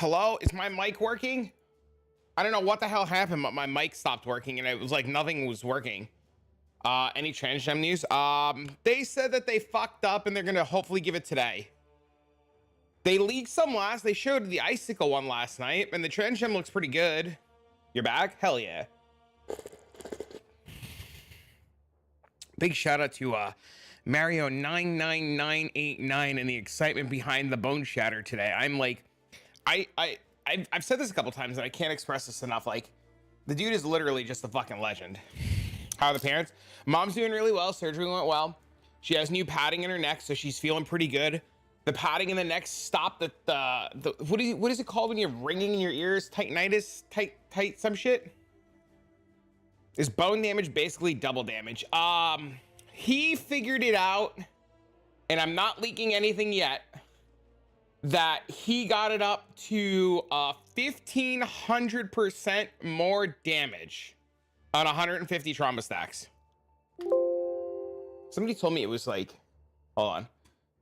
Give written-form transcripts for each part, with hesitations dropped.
Hello? Is my mic working? I don't know what the hell happened, but my mic stopped working and it was like nothing was working. Any transgem news? They said that they fucked up and they're gonna hopefully give it today. They leaked some they showed the icicle one last night and the transgem looks pretty good. You're back? Hell yeah. Big shout out to Mario 99989 and the excitement behind the Boneshatter today. I'm like, I've said this a couple times and I can't express this enough. Like, the dude is literally just a fucking legend. How are the parents? Mom's doing really well. Surgery went well. She has new padding in her neck, so she's feeling pretty good. The padding in the neck stopped the what is it called when you're ringing in your ears? Tightinitis? Tight some shit? Is bone damage basically double damage? He figured it out, and I'm not leaking anything yet, that he got it up to 1,500% more damage on 150 trauma stacks. Somebody told me it was like, hold on.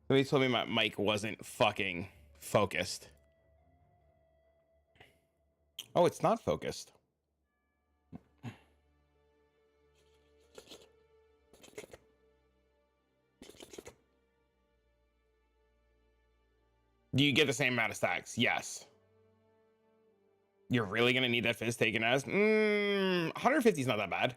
Somebody told me my mic wasn't fucking focused. Oh, it's not focused. Do you get the same amount of stacks? Yes. You're really gonna need that fizz taken as 150 is not that bad.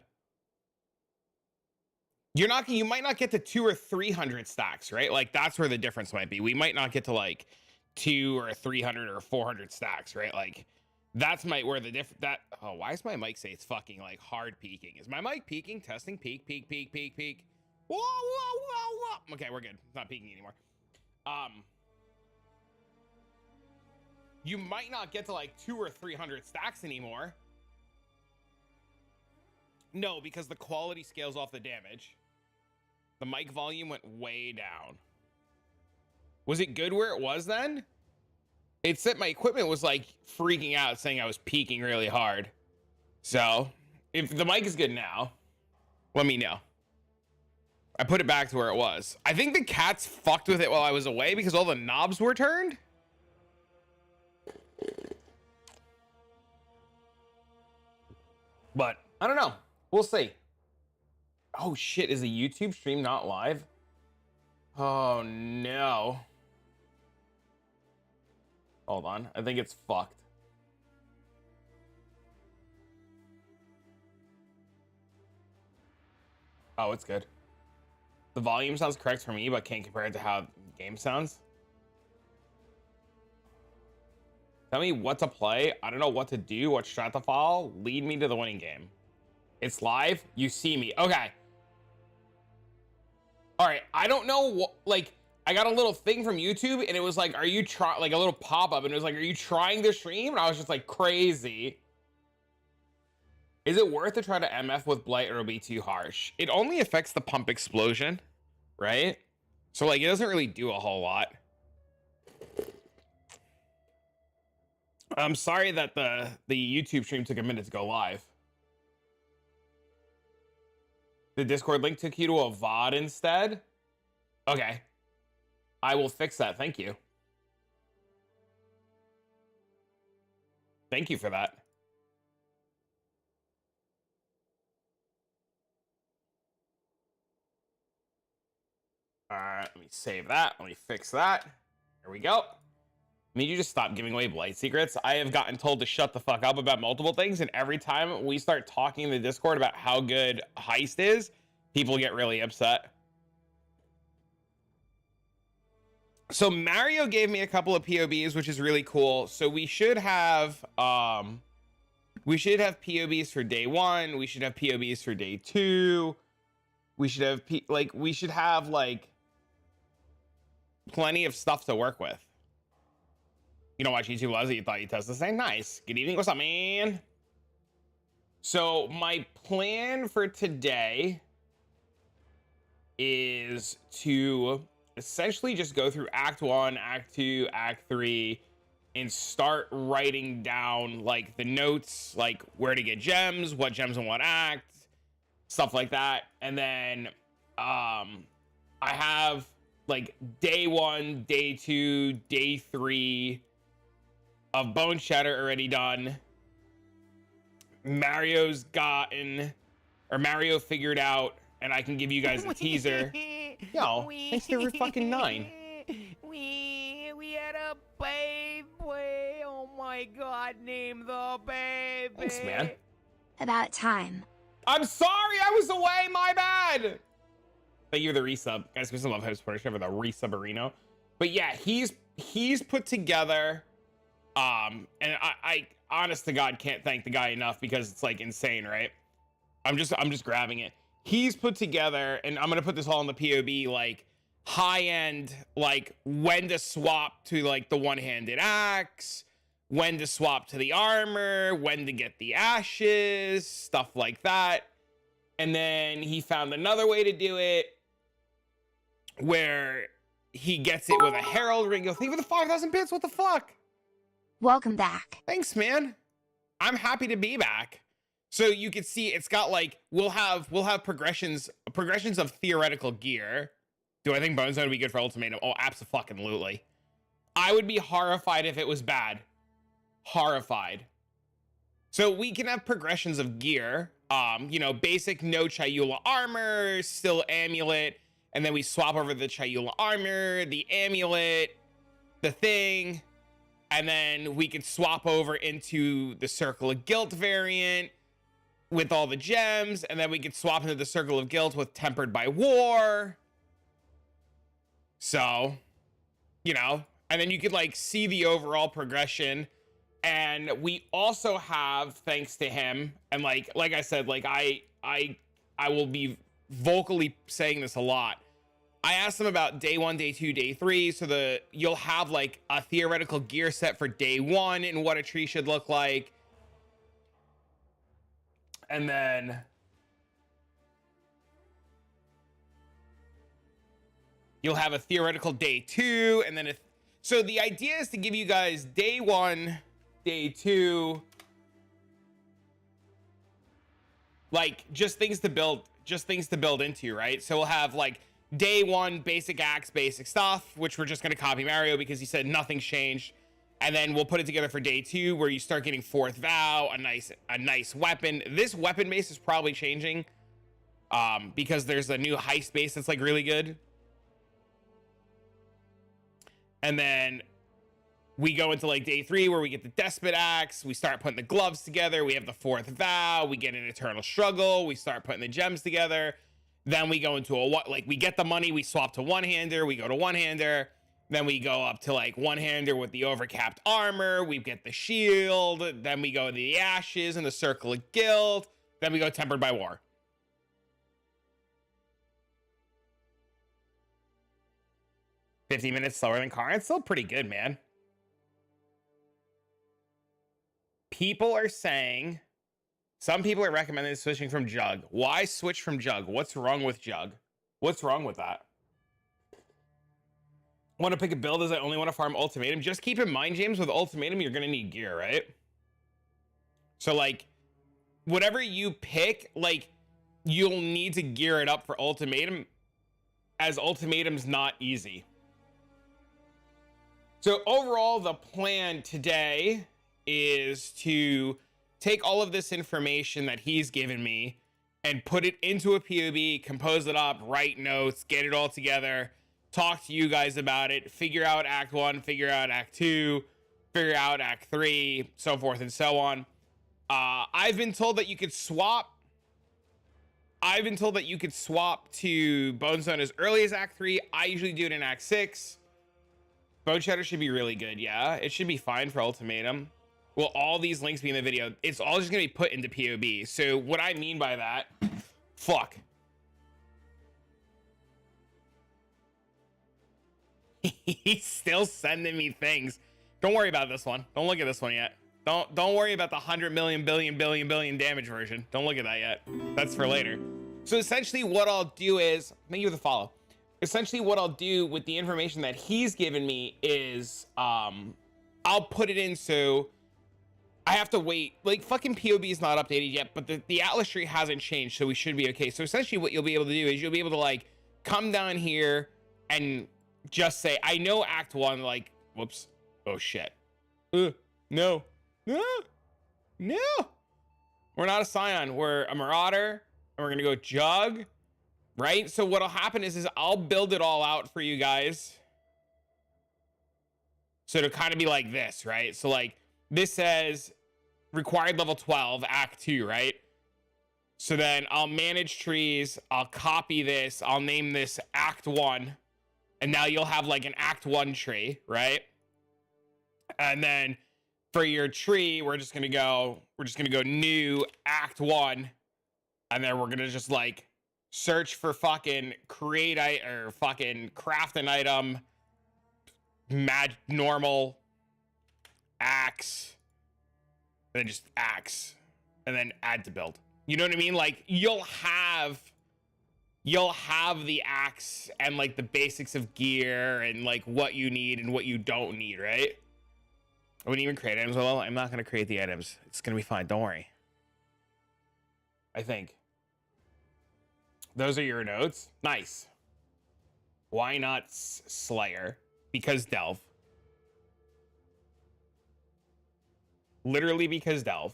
You might not get to 200 or 300 stacks, right? Like that's where the difference might be. We might not get to like 200 or 300 or 400 stacks, right? Like that's where the oh, why does my mic say it's fucking like hard peaking? Is my mic peaking? Testing, peak. Whoa. Okay, we're good. It's not peaking anymore. You might not get to like 200 or 300 stacks anymore. No, because the quality scales off the damage. The mic volume went way down. Was it good where it was then? It said my equipment was like freaking out saying I was peaking really hard. So if the mic is good now, let me know. I put it back to where it was. I think the cats fucked with it while I was away because all the knobs were turned. But I don't know. We'll see. Oh shit, is the YouTube stream not live? Oh no. Hold on. I think it's fucked. Oh, it's good. The volume sounds correct for me, but can't compare it to how the game sounds. Tell me what to play. I don't know what to do. What strat to follow. Lead me to the winning game. It's live. You see me. Okay. All right. I don't know what, like, I got a little thing from YouTube and it was like, are you trying, like a little pop-up and it was like, are you trying to stream? And I was just like, crazy. Is it worth to try to MF with Blight or it'll be too harsh? It only affects the pump explosion, right? So like, it doesn't really do a whole lot. I'm sorry that the YouTube stream took a minute to go live. The Discord link took you to a VOD instead? Okay. I will fix that. Thank you. Thank you for that. All right, let me save that. Let me fix that. There we go. I need you to stop giving away Blight secrets. I have gotten told to shut the fuck up about multiple things, and every time we start talking in the Discord about how good Heist is, people get really upset. So Mario gave me a couple of POBs, which is really cool. So we should have POBs for day 1. We should have POBs for day 2. We should have plenty of stuff to work with. You don't watch YouTube Lives that you thought you'd test the same? Nice. Good evening. What's up, man? So my plan for today is to essentially just go through Act 1, Act 2, Act 3, and start writing down like the notes, like where to get gems, what gems in what act, stuff like that. And then I have like day 1, day 2, day 3 of Boneshatter already done. Mario's gotten, or Mario figured out, and I can give you guys a teaser. Yo, thanks to fucking 9. We had a baby. Oh my god, name the baby. Thanks, man. About time. I'm sorry, I was away, my bad. Thank you for the resub. Guys, we still love host Porter for the resub-arino. But yeah, he's put together, and I honest to God can't thank the guy enough because it's like insane, right? I'm just grabbing it. He's put together, and I'm gonna put this all in the POB, like high end, like when to swap to like the one-handed axe, when to swap to the armor, when to get the ashes, stuff like that. And then he found another way to do it where he gets it with a herald ring. Yo, thank you for the 5,000 bits. What the fuck? Welcome back. Thanks, man. I'm happy to be back. So you can see it's got like we'll have progressions of theoretical gear. Do I think Bones would be good for Ultimatum? Oh, absolutely. I would be horrified if it was bad. Horrified. So we can have progressions of gear. You know, basic no Chayula armor, still amulet, and then we swap over the Chayula armor, the amulet, the thing, and then we can swap over into the Circle of Guilt variant with all the gems, and then we could swap into the Circle of Guilt with Tempered by War. So, you know, and then you could like see the overall progression. And we also have, thanks to him, and like I said, like I will be vocally saying this a lot. I asked him about day 1, day 2, day 3, so you'll have like a theoretical gear set for day 1 and what a tree should look like. And then you'll have a theoretical day 2, and then so the idea is to give you guys day 1, day 2, like just things to build into, right? So we'll have like day 1 basic axe, basic stuff, which we're just going to copy Mario because he said nothing's changed. And then we'll put it together for day 2 where you start getting fourth vow, a nice weapon. This weapon base is probably changing because there's a new heist base that's like really good. And then we go into like day 3 where we get the Despot Axe. We start putting the gloves together. We have the fourth vow. We get an eternal struggle. We start putting the gems together. Then we go into we get the money. We swap to one-hander. We go to one-hander. Then we go up to like one-hander with the overcapped armor. We get the shield. Then we go to the ashes and the Circle of Guilt. Then we go Tempered by War. "50 minutes slower than car." It's still pretty good, man. People are saying, some people are recommending switching from Jugg. Why switch from Jugg? What's wrong with Jugg? What's wrong with that? Want to pick a build as I only want to farm Ultimatum? Just keep in mind, James, with Ultimatum, you're going to need gear, right? So, like, whatever you pick, like, you'll need to gear it up for Ultimatum, as Ultimatum's not easy. So, overall, the plan today is to take all of this information that he's given me and put it into a POB, compose it up, write notes, get it all together, talk to you guys about it, figure out Act 1, figure out Act 2, figure out Act 3, so forth and so on. I've been told that you could swap. I've been told that you could swap to Bone Zone as early as Act 3. I usually do it in Act 6. Boneshatter should be really good, yeah. It should be fine for Ultimatum. Will all these links be in the video? It's all just going to be put into POB. So what I mean by that, fuck. He's still sending me things. Don't worry about this one. Don't look at this one yet. Don't worry about the 100 million billion damage version. Don't look at that yet. That's for later. So essentially what I'll do is, thank you for the follow. Essentially what I'll do with the information that he's given me is I'll put it in, so I have to wait. Like, fucking POB is not updated yet, but the Atlas tree hasn't changed, so we should be okay. So essentially what you'll be able to do is you'll be able to like come down here and just say, I know Act 1, like, whoops, oh shit. No. No. No. We're not a Scion. We're a Marauder. And we're going to go Jugg. Right? So what'll happen is I'll build it all out for you guys. So it'll kind of be like this, right? So like this says required level 12, Act 2, right? So then I'll manage trees. I'll copy this. I'll name this Act 1. And now you'll have like an Act 1 tree, right? And then for your tree, we're just gonna go new Act 1. And then we're gonna just like search for fucking fucking craft an item, normal, axe, and then just axe, and then add to build. You know what I mean? Like you'll have the axe and like the basics of gear and like what you need and what you don't need, right? I wouldn't even create items. Well, I'm not going to create the items. It's going to be fine. Don't worry. I think. Those are your notes. Nice. Why not Slayer? Because Delve. Literally because Delve.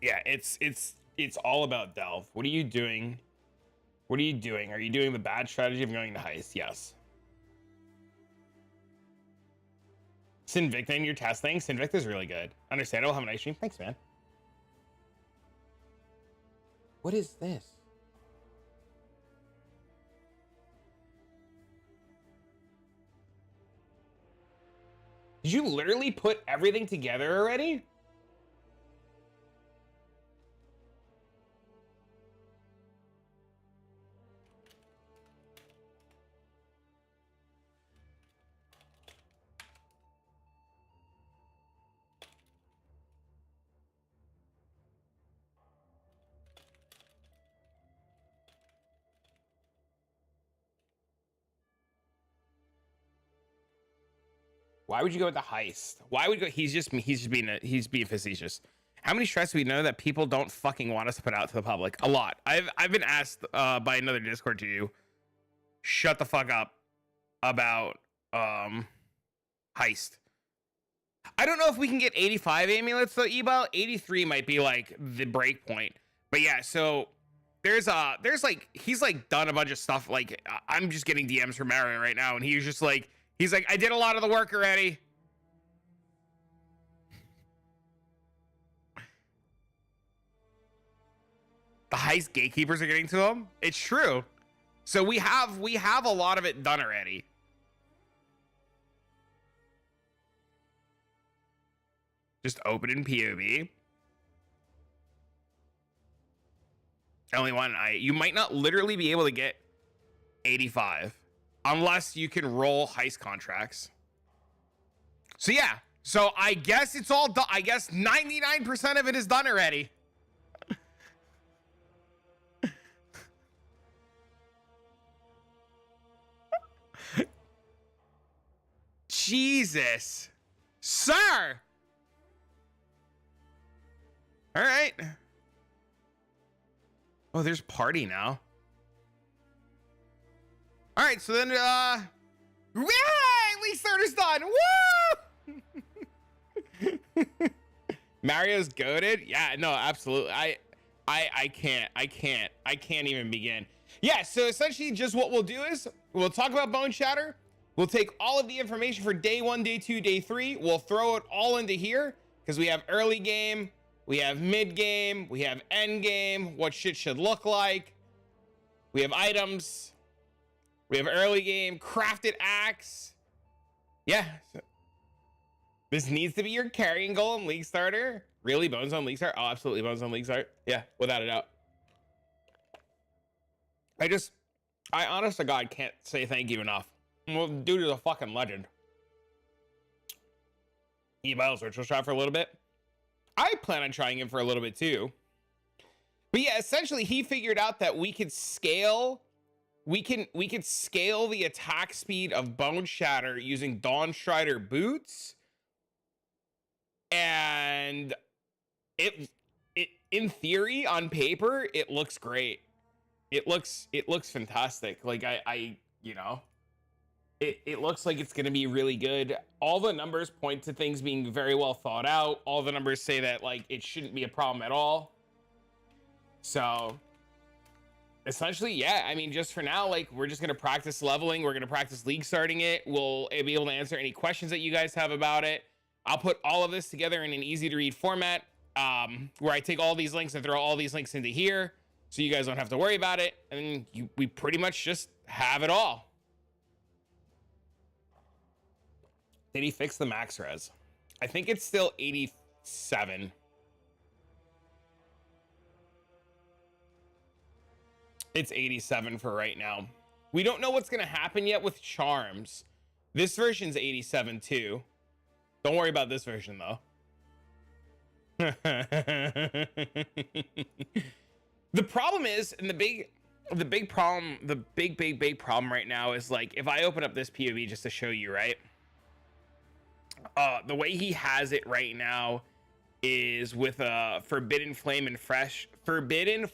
Yeah, it's all about Delve. What are you doing? What are you doing? Are you doing the bad strategy of going to heist? Yes. Sinvicta in your testing? Sinvicta is really good. Understandable. Have a nice stream. Thanks, man. What is this? Did you literally put everything together already? Why would you go with the heist? Why would you go? He's being facetious. How many stress do we know that people don't fucking want us to put out to the public? A lot. I've been asked by another Discord to you, shut the fuck up about heist. I don't know if we can get 85 amulets though, Ebal. 83 might be like the break point. But yeah, so there's like he's like done a bunch of stuff. Like I'm just getting DMs from Mario right now, and he's just like. He's like, I did a lot of the work already. The heist gatekeepers are getting to them. It's true. So we have a lot of it done already. Just open in POV. Only one. You might not literally be able to get 85. Unless you can roll heist contracts. So yeah. So I guess it's all done. I guess 99% of it is done already. Jesus. Sir. All right. Oh, there's party now. All right, so then, yay! League starter's done. Woo! Mario's goated. Yeah, no, absolutely. I can't even begin. Yeah, so essentially, just what we'll do is we'll talk about Boneshatter. We'll take all of the information for day 1, day 2, day 3. We'll throw it all into here because we have early game, we have mid game, we have end game. What shit should look like. We have items. We have early game, crafted axe. Yeah. This needs to be your carrying goal in League Starter. Really? Bones on League Start? Oh, absolutely. Bones on League Start. Yeah, without a doubt. I honest to God can't say thank you enough. Well, dude is a fucking legend. He battles Ritual Shot for a little bit. I plan on trying him for a little bit too. But yeah, essentially he figured out that we could scale we can scale the attack speed of Boneshatter using Dawn Strider boots, and it in theory, on paper, it looks great. It looks fantastic. Like I you know, it looks like it's going to be really good. All the numbers point to things being very well thought out. All the numbers say that like it shouldn't be a problem at all. So essentially, yeah, I mean, just for now, like we're just going to practice leveling. We're going to practice league starting it. We'll be able to answer any questions that you guys have about it. I'll put all of this together in an easy to read format, where I take all these links and throw all these links into here, so you guys don't have to worry about it. And we pretty much just have it all. Did he fix the max res? I think it's still 87. It's 87 for right now. We don't know what's going to happen yet with charms. This version's 87 too. Don't worry about this version though. The problem is, and the big problem right now is, like, if I open up this POV just to show you, right? The way he has it right now is with Forbidden Flame and Forbidden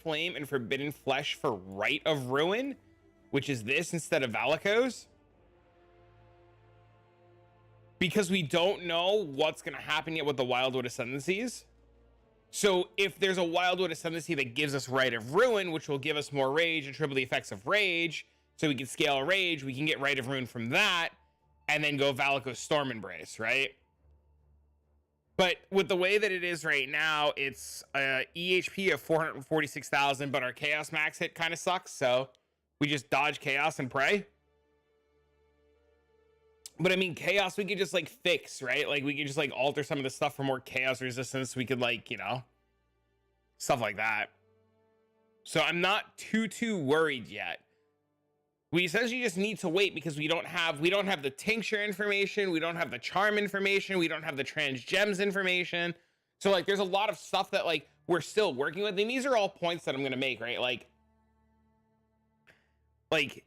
Flesh for Rite of Ruin, which is this instead of Valakos. Because we don't know what's going to happen yet with the Wildwood Ascendancies. So if there's a Wildwood Ascendancy that gives us Rite of Ruin, which will give us more rage and triple the effects of rage, so we can scale a rage, we can get Rite of Ruin from that, and then go Valakos Storm Embrace, right? But with the way that it is right now, it's EHP of 446,000, but our Chaos Max hit kind of sucks, so we just dodge Chaos and pray. But I mean, Chaos we could just like fix, right? Like we could just like alter some of the stuff for more Chaos resistance. We could, like, you know, stuff like that. So I'm not too worried yet. We essentially just need to wait because we don't have the tincture information, we don't have the charm information, we don't have the trans gems information. So like there's a lot of stuff that like we're still working with, and these are all points that I'm gonna make, right? Like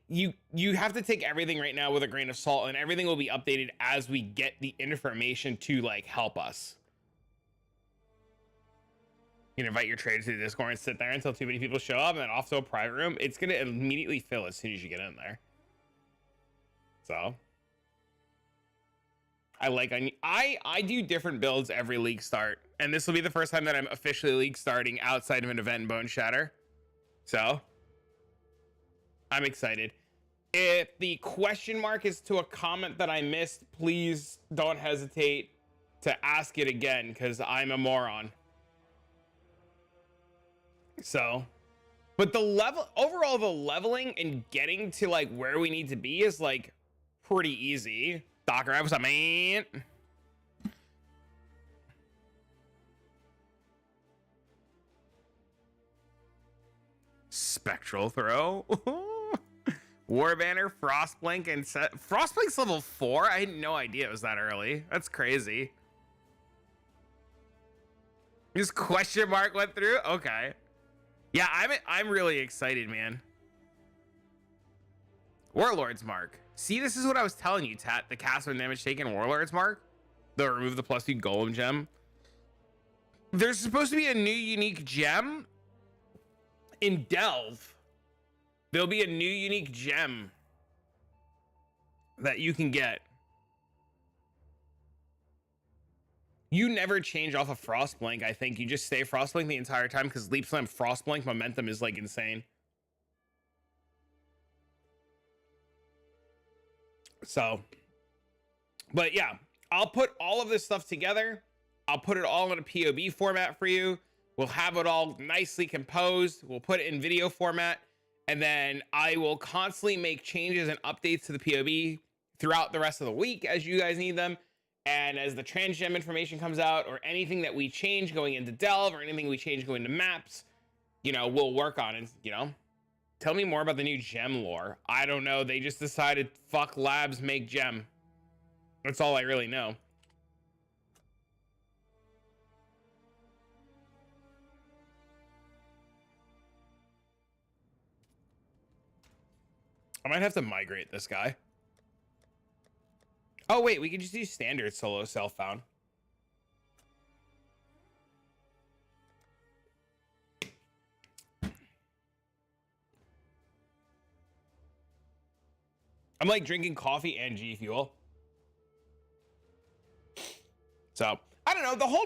you have to take everything right now with a grain of salt, and everything will be updated as we get the information to like help us. You can invite your traders to the Discord and sit there until too many people show up, and then off to a private room. It's gonna immediately fill as soon as you get in there. So I do different builds every league start, and this will be the first time that I'm officially league starting outside of an event in Boneshatter. So I'm excited. If the question mark is to a comment that I missed, please don't hesitate to ask it again, because I'm a moron. So, but the overall, the leveling and getting to like where we need to be is like pretty easy. Docker, what's up, man? Spectral throw. War Banner, Frostblink, and Frostblink's level 4. I had no idea it was that early. That's crazy. This question mark went through. Okay. Yeah, I'm really excited, man. Warlord's Mark. See, this is what I was telling you, Tat. The cast when damage taken Warlord's Mark. They'll remove the +2 Golem gem. There's supposed to be a new unique gem in Delve. There'll be a new unique gem that you can get. You never change off of Frostblink, I think. You just stay Frostblink the entire time, because Leap Slam Frostblink momentum is like insane. So, but yeah, I'll put all of this stuff together. I'll put it all in a POB format for you. We'll have it all nicely composed. We'll put it in video format. And then I will constantly make changes and updates to the POB throughout the rest of the week as you guys need them. And as the transgem information comes out, or anything that we change going into Delve, or anything we change going to maps, you know, we'll work on it, you know. Tell me more about the new gem lore. I don't know. They just decided, fuck labs, make gem. That's all I really know. I might have to migrate this guy. Oh, wait, we can just do standard solo self-found. I'm like drinking coffee and G Fuel. So, I don't know. The whole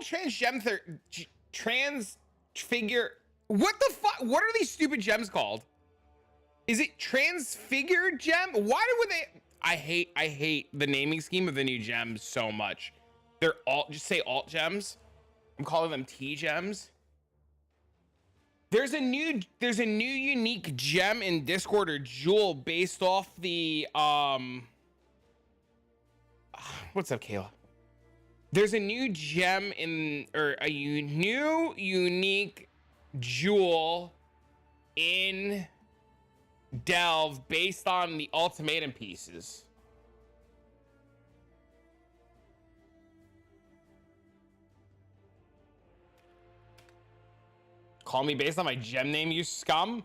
transfigure. What the fuck? What are these stupid gems called? Is it transfigured gem? Why would they? I hate the naming scheme of the new gems so much. They're just say alt gems. I'm calling them T gems. There's a new unique gem in Discord or jewel based off the what's up, Kayla? There's a new gem or a new unique jewel in Delve based on the ultimatum pieces. Call me based on my gem name, you scum.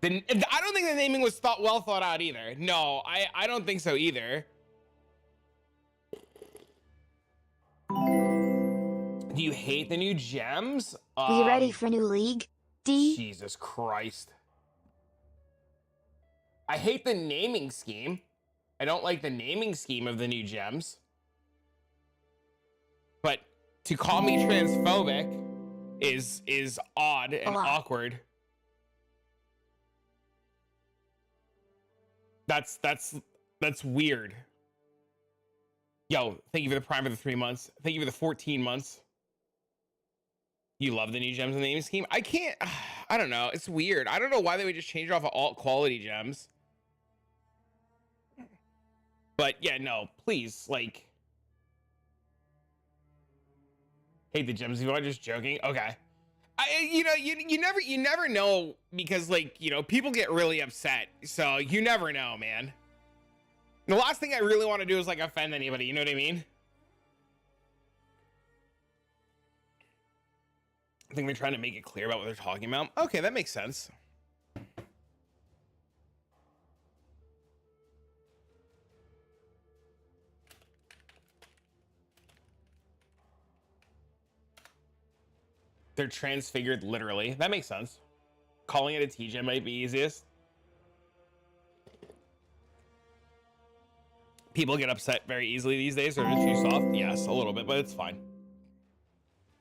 I don't think the naming was well thought out either. No, I don't think so either. Do you hate the new gems? We ready for new league? D? Jesus Christ. I hate the naming scheme. I don't like the naming scheme of the new gems. But to call me transphobic is odd and awkward. That's weird. Yo, thank you for the Prime for the 3 months. Thank you for the 14 months. You love the new gems in the naming scheme? I can't, I don't know. It's weird. I don't know why they would just change it off of alt quality gems. But yeah, no, please, like. Hate the gems. You are just joking. Okay. You never know because like, people get really upset. So you never know, man. The last thing I really want to do is like offend anybody. You know what I mean? I think they're trying to make it clear about what they're talking about. Okay, that makes sense. They're transfigured literally. That makes sense. Calling it a T-gem might be easiest. People get upset very easily these days, or too soft. Yes, a little bit, but it's fine.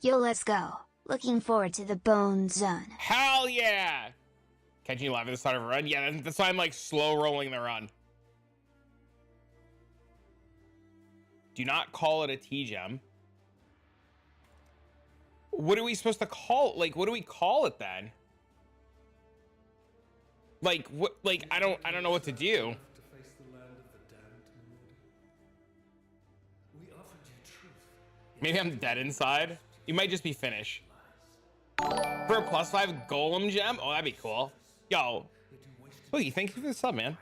Yo, let's go. Looking forward to the Bone Zone. Hell yeah! Catching you live at the start of a run? Yeah, that's why I'm like slow rolling the run. Do not call it a T-gem. What are we supposed to call it? Like, what do we call it then? Like, what? Like, I don't know what to do. Maybe I'm dead inside. You might just be finished. For a +5 golem gem? Oh, that'd be cool. Yo. Boogie, thank you for the sub, man.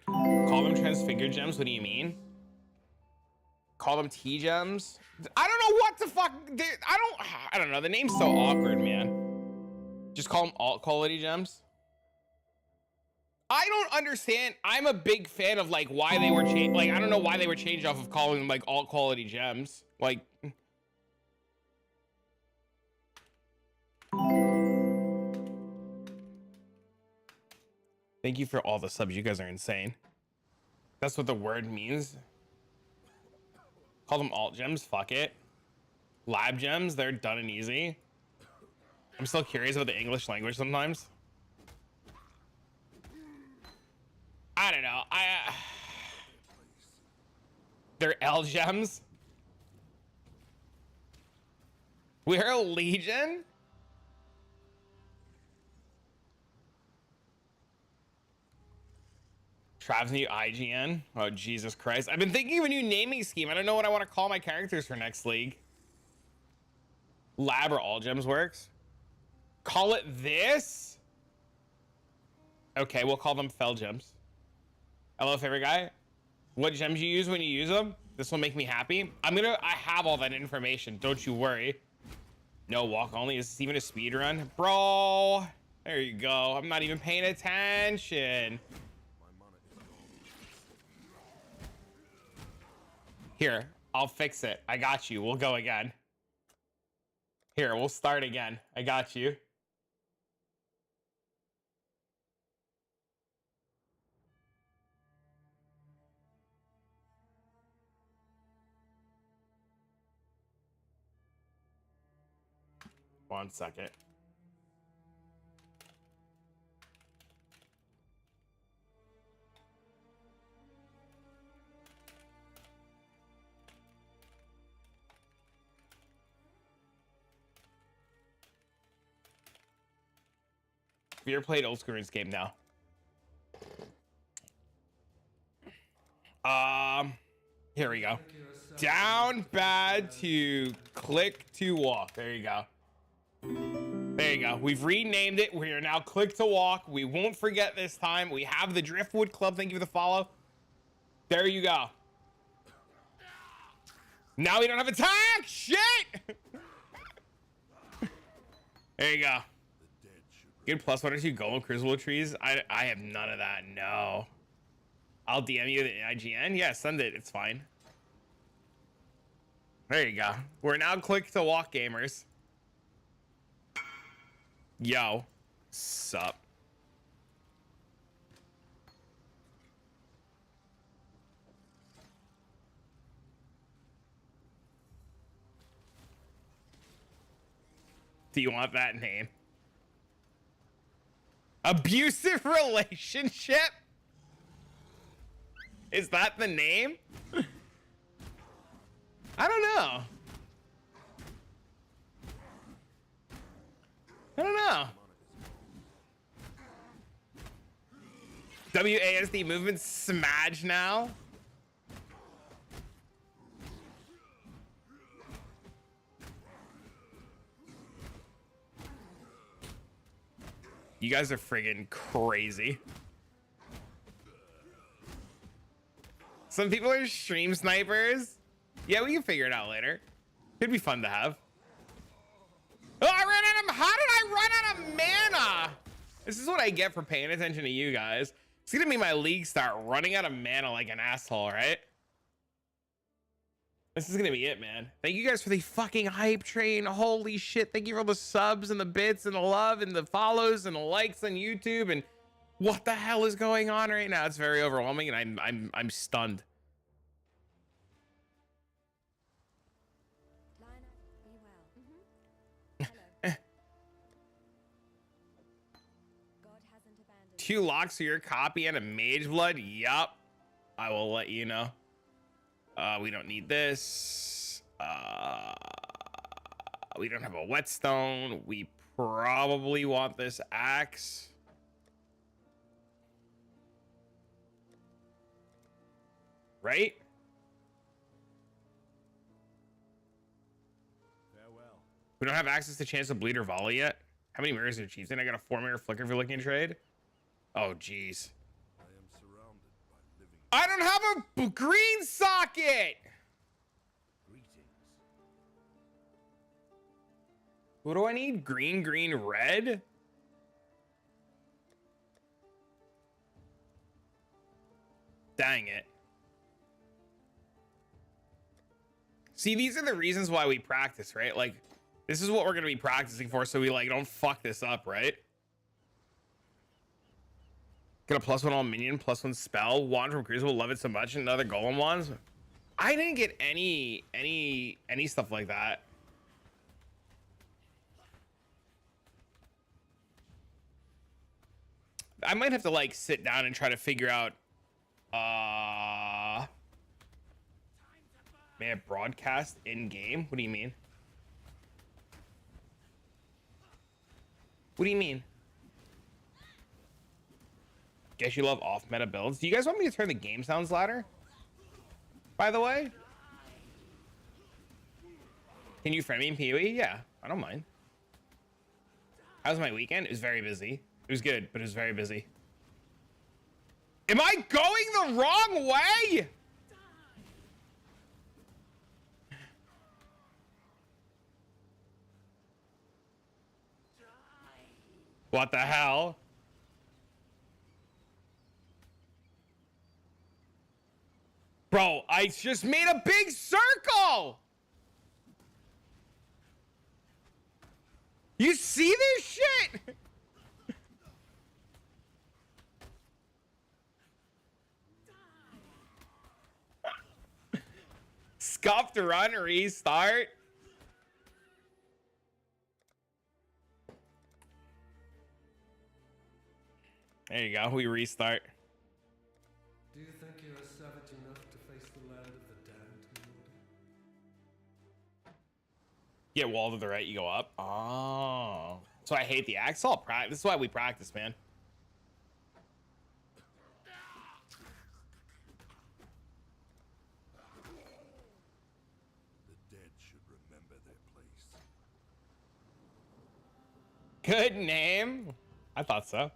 Call them transfigured gems? What do you mean? Call them T gems? I don't know what the fuck. I don't know. The name's so awkward, man. Just call them alt quality gems. I don't understand. I'm a big fan of like why they were changed. Like, I don't know why they were changed off of calling them like alt quality gems. Like. Thank you for all the subs. You guys are insane. That's what the word means. Call them alt gems. Fuck it. Lab gems. They're done and easy. I'm still curious about the English language sometimes. I don't know. They're L gems. We're a legion. Trav's new IGN. Oh, Jesus Christ. I've been thinking of a new naming scheme. I don't know what I want to call my characters for next league. Lab or all gems works. Call it this? Okay, we'll call them fell gems. Hello, favorite guy. What gems you use when you use them? This will make me happy. I have all that information. Don't you worry. No walk only. Is this even a speed run? Bro. There you go. I'm not even paying attention. Here, I'll fix it. I got you. We'll go again. Here, we'll start again. I got you. One second. Have you ever played old school game now? Here we go. Down bad to click to walk. There you go. There you go. We've renamed it. We are now click to walk. We won't forget this time. We have the Driftwood Club. Thank you for the follow. There you go. Now we don't have attack. Shit. There you go. Good plus 1 or 2 golden crucible trees. I have none of that. No. I'll DM you the IGN. Yeah, send it. It's fine. There you go. We're now click to walk gamers. Yo. Sup. Do you want that name? Abusive relationship? Is that the name? I don't know. I don't know. WASD movement smash now. You guys are friggin' crazy. Some people are stream snipers. Yeah, we can figure it out later. It'd be fun to have. Oh, I ran out of... How did I run out of mana? This is what I get for paying attention to you guys. It's gonna be my league start running out of mana like an asshole, right? This is gonna be it, man. Thank you guys for the fucking hype train. Holy shit. Thank you for all the subs and the bits and the love and the follows and the likes on YouTube. And what the hell is going on right now? It's very overwhelming and I'm stunned. Two locks for your copy and a mage blood. Yup. I will let you know. We don't need this. We don't have a whetstone. We probably want this axe. Right? Farewell. We don't have access to chance of bleed or volley yet. How many mirrors are chiefs in? I got a 4-mirror flicker if you're looking to trade. Oh, jeez. I am surrounded by living. I don't have a green socket. Greetings. What do I need? Green, green, red? Dang it. See, these are the reasons why we practice, right? Like, this is what we're going to be practicing for, so we, like, don't fuck this up, right? Get a +1 all minion, +1 spell. Wand from Crucible, love it so much. And other golem wands. I didn't get any stuff like that. I might have to like sit down and try to figure out. May I broadcast in game? What do you mean? What do you mean? Guess you love off meta builds. Do you guys want me to turn the game sounds louder? By the way, can you friend me in PoE? Yeah, I don't mind. How was my weekend? It was very busy. It was good, but it was very busy. Am I going the wrong way? What the hell? Bro, I just made a big circle! You see this shit? Scuffed run, restart. There you go, we restart. Do you think you are savage enough to face the land of the damned, Lord? Get wall to the right, you go up. Oh. So I hate the axe. All practice. This is why we practice, man. The dead should remember their place. Good name. I thought so.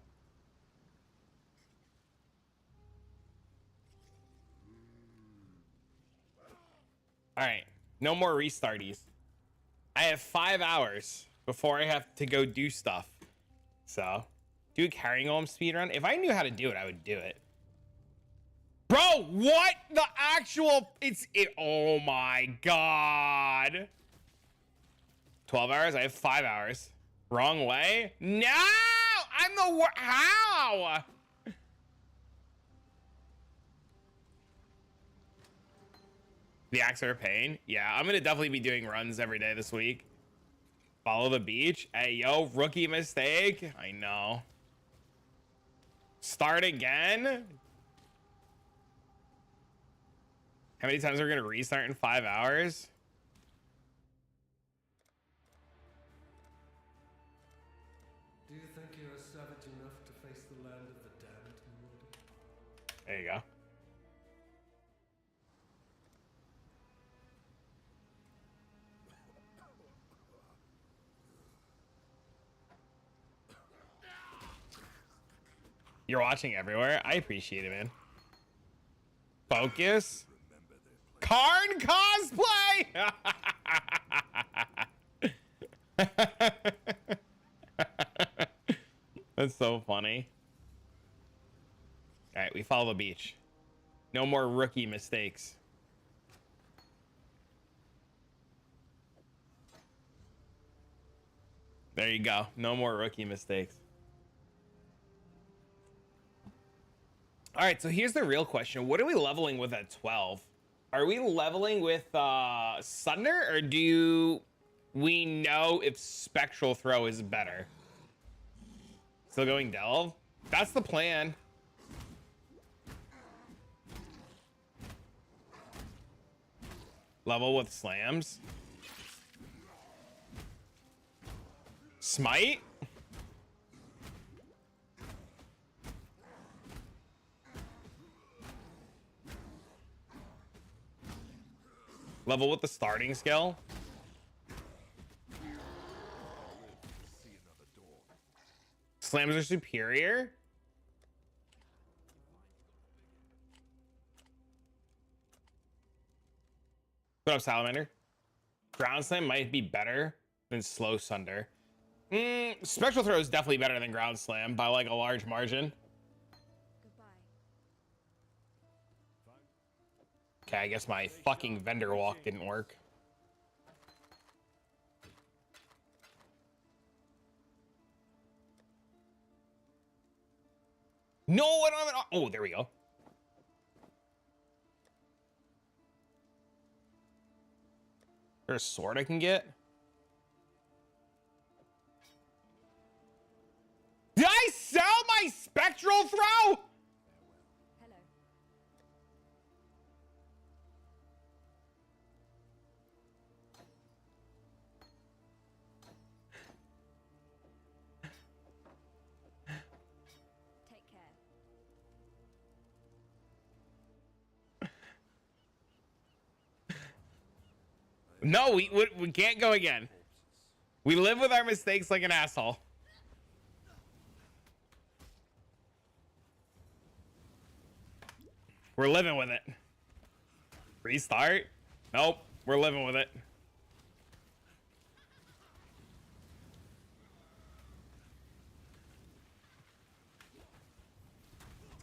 All right. No more restarties. I have 5 hours before I have to go do stuff. So, do a carrying golem speedrun. If I knew how to do it, I would do it. Bro, what the actual... Oh my god. 12 hours? I have 5 hours. Wrong way? No! I'm the how? The axe are a pain. Yeah, I'm gonna definitely be doing runs every day this week. Follow the beach. Hey, yo, rookie mistake. I know. Start again? How many times are we gonna restart in 5 hours? Do you think you are savage enough to face the land of the damned, Lord? There you go. You're watching everywhere. I appreciate it, man. Focus. Karn cosplay. That's so funny. All right, we follow the beach. No more rookie mistakes. There you go. No more rookie mistakes. All right, so here's the real question. What are we leveling with at 12? Are we leveling with Sunder, or do we know if Spectral Throw is better? Still going Delve? That's the plan. Level with slams. Smite? Level with the starting skill. Slams are superior. What up, Salamander? Ground Slam might be better than Slow Sunder. Spectral Throw is definitely better than Ground Slam by like a large margin. Okay, I guess my fucking vendor walk didn't work. No, I don't have it. Oh, there we go. There's a sword I can get. Did I sell my Spectral Throw? No, we can't go again. We live with our mistakes like an asshole. We're living with it. Restart? Nope, we're living with it.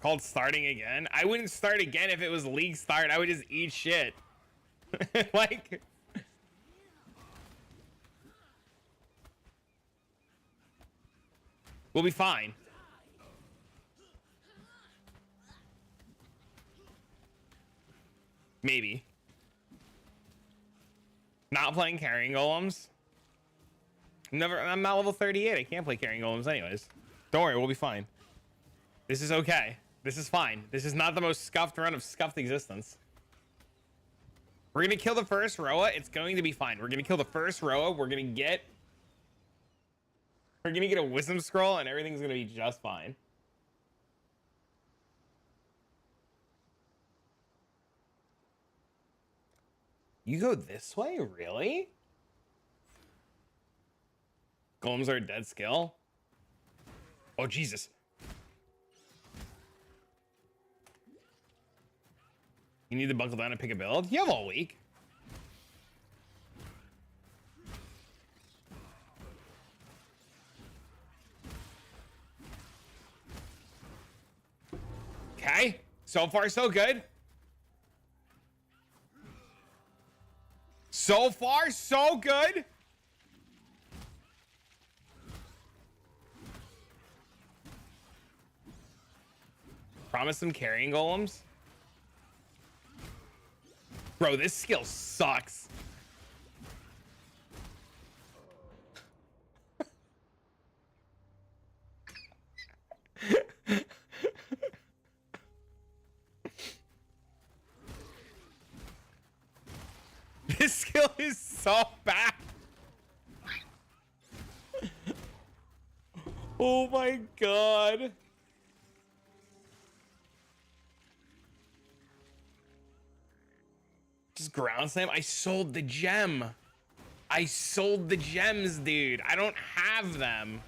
called starting again. I wouldn't start again if it was league start. I would just eat shit. Like, we'll be fine. Maybe. Not playing carrying golems. I'm not level 38. I can't play carrying golems anyways. Don't worry, we'll be fine. This is okay. This is fine. This is not the most scuffed run of scuffed existence. We're gonna kill the first Roa. It's going to be fine. We're gonna kill the first Roa. We're gonna get a wisdom scroll and everything's gonna be just fine. You go this way? Really? Golems are a dead skill? Oh, Jesus. You need to buckle down and pick a build? You have all week. Okay. So far, so good. So far, so good. Promise some carrying golems. Bro, this skill sucks. This skill is so bad. Oh my god. Just ground slam. I sold the gem. I sold the gems, dude. I don't have them.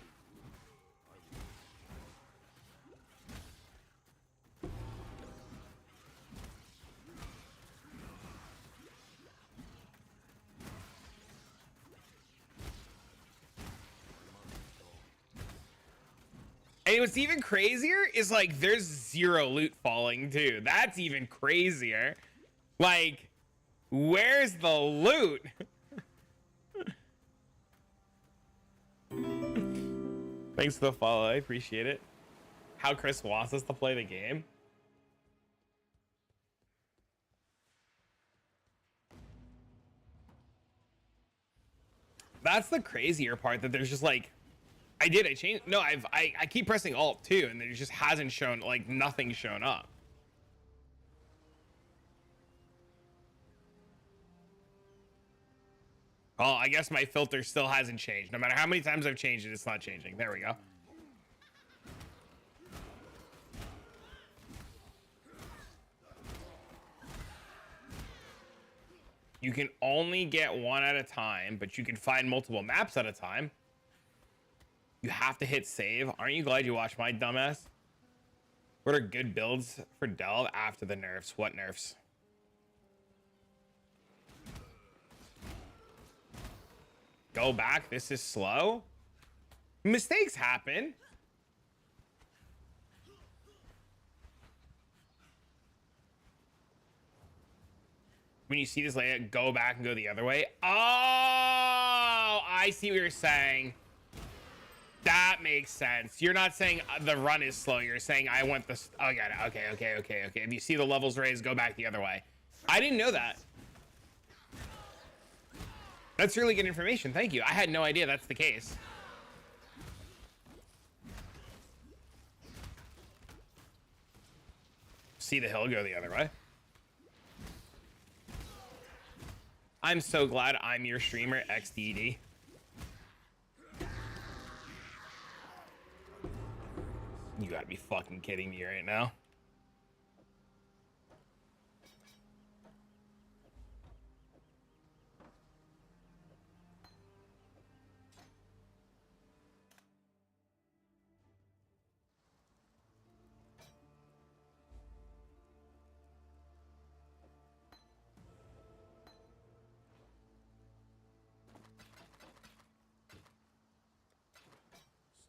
And what's even crazier is like there's zero loot falling too. That's even crazier. Like, where's the loot? Thanks for the follow. I appreciate it. How Chris wants us to play the game. That's the crazier part, that there's just like, I changed. No, I keep pressing Alt too, and it just hasn't shown, like, nothing's shown up. Oh, I guess my filter still hasn't changed. No matter how many times I've changed it, it's not changing. There we go. You can only get one at a time, but you can find multiple maps at a time. You have to hit save. Aren't you glad you watched my dumbass? What are good builds for Delve after the nerfs? What nerfs? Go back. This is slow. Mistakes happen. When you see this layout, go back and go the other way. Oh, I see what you're saying. That makes sense. You're not saying the run is slow. You're saying I want this. Oh, got it. Okay. If you see the levels raised, go back the other way. I didn't know that. That's really good information. Thank you. I had no idea that's the case. See the hill, go the other way. I'm so glad I'm your streamer, XDD. You gotta be fucking kidding me right now.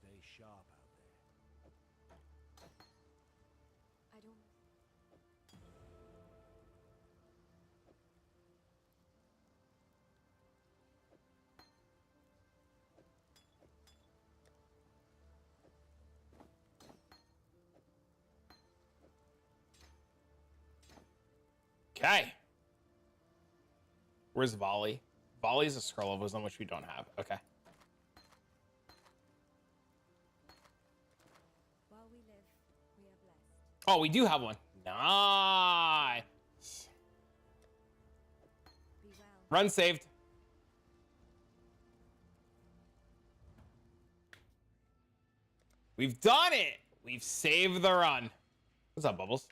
Stay sharp out there. Okay. Where's Volley? Volley is a scroll of wisdom, which we don't have. Okay. While we live, we are blessed. Oh, we do have one. Nice. Be well. Run saved. We've done it. We've saved the run. What's up, Bubbles?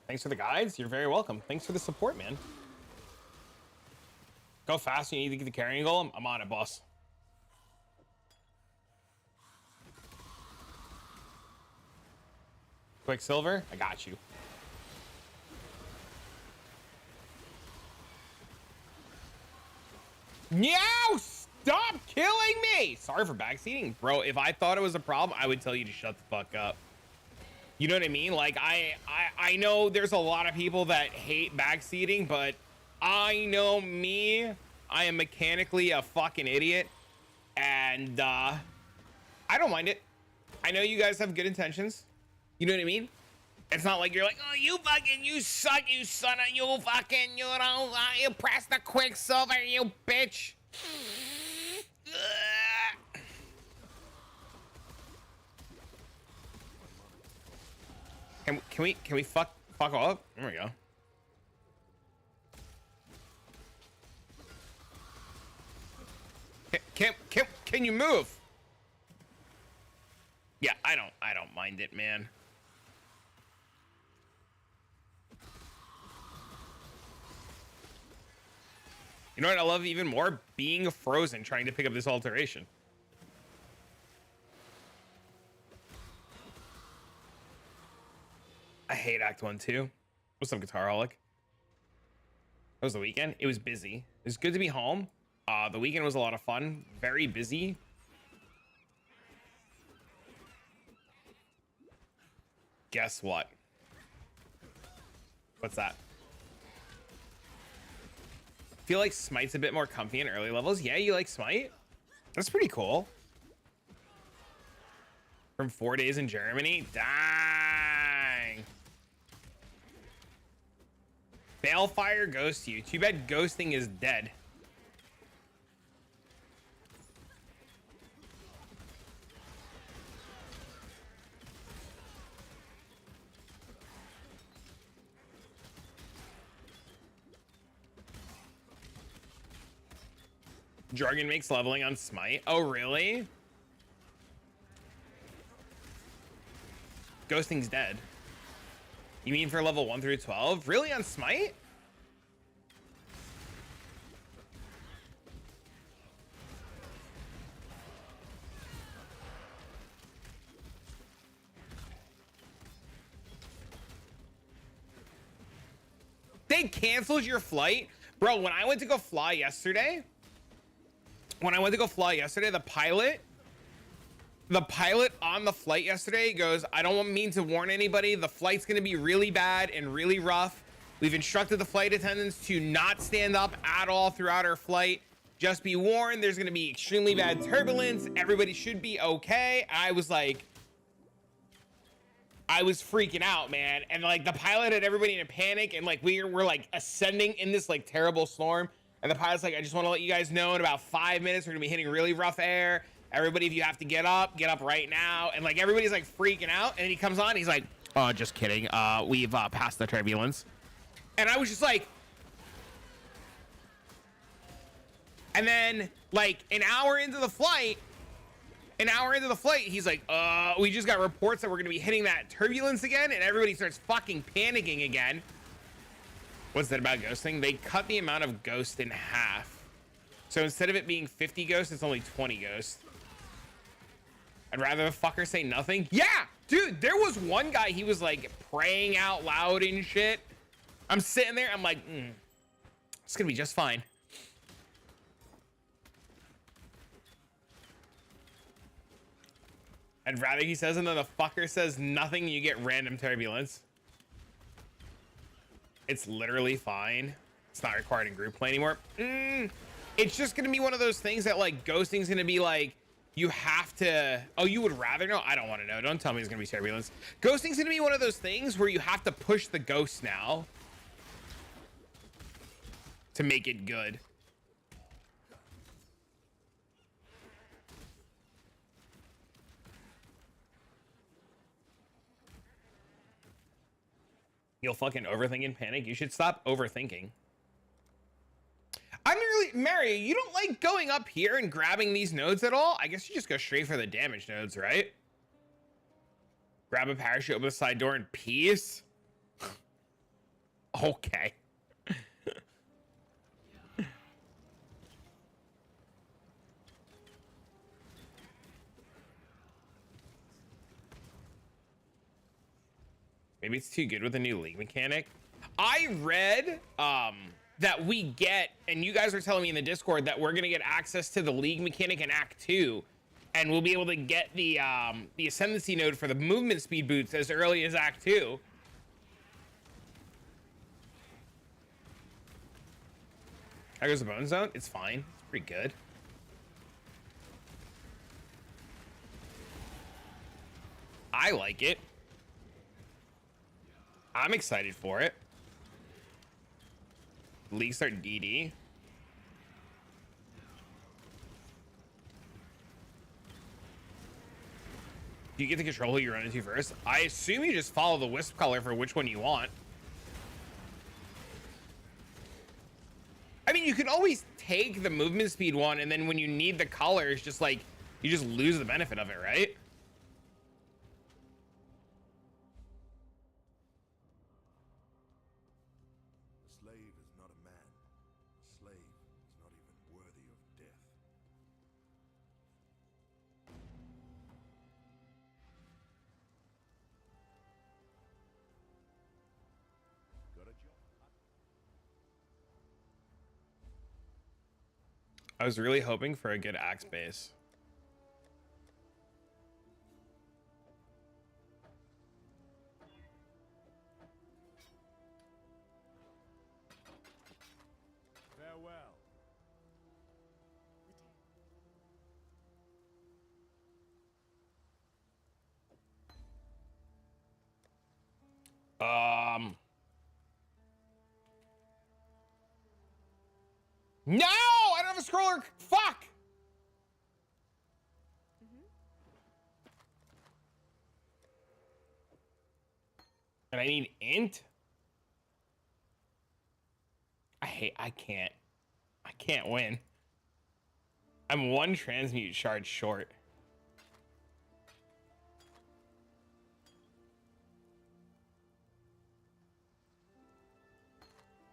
Thanks for the guides. You're very welcome. Thanks for the support, man. Go fast. You need to get the carrying goal. I'm on it, boss. Quicksilver, I got you. Meow! Stop killing me! Sorry for backseating. Bro, if I thought it was a problem, I would tell you to shut the fuck up. You know what I mean? Like, I know there's a lot of people that hate backseating, but I know me. I am mechanically a fucking idiot. And, I don't mind it. I know you guys have good intentions. You know what I mean? It's not like you're like, oh, you suck, you son of, you fucking, you know, you press the Quicksilver, you bitch. Can we fuck off? There we go. Can you move? Yeah, I don't mind it, man. You know what I love even more? Being frozen trying to pick up this alteration. I hate Act 1 too. What's up, Guitarholic? That was the weekend. It was busy. It was good to be home. The weekend was a lot of fun. Very busy. Guess what? What's that? Feel like Smite's a bit more comfy in early levels. Yeah, you like Smite? That's pretty cool. From 4 days in Germany? Dang. Balefire ghosts you. Too bad ghosting is dead. Jargon makes leveling on Smite. Oh, really? Ghosting's dead. You mean for level 1 through 12? Really, on Smite? They canceled your flight? Bro, when I went to go fly yesterday, the pilot on the flight yesterday goes, I don't mean to warn anybody. The flight's going to be really bad and really rough. We've instructed the flight attendants to not stand up at all throughout our flight. Just be warned, there's going to be extremely bad turbulence. Everybody should be okay. I was freaking out, man. And like the pilot had everybody in a panic, and like we're like ascending in this like terrible storm. And the pilot's like, I just want to let you guys know in about 5 minutes, we're gonna be hitting really rough air. Everybody, if you have to get up right now. And like, everybody's like freaking out. And then he comes on, he's like, oh, just kidding. We've passed the turbulence. And I was just like, and then like an hour into the flight, he's like, we just got reports that we're gonna be hitting that turbulence again. And everybody starts fucking panicking again. What's that about ghosting? They cut the amount of ghost in half. So instead of it being 50 ghosts, it's only 20 ghosts. I'd rather the fucker say nothing. Yeah, dude, there was one guy, he was like praying out loud and shit. I'm sitting there, I'm like, it's gonna be just fine. I'd rather he says, and then the fucker says nothing, you get random turbulence. It's literally fine. It's not required in group play anymore. It's just gonna be one of those things that like ghosting's gonna be like, you have to, oh, you would rather know? I don't want to know. Don't tell me it's gonna be turbulence. Ghosting's gonna be one of those things where you have to push the ghost now to make it good. You'll fucking overthink and panic. You should stop overthinking. I'm really, Mary, you don't like going up here and grabbing these nodes at all? I guess you just go straight for the damage nodes, right? Grab a parachute, open the side door in peace. Okay. Maybe it's too good with the new league mechanic. I read that we get, and you guys are telling me in the Discord that we're gonna get access to the league mechanic in Act 2, and we'll be able to get the ascendancy node for the movement speed boots as early as Act 2. How goes the bone zone? It's fine. It's pretty good. I like it. I'm excited for it. League start DD. Do you get to control who you run into first? I assume you just follow the wisp color for which one you want. I mean, you can always take the movement speed one, and then when you need the colors, just like, you just lose the benefit of it, right? A slave is not a man. A slave is not even worthy of death. Got a job? I was really hoping for a good axe base. Farewell. No, I don't have a scroller. Fuck. And I need int. I can't win. I'm one transmute shard short.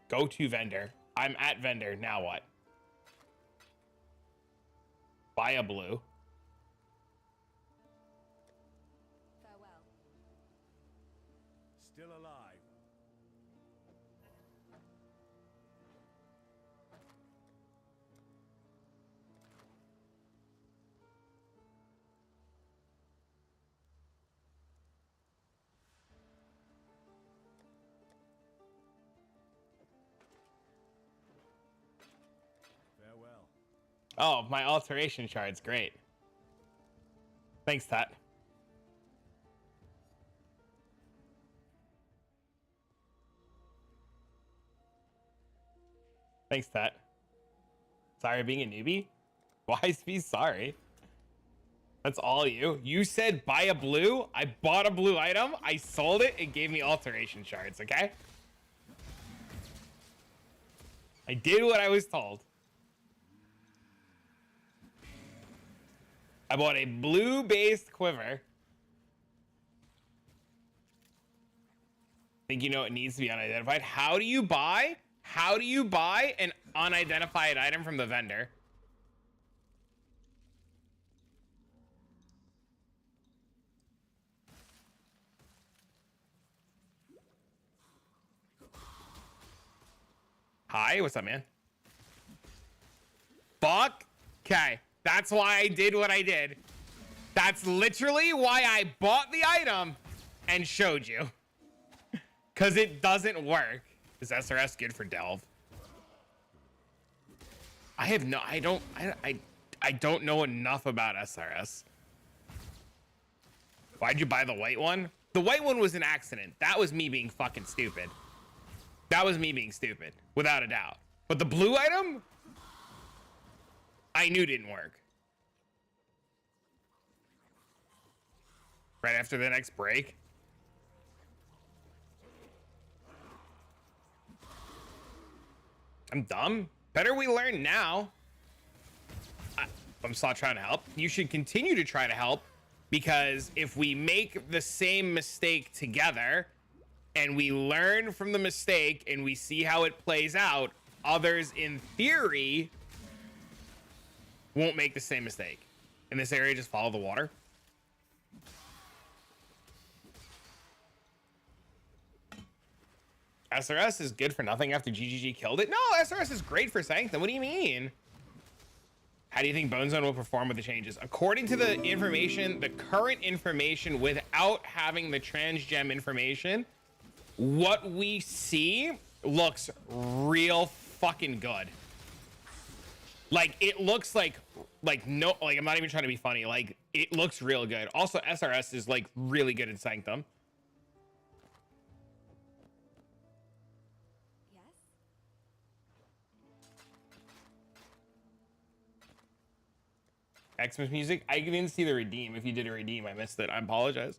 Go to vendor. I'm at vendor. Now what? Buy a blue. Farewell. Still alive. Farewell. Oh, my alteration shard's great. Thanks, Tat. Thanks, Tat. Sorry being a newbie? Why be sorry? That's all you. You said buy a blue. I bought a blue item. I sold it. It gave me alteration shards, okay? I did what I was told. I bought a blue-based quiver. Think you know it needs to be unidentified. How do you buy? How do you buy an unidentified item from the vendor? Hi, what's up, man? Fuck. Okay, that's why I did what I did. That's literally why I bought the item and showed you. Because it doesn't work. Is SRS good for Delve? I don't know enough about SRS. Why'd you buy the white one? The white one was an accident. That was me being fucking stupid. That was me being stupid, without a doubt. But the blue item, I knew didn't work. Right after the next break. I'm dumb. Better we learn now. I'm still trying to help. You should continue to try to help, because if we make the same mistake together and we learn from the mistake and we see how it plays out, others in theory won't make the same mistake. In this area, just follow the water. SRS is good for nothing after GGG killed it? No, SRS is great for Sanctum. What do you mean? How do you think Bone Zone will perform with the changes? According to the information, the current information without having the transgem information, what we see looks real fucking good. Like, it looks like no, like, I'm not even trying to be funny. Like, it looks real good. Also, SRS is like really good in Sanctum. Xmas music. I didn't see the redeem. If you did a redeem, I missed it. I apologize.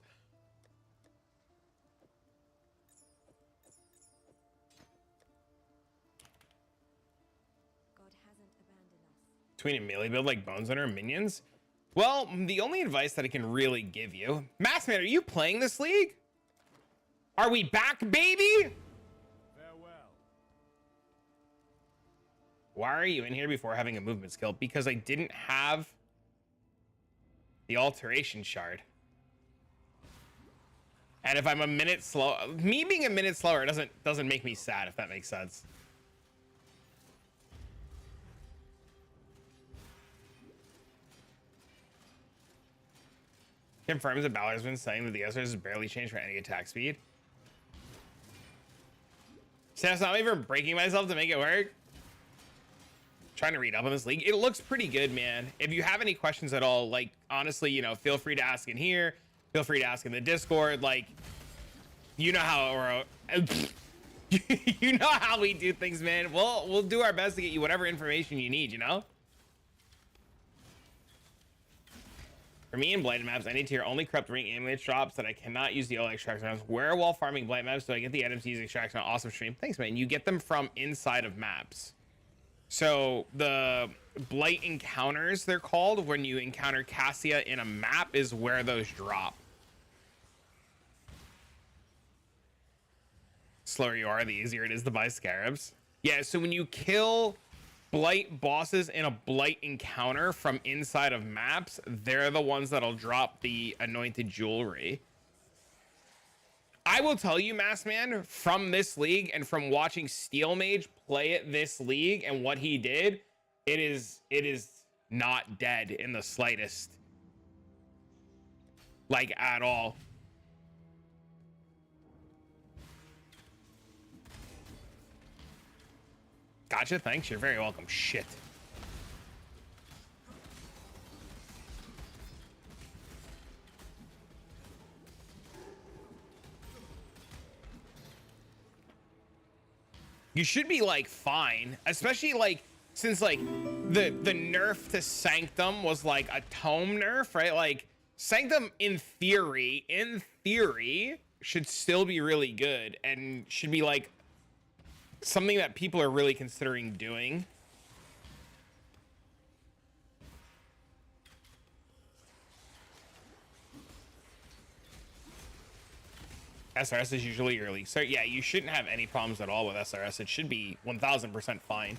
God hasn't abandoned us. Between a melee build like Bones Hunter and minions? Well, the only advice that I can really give you... Massman, are you playing this league? Are we back, baby? Farewell. Why are you in here before having a movement skill? Because I didn't have the alteration shard. And if I'm a minute slow, me being a minute slower doesn't make me sad, if that makes sense. Confirms that Balor's been saying that the SRS has barely changed for any attack speed. So that's not even breaking myself to make it work. Trying to read up on this league. It looks pretty good, man. If you have any questions at all, like, honestly, you know, feel free to ask in here. Feel free to ask in the Discord. Like, you know how you know how we do things, man. We'll do our best to get you whatever information you need, you know? For me in Blight maps, I need to hear only corrupt ring amulet drops that I cannot use the old extraction rounds. Where while farming Blight maps do I get the items to use extraction? Awesome stream. Thanks, man. You get them from inside of maps. So the Blight encounters, they're called, when you encounter Cassia in a map, is where those drop. Slower you are, the easier it is to buy scarabs. Yeah, so when you kill Blight bosses in a Blight encounter from inside of maps, they're the ones that'll drop the anointed jewelry. I will tell you, Massman, from this league and from watching Steel Mage play it this league and what he did, it is not dead in the slightest. Like, at all. Gotcha, thanks. You're very welcome. Shit. You should be like fine, especially like since like the nerf to Sanctum was like a tome nerf, right? Like Sanctum in theory should still be really good and should be like something that people are really considering doing. SRS is usually early. So yeah, you shouldn't have any problems at all with SRS. It should be 1000% fine.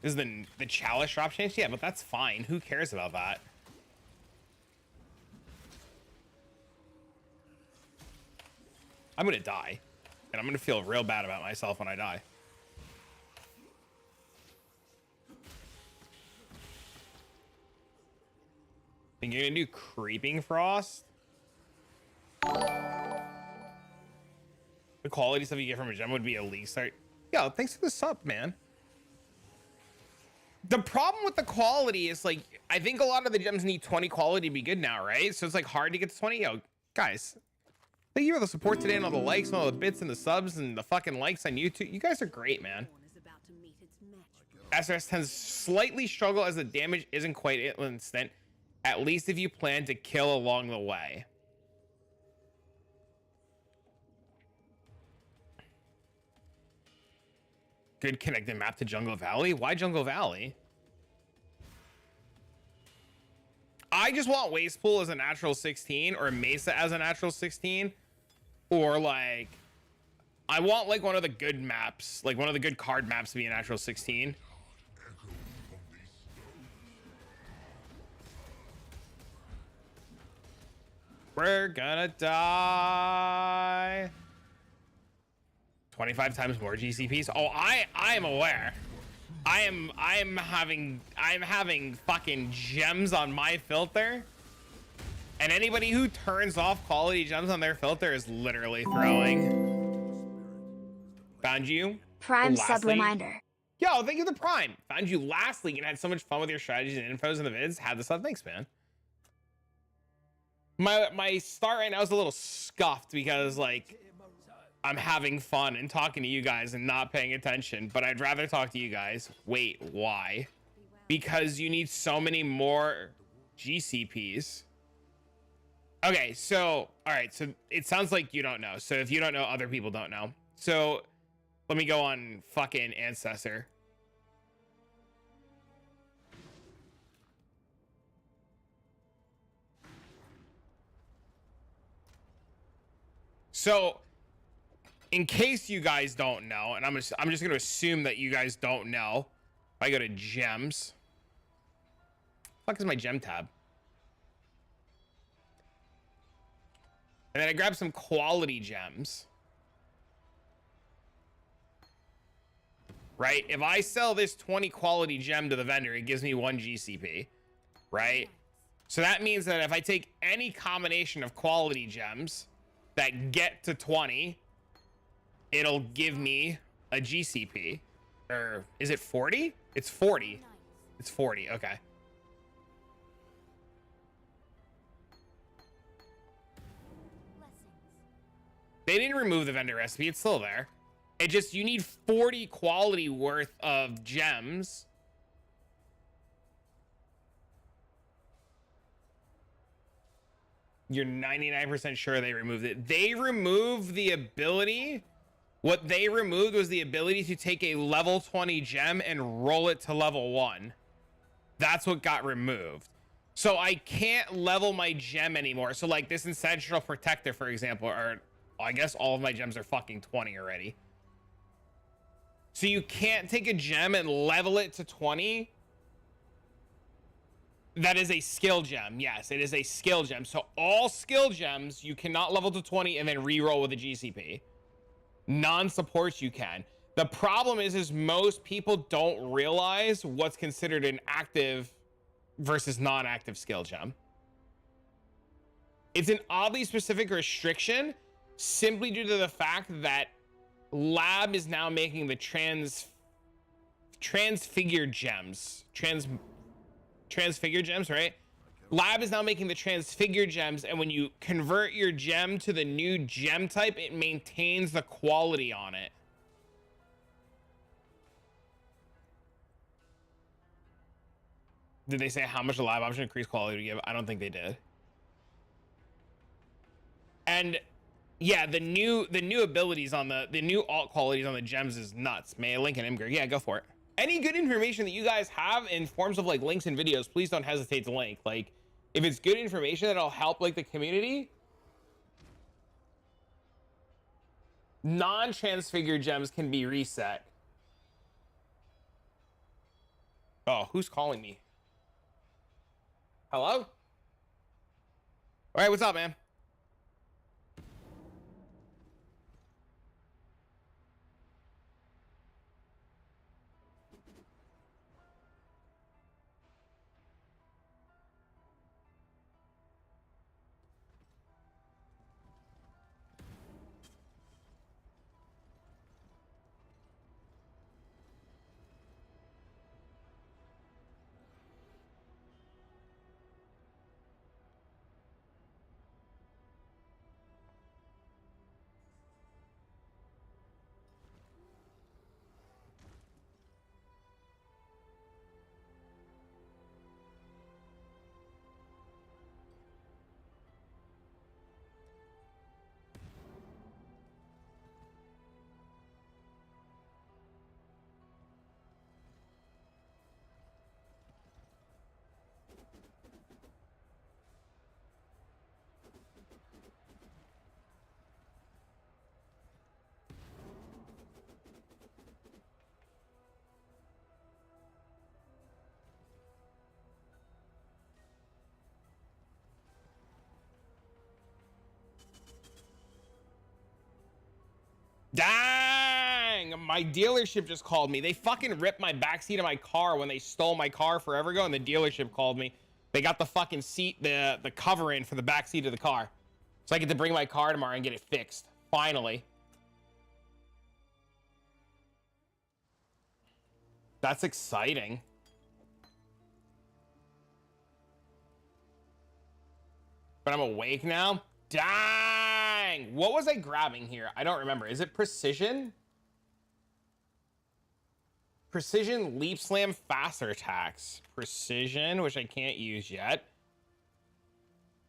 This is the chalice drop change? Yeah, but that's fine. Who cares about that? I'm gonna die. And I'm gonna feel real bad about myself when I die. Think you're gonna do Creeping Frost? The quality stuff you get from a gem would be a league start. Yo, thanks for the sub, man. The problem with the quality is like, I think a lot of the gems need 20 quality to be good now, right? So it's like hard to get to 20. Yo, guys, thank you for the support today and all the likes and all the bits and the subs and the fucking likes on YouTube. You guys are great, man. SRS tends to slightly struggle as the damage isn't quite instant, at least if you plan to kill along the way. Good connected map to Jungle Valley. Why Jungle Valley? I just want Waste Pool as a natural 16 or Mesa as a natural 16, or like I want like one of the good maps, like one of the good card maps to be a natural 16. We're gonna die. 25 times more GCPs. Oh, I am aware. I'm having fucking gems on my filter. And anybody who turns off quality gems on their filter is literally throwing. Found you. Prime lastly. sub reminder. Yo, thank you for the Prime. Found you last league and had so much fun with your strategies and infos in the vids. Had the sub. Thanks, man. My start right now is a little scuffed because like I'm having fun and talking to you guys and not paying attention, but I'd rather talk to you guys. Wait, why? Because you need so many more GCPs. Okay, so, all right, so it sounds like you don't know. So if you don't know, other people don't know. So let me go on fucking Ancestor. So in case you guys don't know, and I'm just gonna assume that you guys don't know, if I go to gems, fuck is my gem tab? And then I grab some quality gems. Right? If I sell this 20 quality gem to the vendor, it gives me 1 GCP. Right? So that means that if I take any combination of quality gems that get to 20, it'll give me a GCP. Or is it 40? It's 40. It's 40. Okay. They didn't remove the vendor recipe. It's still there. It just, you need 40 quality worth of gems. You're 99% sure they removed it. They removed the ability. What they removed was the ability to take a level 20 gem and roll it to level 1. That's what got removed. So I can't level my gem anymore. So like this Ancestral Protector, for example, or I guess all of my gems are fucking 20 already. So you can't take a gem and level it to 20. That is a skill gem. Yes, it is a skill gem. So all skill gems, you cannot level to 20 and then re-roll with a GCP. Non-supports you can. The problem is most people don't realize what's considered an active versus non-active skill gem. It's an oddly specific restriction simply due to the fact that Lab is now making the transfigured gems. Transfigured gems, right? Lab is now making the transfigured gems, and when you convert your gem to the new gem type, it maintains the quality on it. Did they say how much the lab option increased quality to give? I don't think they did. And yeah, the new abilities on the new alt qualities on the gems is nuts. May I link an Imgur? Yeah, go for it. Any good information that you guys have in forms of like links and videos, please don't hesitate to link. Like, if it's good information that'll help like the community, non-transfigured gems can be reset. Oh, who's calling me? Hello? All right, what's up, man? Dang! My dealership just called me. They fucking ripped my backseat of my car when they stole my car forever ago, and the dealership called me. They got the fucking seat, the cover in for the backseat of the car. So I get to bring my car tomorrow and get it fixed. Finally. That's exciting. But I'm awake now? Dang! What was I grabbing here? I don't remember. Is it precision? Precision, leap slam, faster attacks. Precision, which I can't use yet.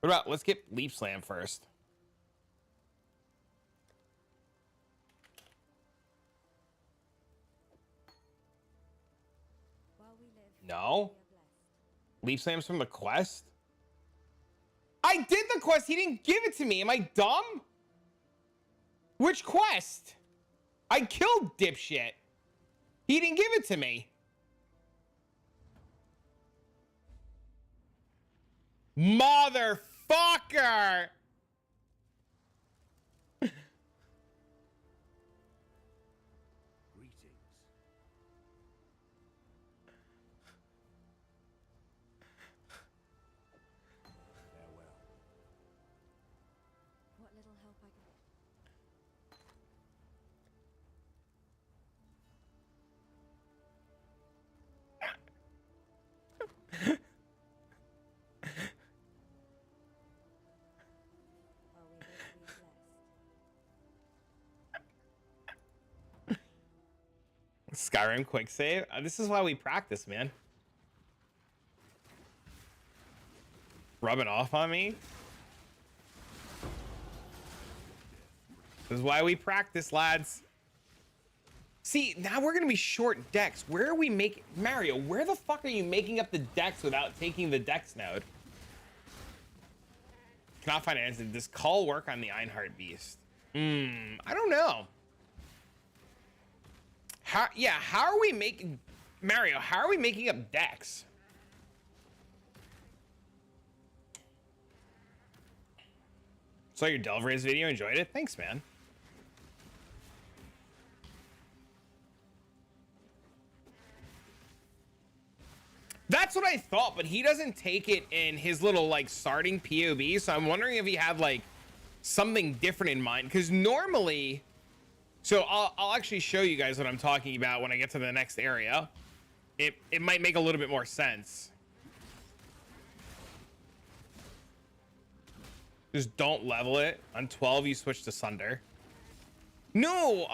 What about, let's get leap slam first. While we live, No? we are blessed. Leap slams from the quest? I did the quest. He didn't give it to me. Am I dumb? Which quest? I killed dipshit. He didn't give it to me. Motherfucker. Greetings. Farewell. What little help I can. While we live, we are blessed. Skyrim quick save. This is why we practice, man. Rubbing off on me. This is why we practice, lads. See, now we're gonna be short decks. Where are we making Mario? Where the fuck are you making up the decks without taking the dex node? Cannot find an answer. Does call work on the Einhard Beast? I don't know. How are we making Mario? How are we making up decks? Saw your Delvera's video, enjoyed it. Thanks, man. That's what I thought, but he doesn't take it in his little like starting POV, so I'm wondering if he had like something different in mind, because normally, so I'll actually show you guys what I'm talking about when I get to the next area. It might make a little bit more sense. Just don't level it. On 12 you switch to Sunder. No,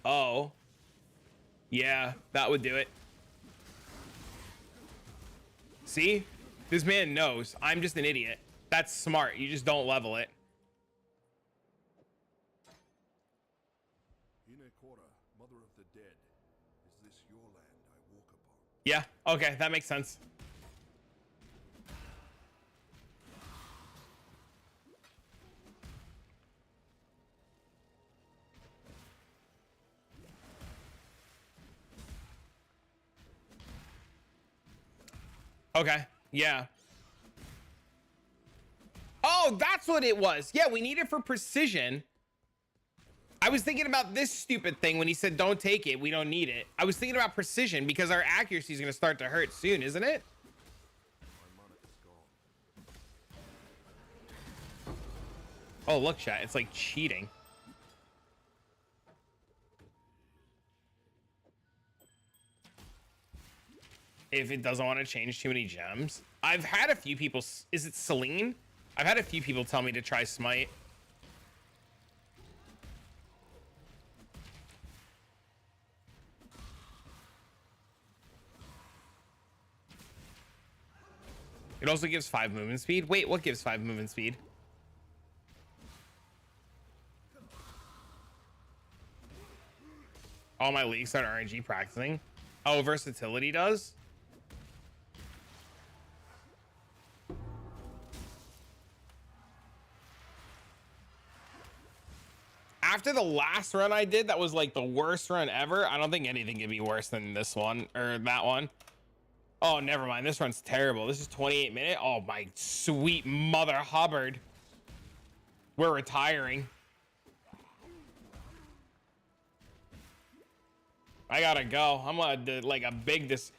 oh. Yeah, that would do it. See? This man knows. I'm just an idiot. That's smart. You just don't level it. Inekora, mother of the dead, is this your land I walk upon? Yeah, okay, that makes sense. Okay, yeah. Oh, that's what it was. Yeah, we need it for precision. I was thinking about this stupid thing when he said don't take it, we don't need it. I was thinking about precision because our accuracy is going to start to hurt soon, isn't it? My monarch is gone. Oh, look, chat. It's like cheating. If it doesn't want to change too many gems. I've had a few people... Is it Celine? I've had a few people tell me to try Smite. It also gives 5 movement speed. Wait, what gives 5 movement speed? All my leagues start RNG practicing. Oh, versatility does? After the last run I did, that was like the worst run ever. I don't think anything could be worse than this one or that one. Oh, never mind. This run's terrible. This is 28 minute. Oh my sweet mother Hubbard. We're retiring. I gotta go. I'm gonna do like a big this.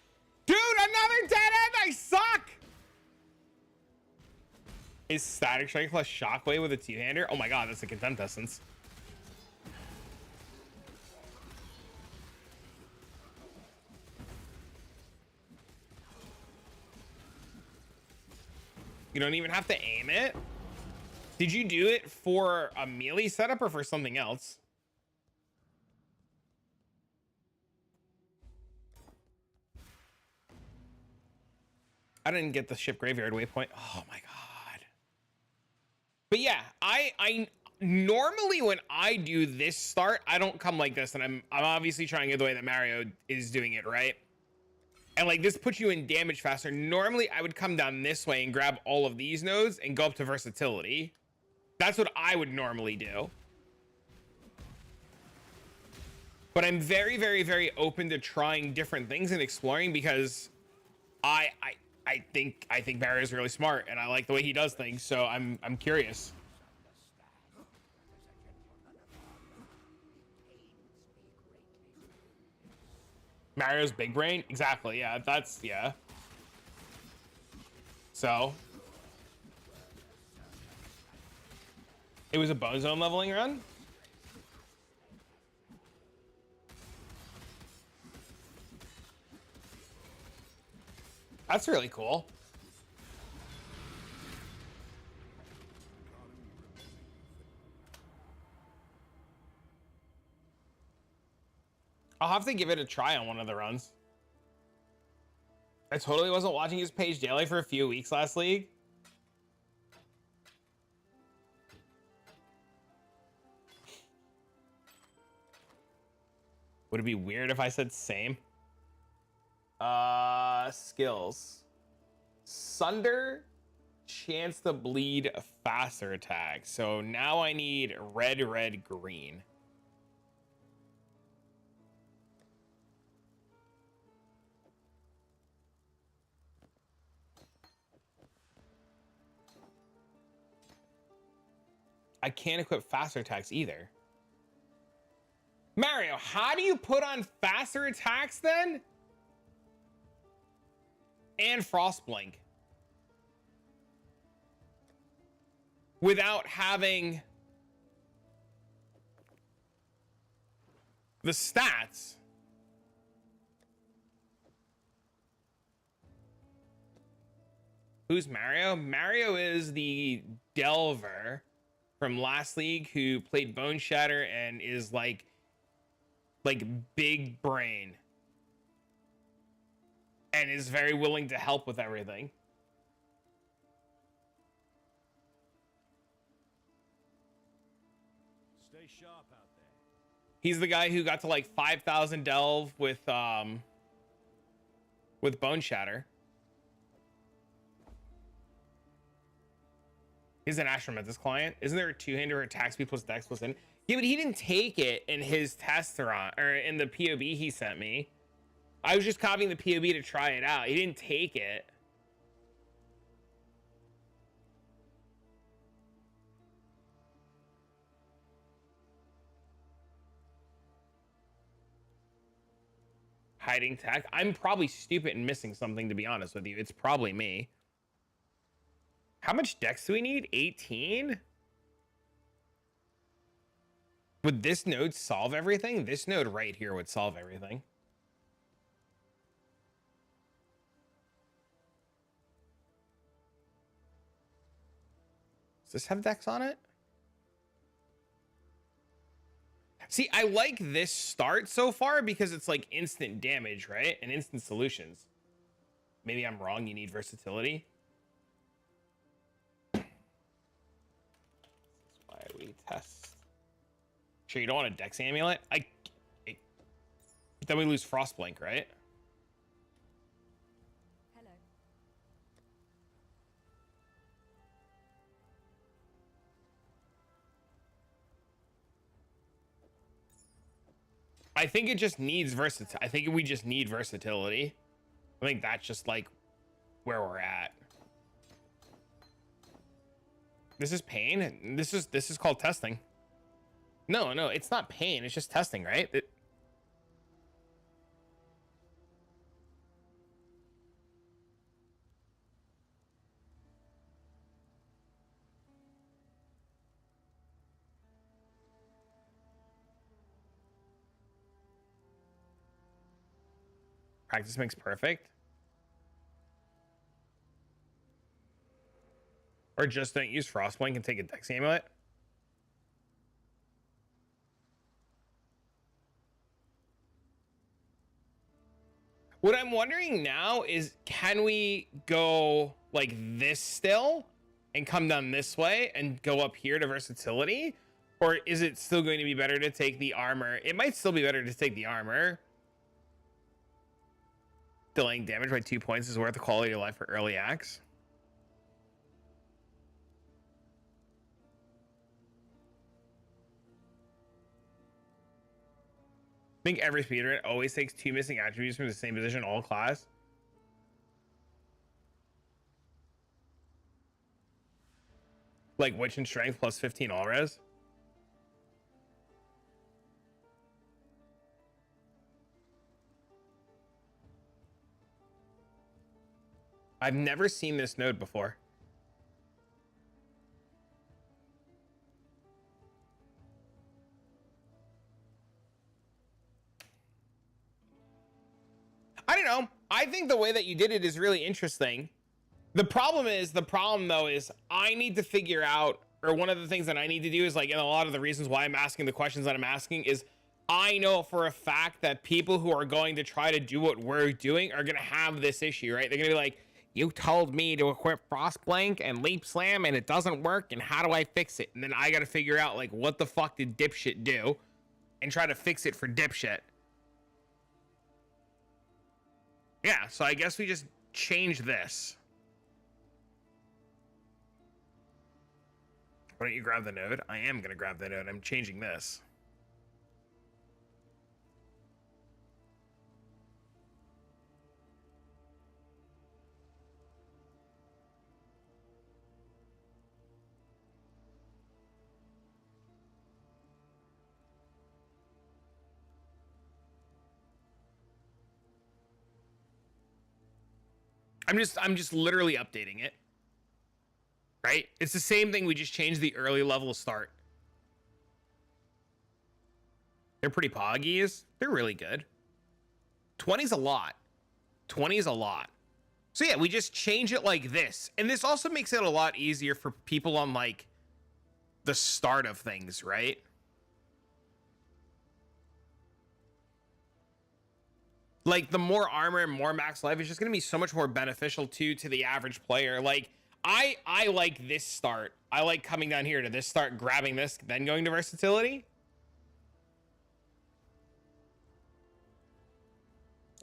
Dude, another dead end. I suck. Is static strike plus shockwave with a two-hander? Oh my god, that's a content essence. You don't even have to aim it. Did you do it for a melee setup or for something else? I didn't get the ship graveyard waypoint. Oh my god. But yeah, I normally when I do this start, I don't come like this, and I'm obviously trying it the way that Mario is doing it, right? And like this puts you in damage faster. Normally I would come down this way and grab all of these nodes and go up to versatility. That's what I would normally do. But I'm very, very, very open to trying different things and exploring because I think Mario's really smart and I like the way he does things, so I'm curious. Mario's big brain? Exactly, yeah, that's, yeah. So. It was a bone zone leveling run? That's really cool. I'll have to give it a try on one of the runs. I totally wasn't watching his page daily for a few weeks last league. Would it be weird if I said same? Skills. Sunder, chance to bleed, faster attack. So now I need red, red, green. I can't equip faster attacks either. Mario, how do you put on faster attacks then? And Frostblink without having the stats. Who's Mario? Mario is the Delver from last league who played Boneshatter and is like big brain. And is very willing to help with everything. Stay sharp out there. He's the guy who got to like 5,000 delve with Boneshatter. He's an Astrometis client. Isn't there a two-hander attack speed plus dex plus in? Yeah, but he didn't take it in his test run or in the POB he sent me. I was just copying the POB to try it out. He didn't take it. Hiding tech. I'm probably stupid and missing something, to be honest with you. It's probably me. How much dex do we need? 18? Would this node solve everything? This node right here would solve everything. Does this have dex on it? See, I like this start so far because it's like instant damage, right? And instant solutions. Maybe I'm wrong. You need versatility. That's why we test. Sure, you don't want a dex amulet? Then we lose Frostblink, right? Hello. I think it just needs versatility. I think we just need versatility. I think that's just like where we're at. This is pain. This is called testing. No, it's not pain. It's just testing, right? Practice makes perfect. Or just don't use Frostblink and take a Dex Amulet. What I'm wondering now is, can we go like this still and come down this way and go up here to versatility? Or is it still going to be better to take the armor? It might still be better to take the armor. Delaying damage by 2 points is worth the quality of life for early acts. I think every speedrun always takes 2 missing attributes from the same position all class. Like Witch and Strength plus 15 all res. I've never seen this node before. I don't know. I think the way that you did it is really interesting. The problem though is I need to figure out, or one of the things that I need to do is like, and a lot of the reasons why I'm asking the questions that I'm asking is I know for a fact that people who are going to try to do what we're doing are going to have this issue, right? They're going to be like, you told me to equip Frostblink and Leap Slam and it doesn't work, and how do I fix it? And then I got to figure out like, what the fuck did Dipshit do and try to fix it for Dipshit. Yeah, so I guess we just change this. Why don't you grab the node? I am going to grab the node. I'm changing this. I'm just literally updating it. Right? It's the same thing. We just changed the early level start. They're pretty poggies. They're really good. 20's a lot. 20 is a lot. So yeah, we just change it like this. And this also makes it a lot easier for people on like the start of things, right? Like the more armor and more max life is just going to be so much more beneficial to the average player. Like I like this start. I like coming down here to this start, grabbing this, then going to versatility.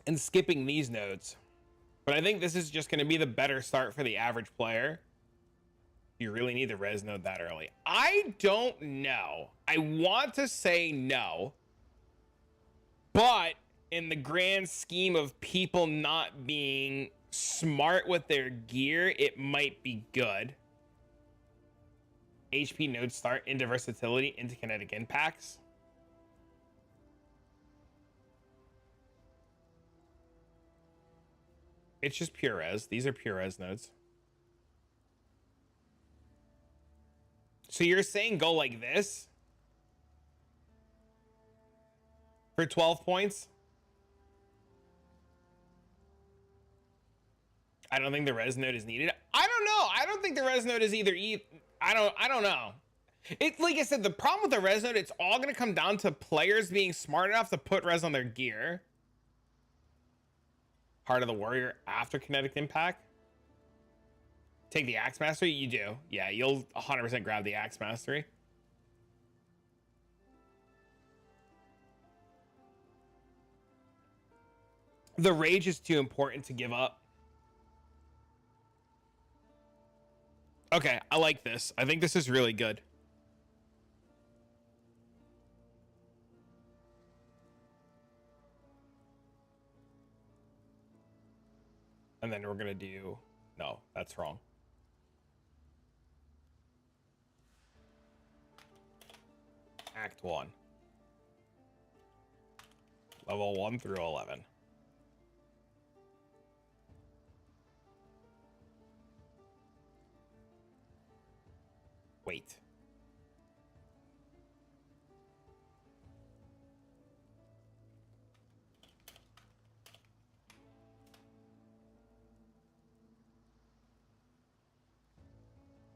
And skipping these nodes. But I think this is just going to be the better start for the average player. You really need the res node that early. I don't know. I want to say no. But in the grand scheme of people not being smart with their gear, it might be good. HP node start into versatility into kinetic impacts. It's just pure res. These are pure res nodes. So you're saying go like this for 12 points? I don't think the res node is needed. I don't know. I don't think the res node is either. I don't know. It's like I said, the problem with the res node, it's all going to come down to players being smart enough to put res on their gear. Heart of the Warrior after kinetic impact. Take the Axe Mastery? You do. Yeah, you'll 100% grab the Axe Mastery. The Rage is too important to give up. Okay, I like this. I think this is really good. And then we're gonna do, no, that's wrong. Act 1. Level 1 through 11. Wait.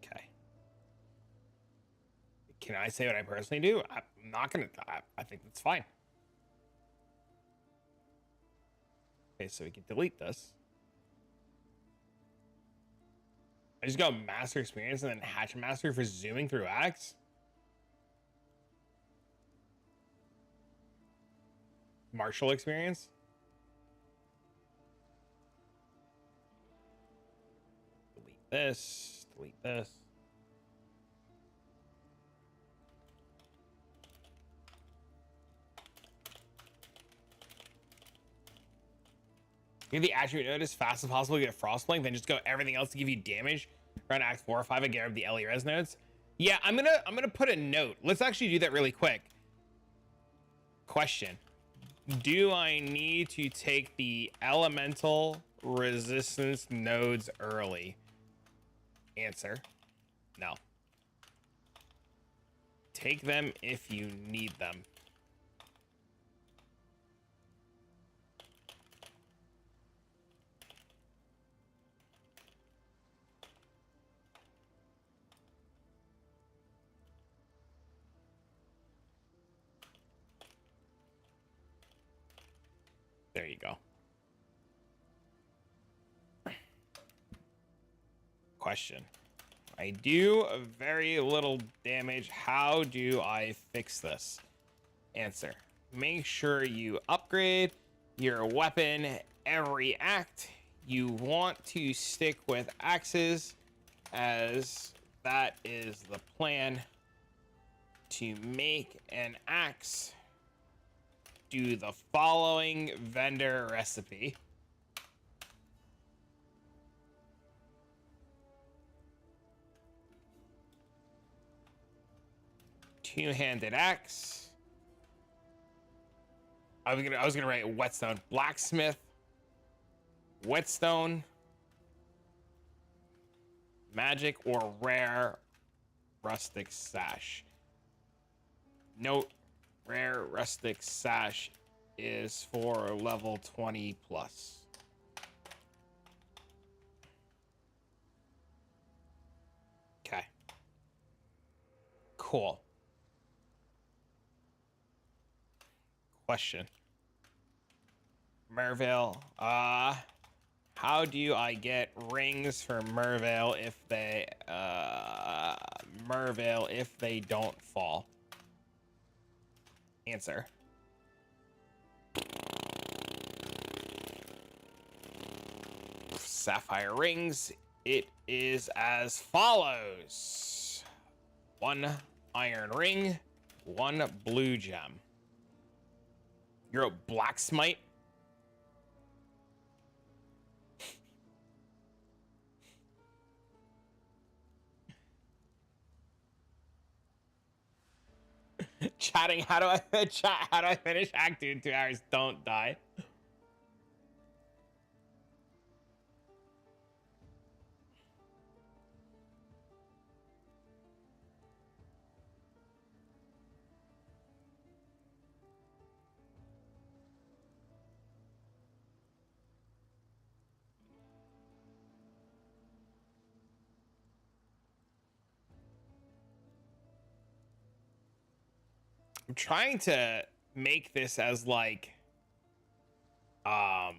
Okay. Can I say what I personally do? I'm not gonna. I think that's fine. Okay, so we can delete this. I just got master experience and then hatch master for zooming through acts. Martial experience. Delete this. Delete this. Give the attribute note as fast as possible to get Frostblink, then just go everything else to give you damage around Act 4 or 5 and get rid of the LE res nodes. Yeah, I'm gonna put a note. Let's actually do that really quick. Question. Do I need to take the elemental resistance nodes early? Answer. No. Take them if you need them. There you go. Question. I do very little damage. How do I fix this? Answer. Make sure you upgrade your weapon every act. You want to stick with axes, as that is the plan. To make an axe, do the following vendor recipe. Two-handed axe. I was gonna write whetstone. Blacksmith, whetstone, magic or rare rustic sash. Note: rare rustic sash is for level 20 plus. Okay. Cool. Question. Mervale, how do I get rings for Mervale if they don't fall? Answer. Sapphire rings. It is as follows: 1 iron ring, 1 blue gem. You're a blacksmith. Chatting, how do I finish Act 2 in 2 hours? Don't die. I'm trying to make this as like as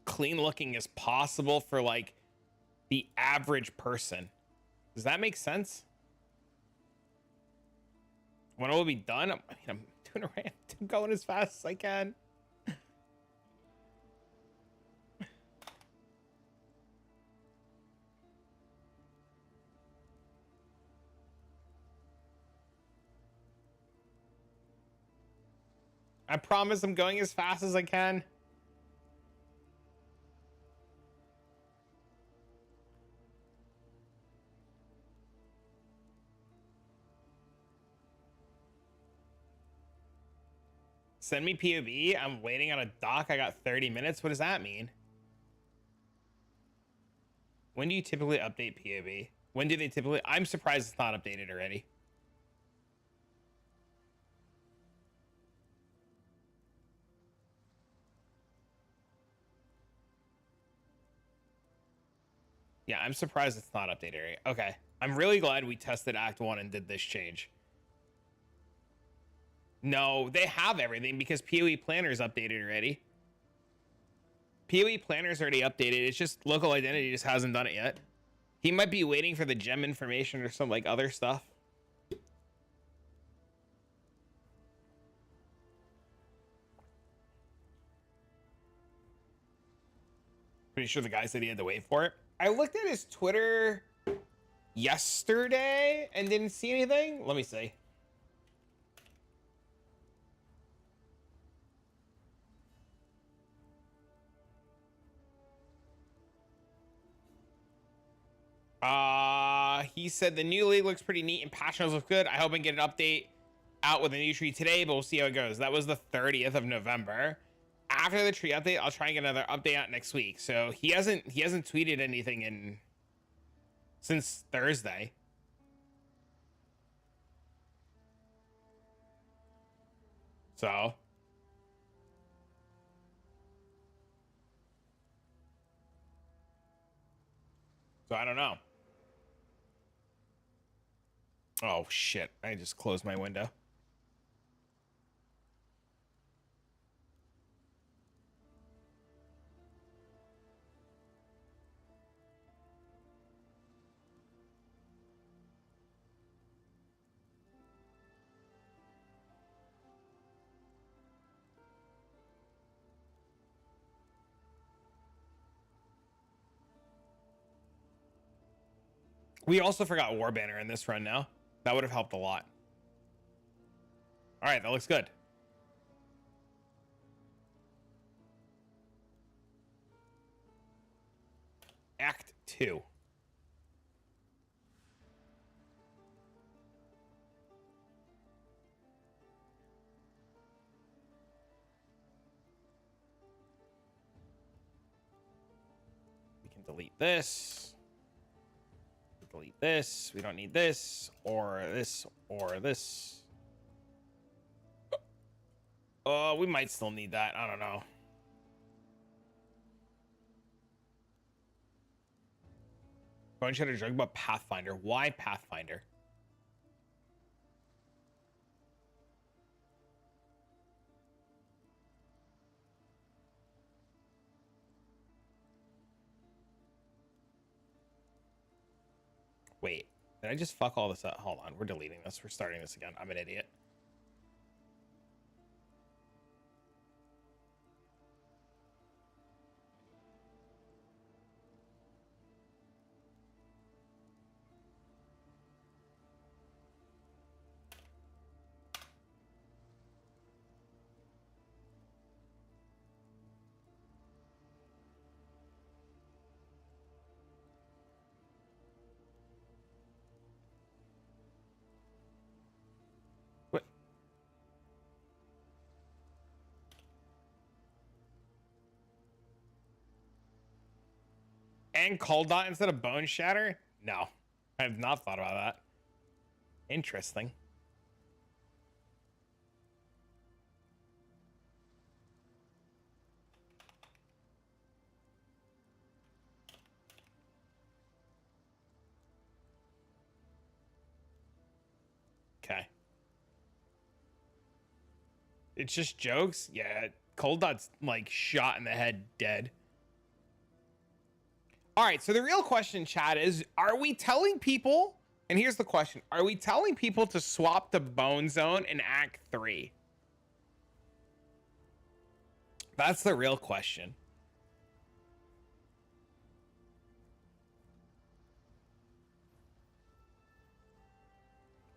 clean looking as possible for like the average person. Does that make sense? When it will be done, I'm doing a rant. I'm going as fast as I can. I promise I'm going as fast as I can. Send me POV. I'm waiting on a dock. I got 30 minutes. What does that mean? When do you typically update POV? When do they typically? I'm surprised it's not updated already. Yeah, I'm surprised it's not updated already. Okay. I'm really glad we tested Act 1 and did this change. No, they have everything because PoE Planner's updated already. PoE Planner's already updated. It's just local identity just hasn't done it yet. He might be waiting for the gem information or some like other stuff. Pretty sure the guy said he had to wait for it. I looked at his Twitter yesterday and didn't see anything. Let me see. He said the new league looks pretty neat and passionate looks good. I hope I can get an update out with a new tree today, but we'll see how it goes. That was the 30th of November. After the tree update, I'll try and get another update out next week. So he hasn't tweeted anything since Thursday. So I don't know. Oh shit, I just closed my window. We also forgot War Banner in this run now. That would have helped a lot. All right, that looks good. Act 2. We can delete this. Delete this. We don't need this or this or this. Oh, we might still need that. I don't know. Boneshatter Jugg about Pathfinder. Why Pathfinder? Wait, did I just fuck all this up? Hold on, we're deleting this. We're starting this again. I'm an idiot. What? And Cold Dot instead of Boneshatter? No, I have not thought about that. Interesting. Okay. It's just jokes? Yeah, Cold Dot's like shot in the head, dead. All right, so the real question, chat, is are we telling people, and here's the question, are we telling people to swap to Bone Zone in Act 3? That's the real question.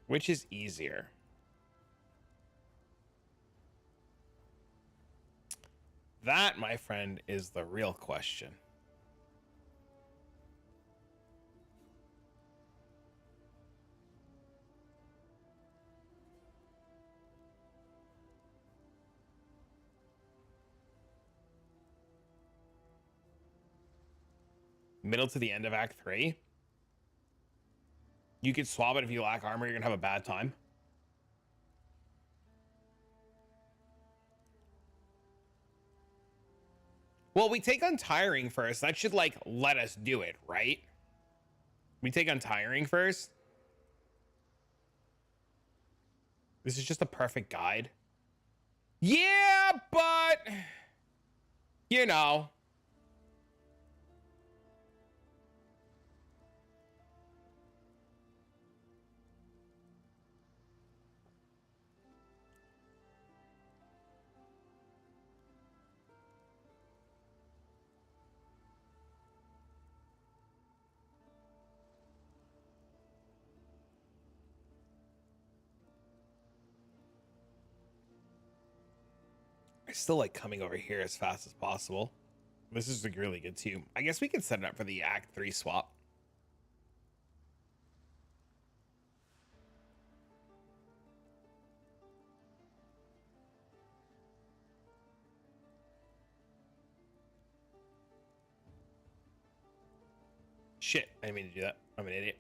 Which is easier? That, my friend, is the real question. Middle to the end of Act 3. You could swap it if you lack armor, you're gonna have a bad time. Well, we take Untiring first. That should, like, let us do it, right? We take Untiring first. This is just a perfect guide. Yeah, but... You know... I still like coming over here as fast as possible. This is like really good too. I guess we could set it up for the Act 3 swap. Shit, I didn't mean to do that. I'm an idiot.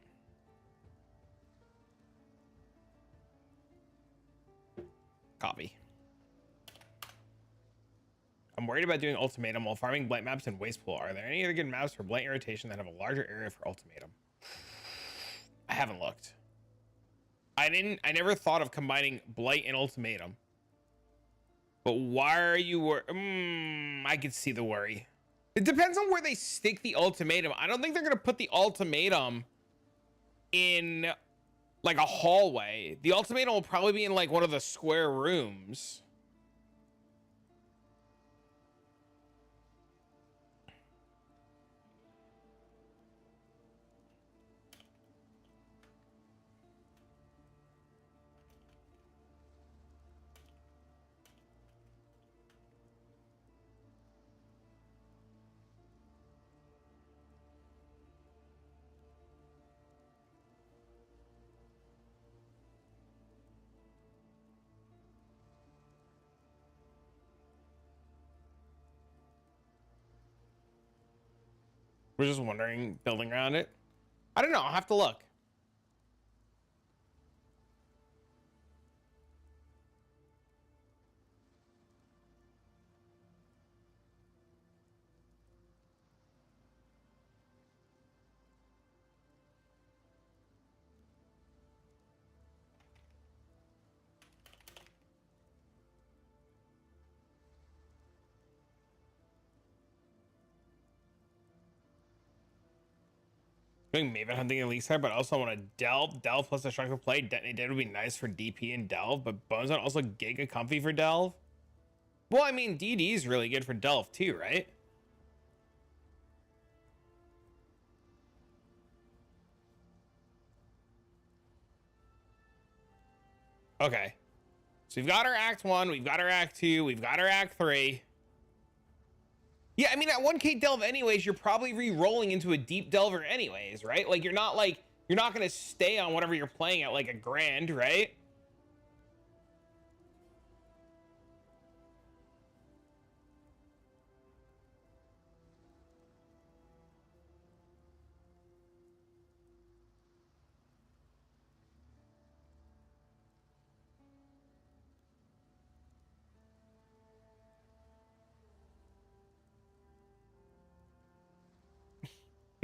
Copy. I'm worried about doing Ultimatum while farming Blight maps in Waste Pool. Are there any other good maps for Blight Irritation that have a larger area for Ultimatum? I haven't looked. I never thought of combining Blight and Ultimatum. But why are you I could see the worry. It depends on where they stick the Ultimatum. I don't think they're gonna put the Ultimatum in like a hallway. The Ultimatum will probably be in like one of the square rooms. We're just wondering, building around it. I don't know. I'll have to look. Doing Maven hunting at least there, but I also want to delve. Delve plus destructive play. Detonate Dead would be nice for DP and delve, but Bones are also giga comfy for delve. Well, I mean, DD is really good for delve too, right? Okay. So we've got our Act 1, we've got our Act 2, we've got our Act 3. Yeah, I mean, at 1k delve anyways, you're probably re-rolling into a deep delver anyways, right? Like, you're not gonna stay on whatever you're playing at like a grand, right?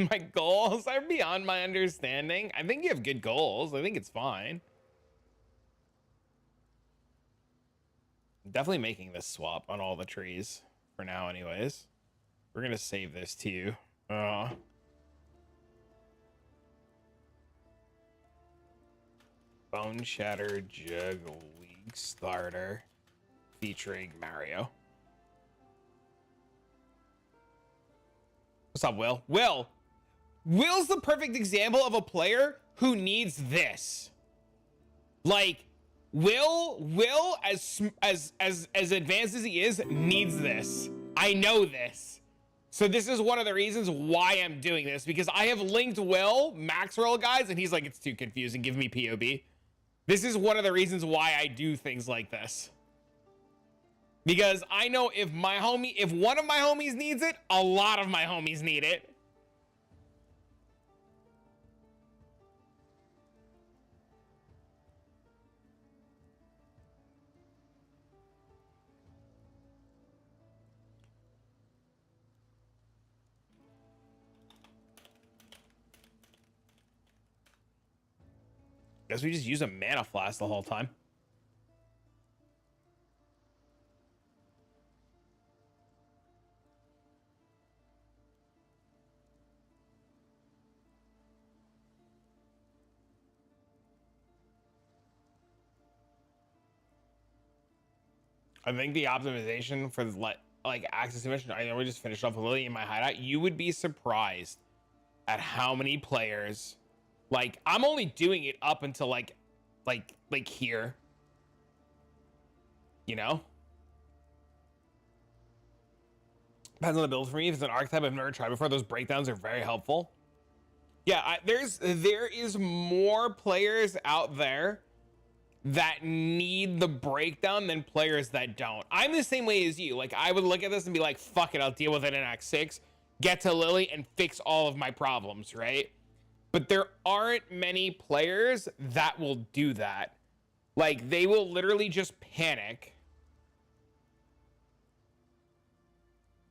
My goals are beyond my understanding. I think you have good goals. I think it's fine. Definitely making this swap on all the trees for now anyways. We're gonna save this too. Boneshatter Jugg League starter featuring Mario. What's up, Will? Will's the perfect example of a player who needs this. Like, Will as advanced as he is, needs this. I know this. So this is one of the reasons why I'm doing this, because I have linked Will, max roll guys, and he's like, it's too confusing. Give me POB. This is one of the reasons why I do things like this. Because I know if one of my homies needs it, a lot of my homies need it. Guess we just use a mana flask the whole time. I think the optimization for the like access to mission, I know we just finished off with Lily in my hideout. You would be surprised at how many players, like, I'm only doing it up until like here, you know? Depends on the build for me. If it's an archetype I've never tried before, those breakdowns are very helpful. Yeah, there is more players out there that need the breakdown than players that don't. I'm the same way as you. Like, I would look at this and be like, fuck it, I'll deal with it in Act 6, get to Lily, and fix all of my problems, right? But there aren't many players that will do that. Like, they will literally just panic.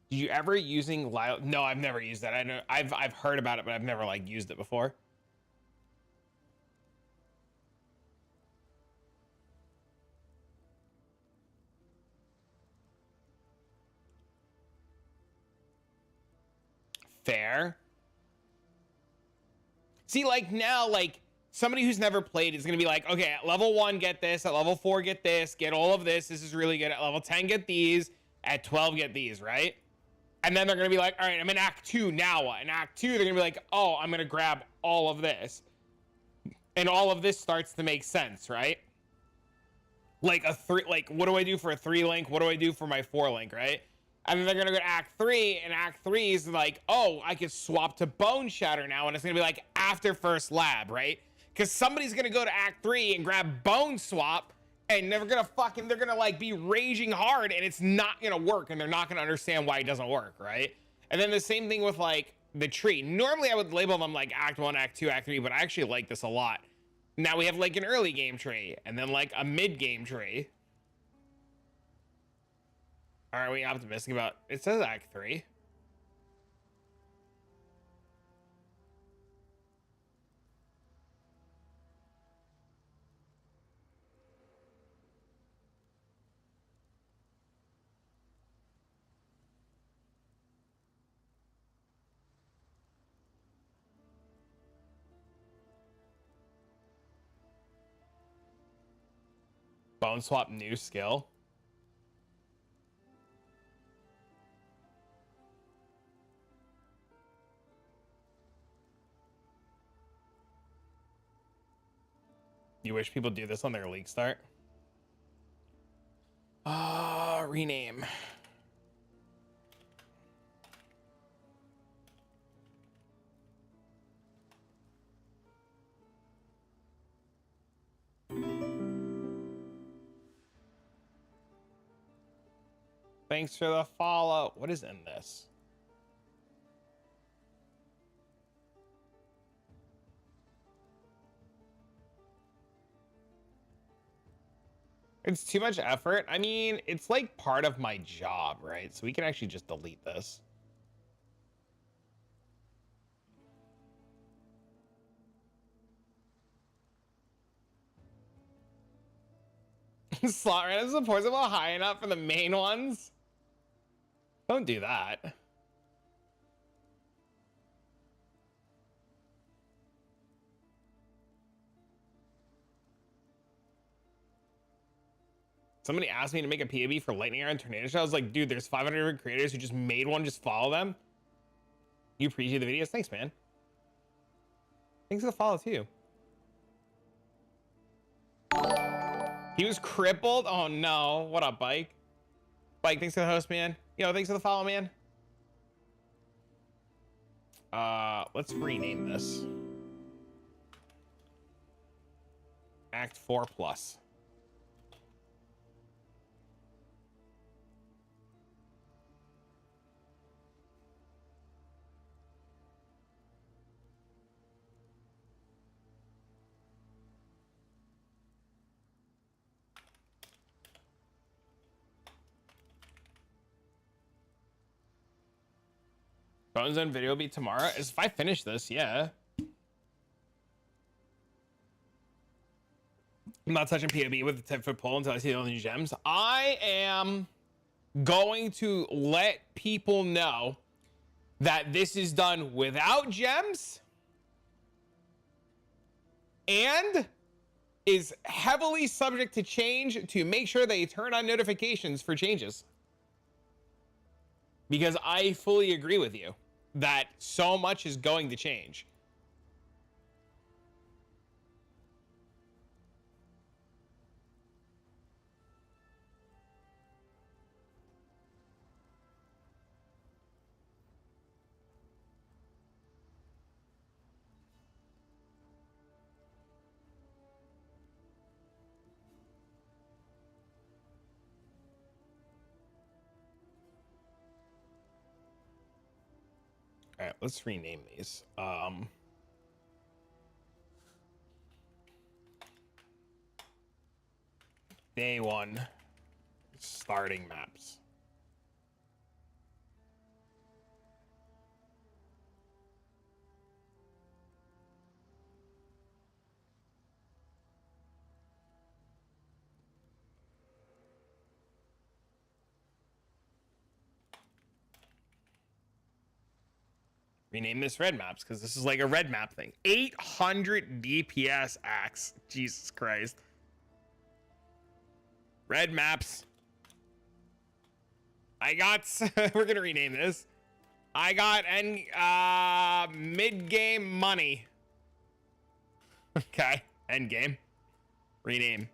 Did you ever using Lyle? No, I've never used that. I know I've heard about it, but I've never like used it before. Fair. See, like now, like somebody who's never played is gonna be like, okay, at level 1, get this, at level 4, get this, get all of this. This is really good. At level 10, get these, at 12, get these, right? And then they're gonna be like, all right, I'm in Act 2, now what? In Act 2, they're gonna be like, oh, I'm gonna grab all of this. And all of this starts to make sense, right? Like what do I do for a 3 link? What do I do for my 4 link, right? And then they're gonna go to Act 3, and Act 3 is like, oh, I could swap to Boneshatter now, and it's gonna be like after first lab, right? Because somebody's gonna go to Act 3 and grab Bone Swap, and they're gonna like be raging hard, and it's not gonna work, and they're not gonna understand why it doesn't work, right? And then the same thing with like the tree. Normally I would label them like Act 1, Act 2, Act 3, but I actually like this a lot. Now we have like an early game tree, and then like a mid game tree. Are we optimistic about it? Says Act 3. Bone swap new skill. You wish people do this on their league start? Rename. Thanks for the follow. What is in this? It's too much effort. I mean, it's like part of my job, right? So we can actually just delete this. Slot random supports about high enough for the main ones. Don't do that. Somebody asked me to make a POV for Lightning Iron Tornado Shot. I was like, dude, there's 500 different creators who just made one. Just follow them. You appreciate the videos? Thanks, man. Thanks for the follow, too. He was crippled? Oh, no. What up, Bike? Bike, thanks for the host, man. Yo, thanks for the follow, man. Let's rename this. Act 4 plus. Bones Zone video will be tomorrow. If I finish this, yeah. I'm not touching POB with the 10-foot pole until I see all the new gems. I am going to let people know that this is done without gems and is heavily subject to change to make sure they turn on notifications for changes. Because I fully agree with you that so much is going to change. All right, let's rename these. Day 1 starting maps. Rename this red maps because this is like a red map thing. 800 DPS axe. Jesus Christ. Red maps. I got, we're going to rename this. I got mid-game money. Okay. End game. Rename.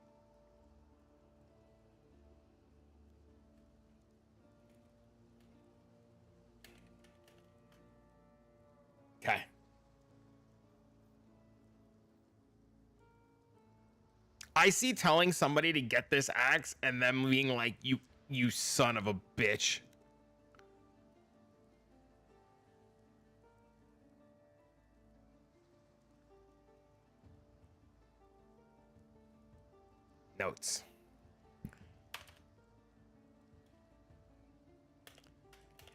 Okay. I see telling somebody to get this axe and them being like, you son of a bitch. Notes.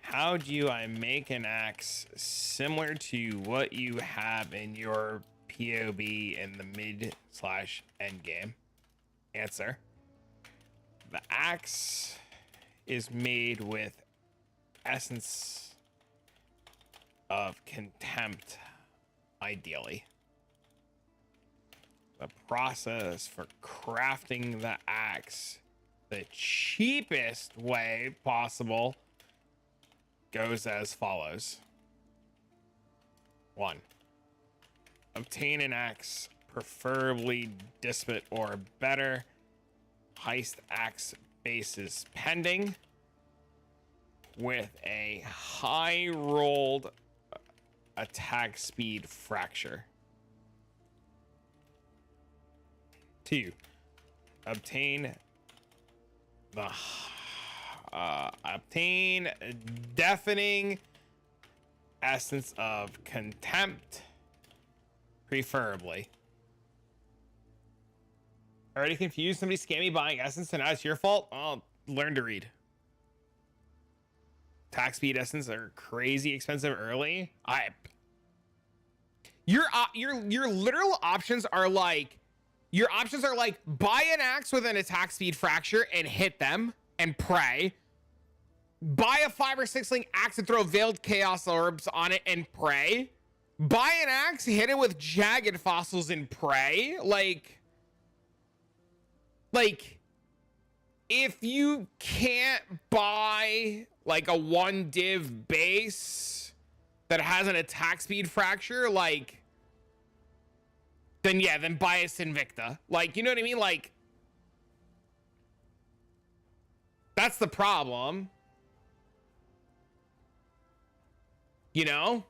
How do I make an axe similar to what you have in your POB in the mid/end game? Answer. The axe is made with essence of contempt, ideally. The process for crafting the axe the cheapest way possible goes as follows. 1. Obtain an axe, preferably Disput or better. Heist axe bases pending with a high rolled attack speed fracture. 2. Obtain deafening essence of contempt, preferably. Already confused? Somebody scam me buying essence and now it's your fault? I'll learn to read. Attack speed essence are crazy expensive early. Your literal options are like, buy an axe with an attack speed fracture and hit them and pray. Buy a 5 or 6 link axe and throw veiled chaos orbs on it and pray. Buy an axe, hit it with jagged fossils and pray. Like if you can't buy like a 1 div base that has an attack speed fracture, like, then yeah, then buy a Sinvicta. Like, you know what I mean? Like, that's the problem. You know?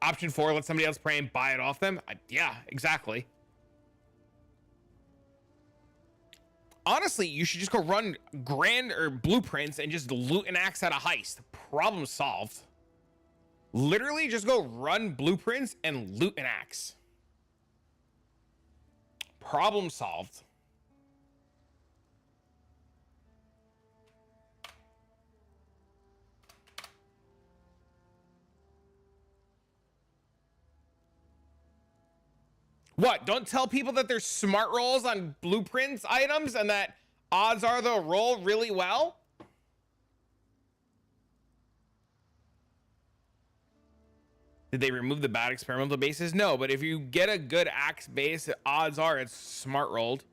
Option 4, let somebody else pray and buy it off them. Yeah, exactly. Honestly, you should just go run grand or blueprints and just loot an axe at a heist. Problem solved. Literally just go run blueprints and loot an axe. Problem solved. What? Don't tell people that there's smart rolls on blueprints items and that odds are they'll roll really well? Did they remove the bad experimental bases? No, but if you get a good axe base, odds are it's smart rolled.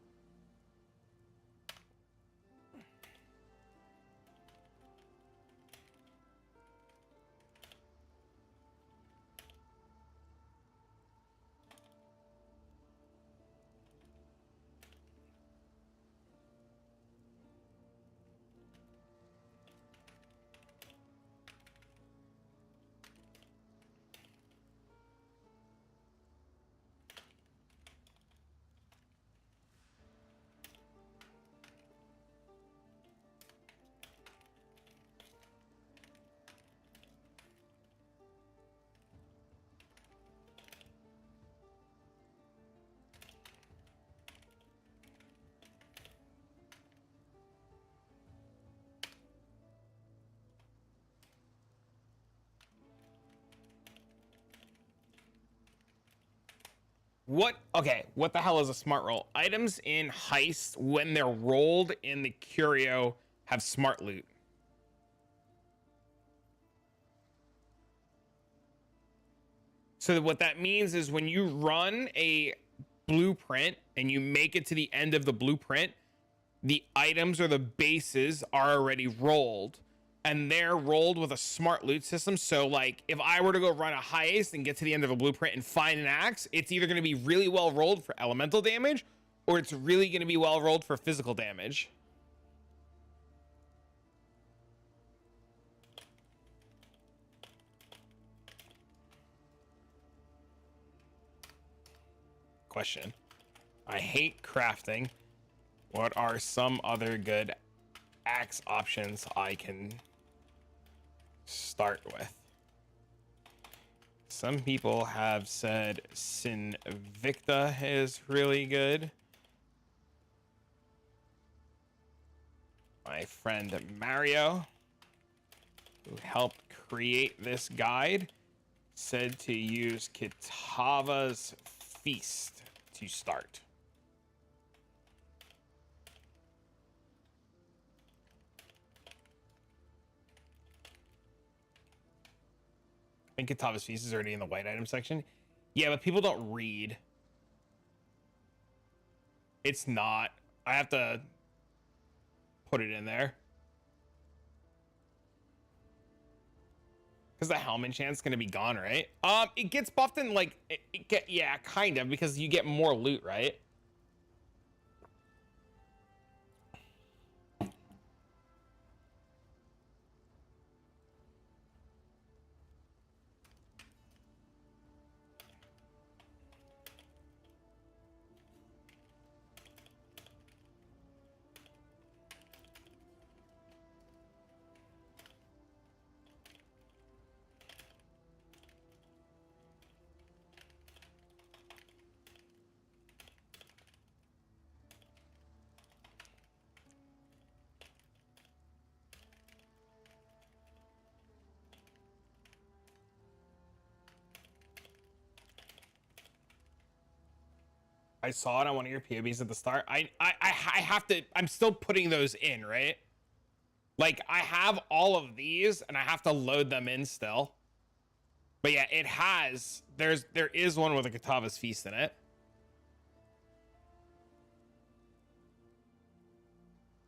What the hell is a smart roll? Items in heist, when they're rolled in the curio, have smart loot. So what that means is when you run a blueprint and you make it to the end of the blueprint, the items or the bases are already rolled. And they're rolled with a smart loot system. So like if I were to go run a heist and get to the end of a blueprint and find an axe, it's either going to be really well rolled for elemental damage or it's really going to be well rolled for physical damage. Question. I hate crafting. What are some other good axe options I can start with? Some people have said Sinvicta is really good. My friend Mario, who helped create this guide, said to use Kitava's Feast to start. I think Kitava's Feast is already in the white item section. Yeah, but people don't read. It's not. I have to put it in there. Because the helm enchant's going to be gone, right? It gets buffed in, like, yeah, kind of, because you get more loot, right? I saw it on one of your POBs at the start. I have to, I'm still putting those in, right? Like I have all of these and I have to load them in still. But yeah, it has, there is one with a Kitava's Feast in it.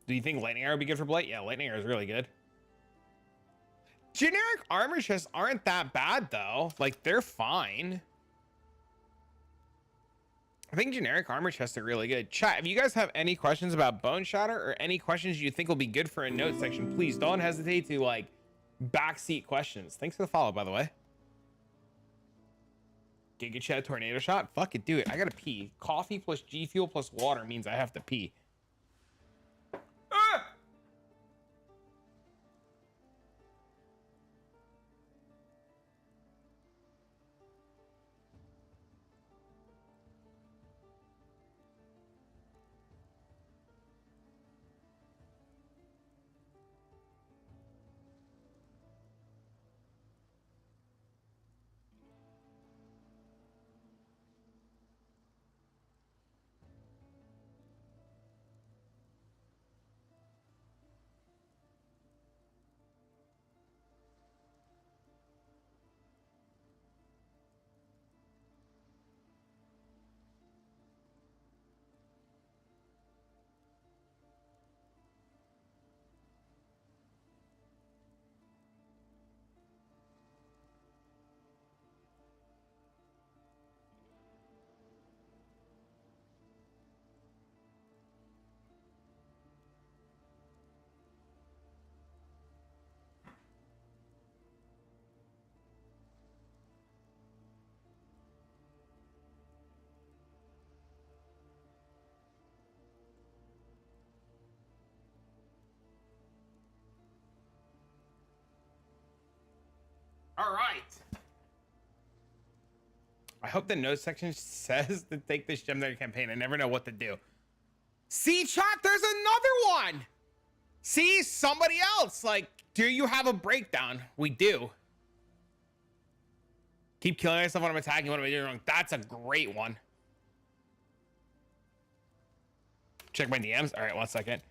Do you think Lightning Arrow would be good for Blight? Yeah, Lightning Arrow is really good. Generic armor chests aren't that bad though. Like they're fine. I think generic armor chests are really good. Chat, if you guys have any questions about Boneshatter or any questions you think will be good for a note section, please don't hesitate to like backseat questions. Thanks for the follow, by the way. Giga Chat tornado shot. Fuck it, do it. I gotta pee. Coffee plus G Fuel plus water means I have to pee. Ah! All right. I hope the note section says to take this gem there campaign. I never know what to do. See, chat, there's another one. See, somebody else. Like, do you have a breakdown? We do. Keep killing myself when I'm attacking. What am I doing wrong? That's a great one. Check my DMs. All right, 1 second.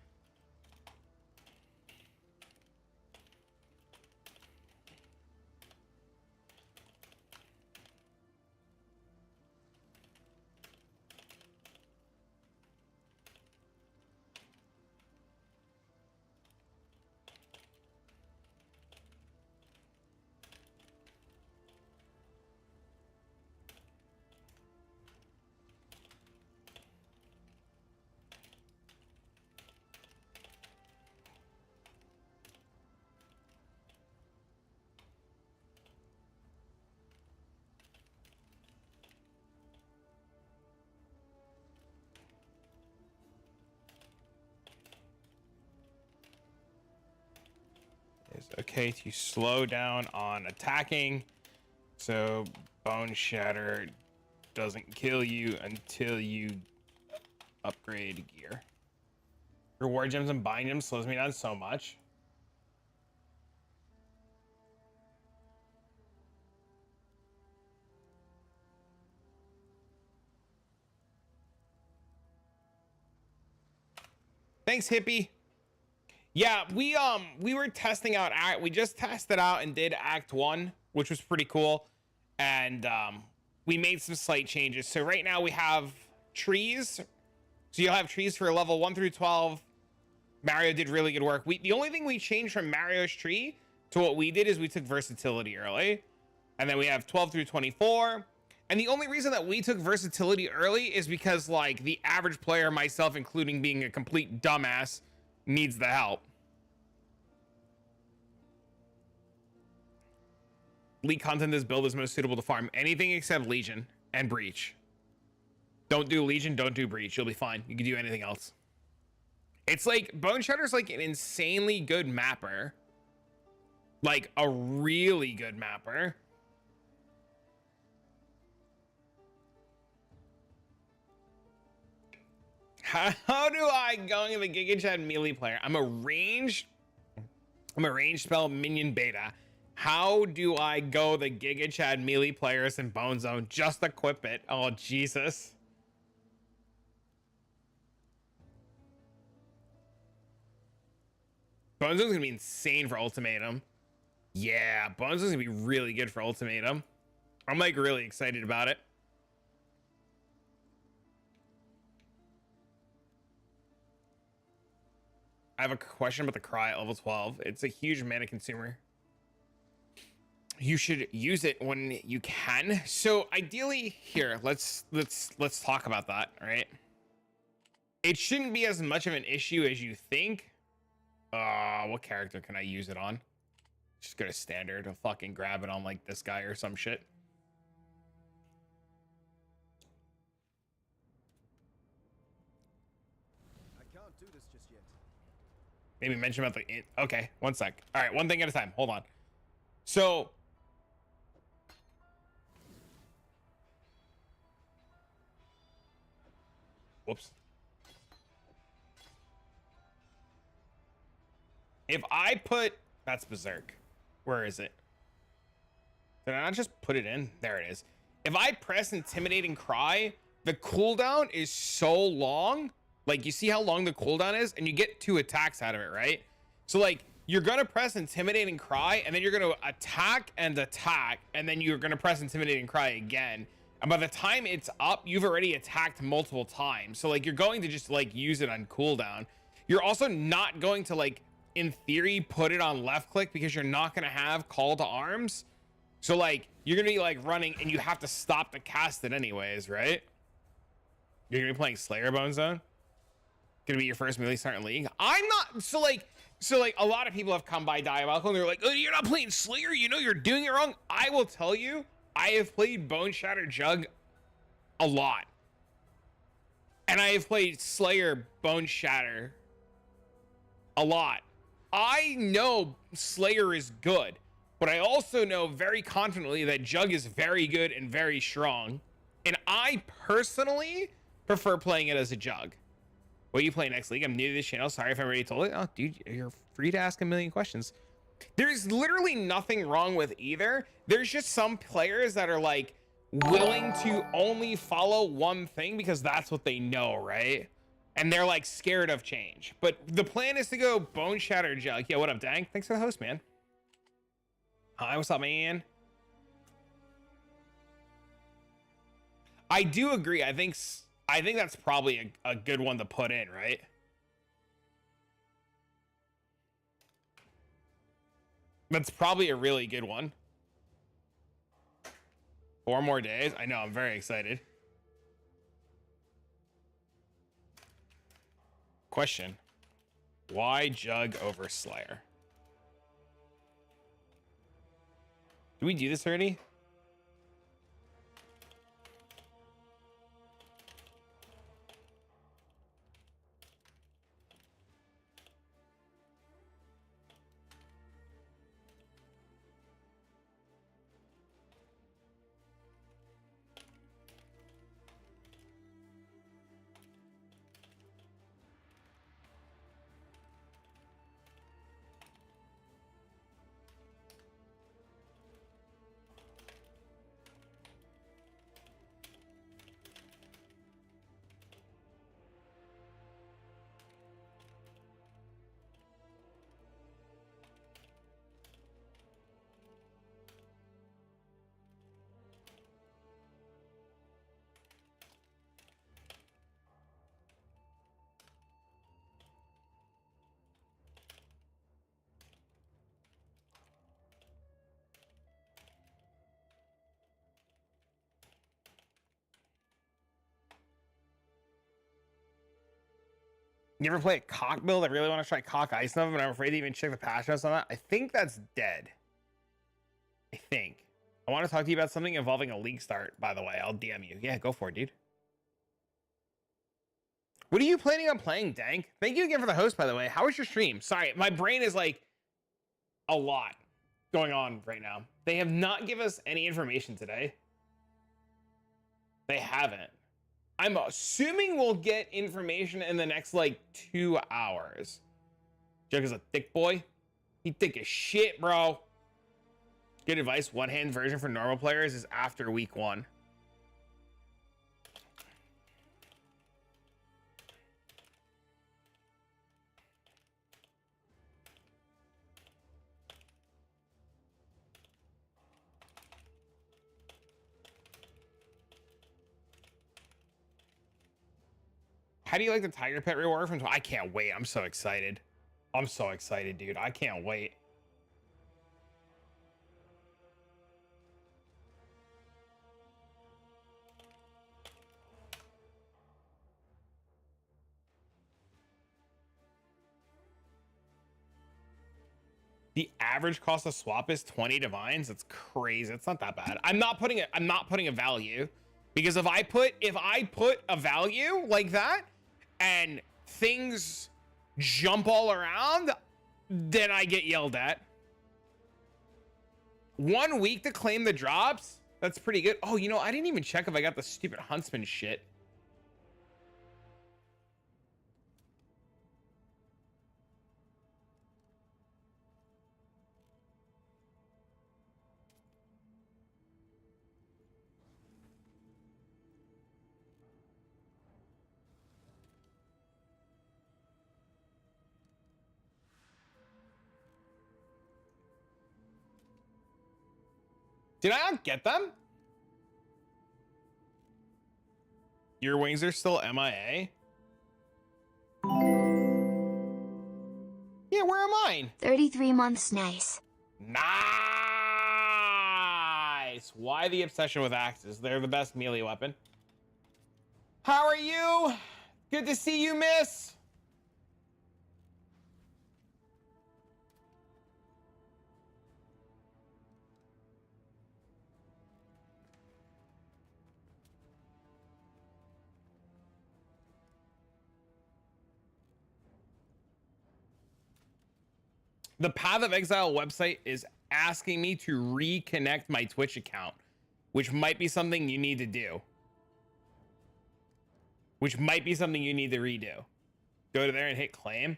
It's okay to slow down on attacking, so Boneshatter doesn't kill you until you upgrade gear. Reward gems and bind gems slows me down so much. Thanks, hippie. Yeah, we were testing out we just tested out and did Act 1, which was pretty cool. And we made some slight changes. So right now we have trees. So you'll have trees for level 1 through 12. Mario did really good work. The only thing we changed from Mario's tree to what we did is we took versatility early. And then we have 12 through 24. And the only reason that we took versatility early is because like the average player, myself including being a complete dumbass, needs the help. League content, this build is most suitable to farm anything except Legion and Breach. Don't do Legion, don't do Breach. You'll be fine. You can do anything else. It's like Boneshatter's like an insanely good mapper. Like a really good mapper. How do I go in the Giga Chat melee player? I'm a ranged spell minion beta. How do I go the Giga Chad melee players in Bone Zone? Just equip it. Oh, Jesus. Bone Zone's gonna be insane for Ultimatum. Yeah, Bone Zone's gonna be really good for Ultimatum. I'm like really excited about it. I have a question about the Cry at level 12. It's a huge mana consumer. you should use it when you can. So ideally, here, let's talk about that, all right? It shouldn't be as much of an issue as you think. What character can I use it on? Just go to standard. I'll fucking grab it on like this guy or some shit. I can't do this just yet. Maybe mention about the okay, one sec. All right, one thing at a time. Hold on. So whoops. If I put, that's Berserk. Where is it? Did I not just put it in? There it is. If I press Intimidating Cry, the cooldown is so long. Like, you see how long the cooldown is? And you get 2 attacks out of it, right? So, like, you're going to press Intimidating Cry, and then you're going to attack, and then you're going to press Intimidating Cry again. And by the time it's up, you've already attacked multiple times. So, like, you're going to just, like, use it on cooldown. You're also not going to, like, in theory, put it on left click because you're not going to have Call to Arms. So, like, you're going to be, like, running, and you have to stop to cast it anyways, right? You're going to be playing Slayer Bone Zone? Gonna be your first melee start in League? I'm not, so like a lot of people have come by Diabolical and they're like, oh, you're not playing Slayer, you know you're doing it wrong. I will tell you, I have played Boneshatter Jugg a lot. And I have played Slayer Boneshatter a lot. I know Slayer is good, but I also know very confidently that Jugg is very good and very strong. And I personally prefer playing it as a Jugg. What you play next league? I'm new to this channel. Sorry if I already told it. Oh, dude, you're free to ask a million questions. There's literally nothing wrong with either. There's just some players that are like willing to only follow one thing because that's what they know, right? And they're like scared of change. But the plan is to go Boneshatter Jugg. Yeah, what up, Dang? Thanks for the host, man. Hi, what's up, man? I do agree. I think that's probably a good one to put in, right? That's probably a really good one. 4 more days. I know, I'm very excited. Question. Why Jugg over Slayer? Did we do this already? You ever play a cock build? I really want to try cock ice nova, but I'm afraid to even check the patch notes on that. I think that's dead. I think. I want to talk to you about something involving a league start, by the way. I'll DM you. Yeah, go for it, dude. What are you planning on playing, Dank? Thank you again for the host, by the way. How was your stream? Sorry, my brain is like a lot going on right now. They have not given us any information today. They haven't. I'm assuming we'll get information in the next like 2 hours. Jugg is a thick boy. He thick as shit, bro. Good advice. One-hand version for normal players is after week 1. How do you like the Tiger Pet reward from? I can't wait. I'm so excited. I'm so excited, dude. I can't wait. The average cost of swap is 20 divines. That's crazy. It's not that bad. I'm not putting a value, because if I put a value like that and things jump all around, then I get yelled at. 1 week to claim the drops. That's pretty good. Oh, you know, I didn't even check if I got the stupid huntsman shit. Did I not get them? Your wings are still MIA? Yeah, where are mine? 33 months, nice. Nice! Why the obsession with axes? They're the best melee weapon. How are you? Good to see you, miss. The Path of Exile website is asking me to reconnect my Twitch account, which might be something you need to do. Which might be something you need to redo. Go to there and hit claim.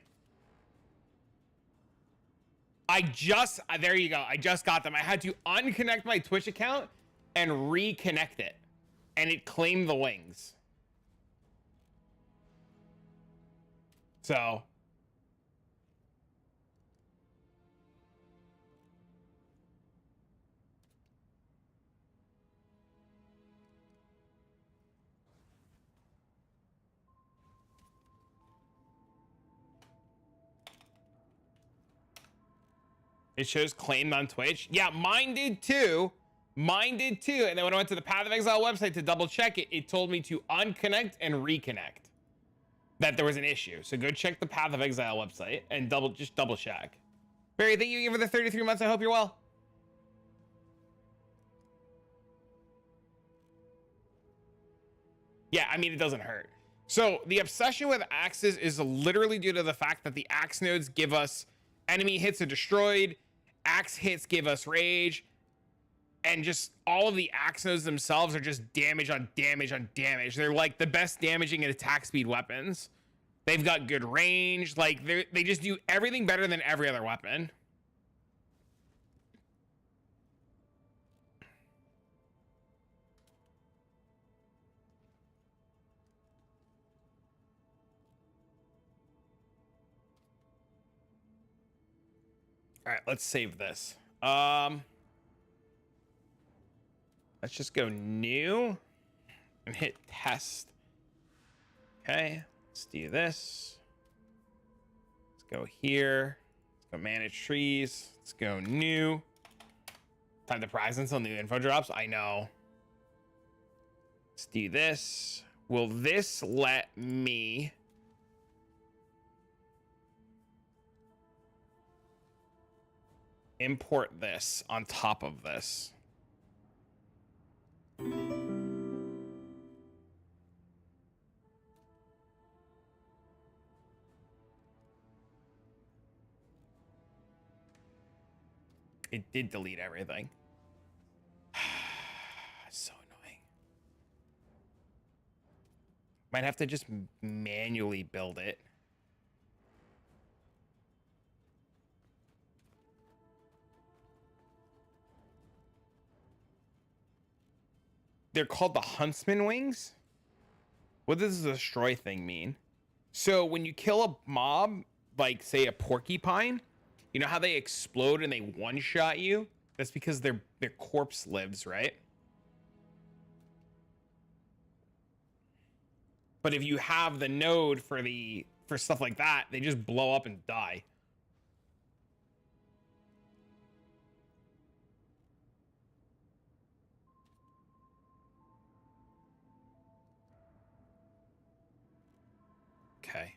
There you go. I just got them. I had to unconnect my Twitch account and reconnect it. And it claimed the wings. So... it shows claimed on Twitch. Yeah, mine did too. Mine did too. And then when I went to the Path of Exile website to double check it, it told me to unconnect and reconnect. That there was an issue. So go check the Path of Exile website and just double check. Barry, thank you again for the 33 months. I hope you're well. Yeah, I mean, it doesn't hurt. So the obsession with axes is literally due to the fact that the axe nodes give us enemy hits are destroyed, axe hits give us rage, and just all of the axe nodes themselves are just damage on damage on damage. They're like the best damaging and attack speed weapons. They've got good range. Like they just do everything better than every other weapon. All right, let's save this. Let's just go new and hit test. Okay, let's do this. Let's go here. Let's go manage trees. Let's go new. Time to prize until new info drops. I know. Let's do this. Will this let me... import this on top of this? It did delete everything. So annoying. Might have to just manually build it. They're called the Huntsman wings. What does the destroy thing mean? So when you kill a mob, like say a porcupine, you know how they explode and they one-shot you? That's because their corpse lives, right? But if you have the node for stuff like that, they just blow up and die. Okay.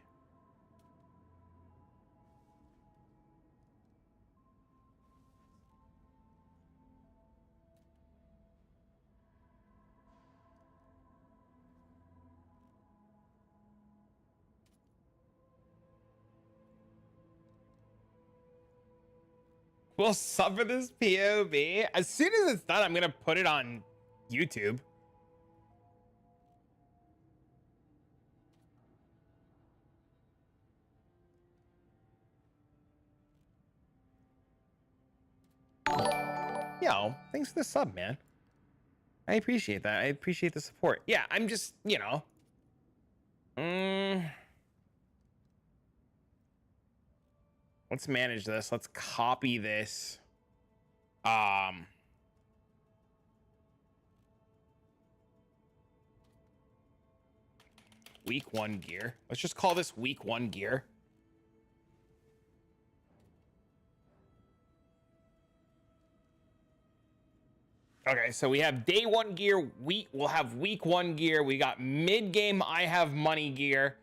We'll suffer this POV. As soon as it's done, I'm gonna put it on YouTube. Yo, thanks for the sub, man. I appreciate that. I appreciate the support. Yeah, I'm just, you know. Let's manage this. Let's copy this. Week 1 gear. Let's just call this week 1 gear. Okay, so we have day 1 gear. We'll have week 1 gear. We got mid game. I have money gear,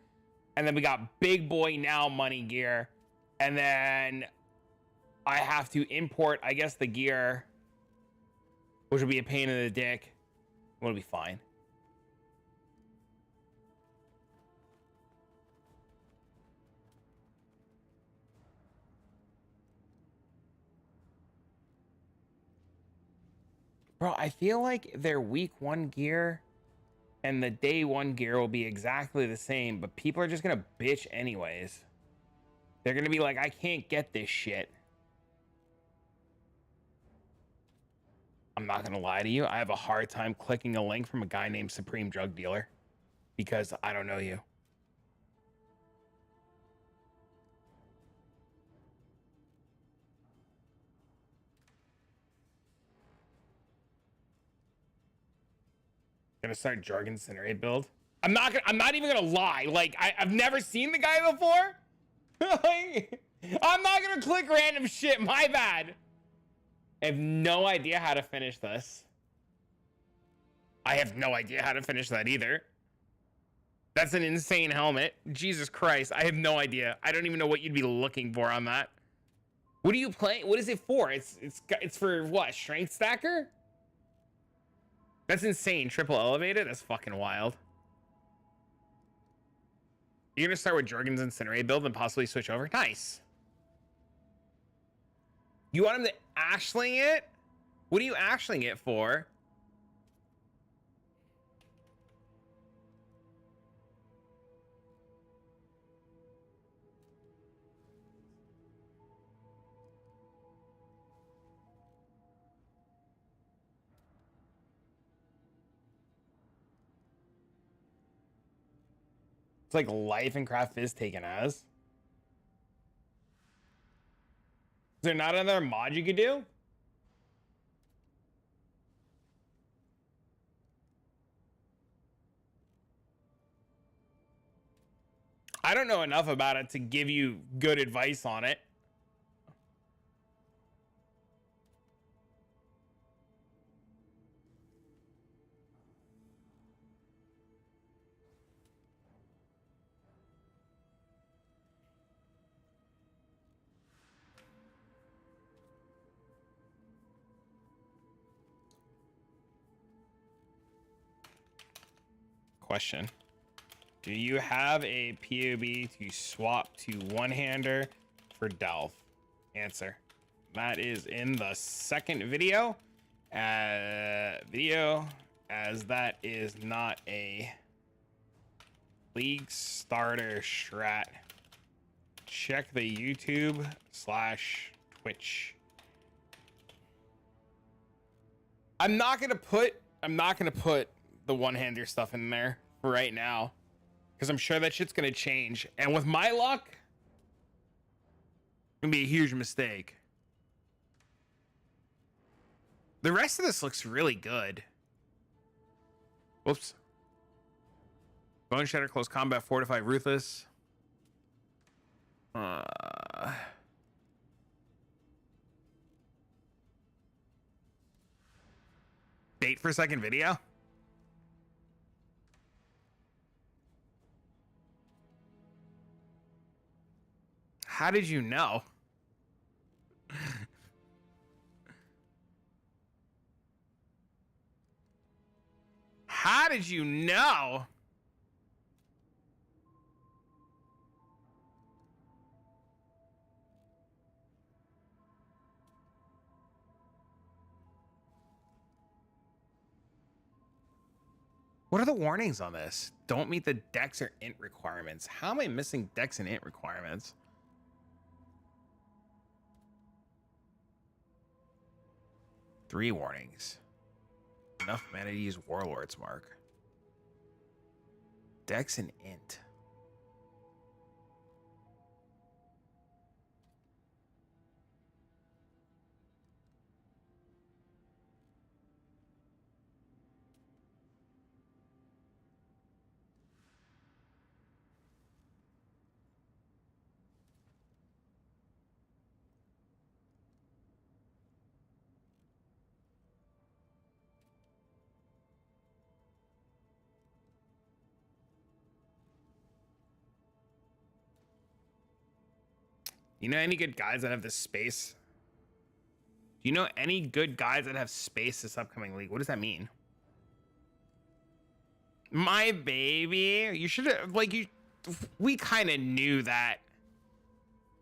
and then we got big boy now money gear, and then I have to import, I guess, the gear, which will be a pain in the dick. It'll be fine. Bro, I feel like their week 1 gear and the day 1 gear will be exactly the same, but people are just gonna bitch anyways. They're gonna be like, I can't get this shit. I'm not gonna lie to you. I have a hard time clicking a link from a guy named Supreme Drug Dealer because I don't know you. Gonna start Jugg Incinerate build. I'm not even gonna lie. Like, I've never seen the guy before. I'm not gonna click random shit. My bad. I have no idea how to finish this. I have no idea how to finish that either. That's an insane helmet. Jesus Christ. I have no idea. I don't even know what you'd be looking for on that. What do you play? What is it for? It's for what? Strength stacker? That's insane. Triple elevated? That's fucking wild. You're gonna start with Jorgen's Incinerate build and possibly switch over? Nice. You want him to ashling it? What are you ashling it for? It's like life and craft is taken as. Is there not another mod you could do? I don't know enough about it to give you good advice on it. Question. Do you have a POB to swap to one-hander for Delve? Answer. That is in the second video. As that is not a League starter strat. Check the YouTube/Twitch. I'm not gonna put the one-hander stuff in there for right now, because I'm sure that shit's gonna change, and with my luck, it's gonna be a huge mistake. The rest of this looks really good. Whoops. Boneshatter, close combat, fortify, ruthless. Bait for second video? How did you know? How did you know? What are the warnings on this? Don't meet the dex or int requirements. How am I missing dex and int requirements? Three warnings. Enough mana to use Warlord's Mark. Dex and int. You know any good guys that have this space? Do you know any good guys that have space this upcoming league? What does that mean? My baby, you should have, like, we kind of knew that.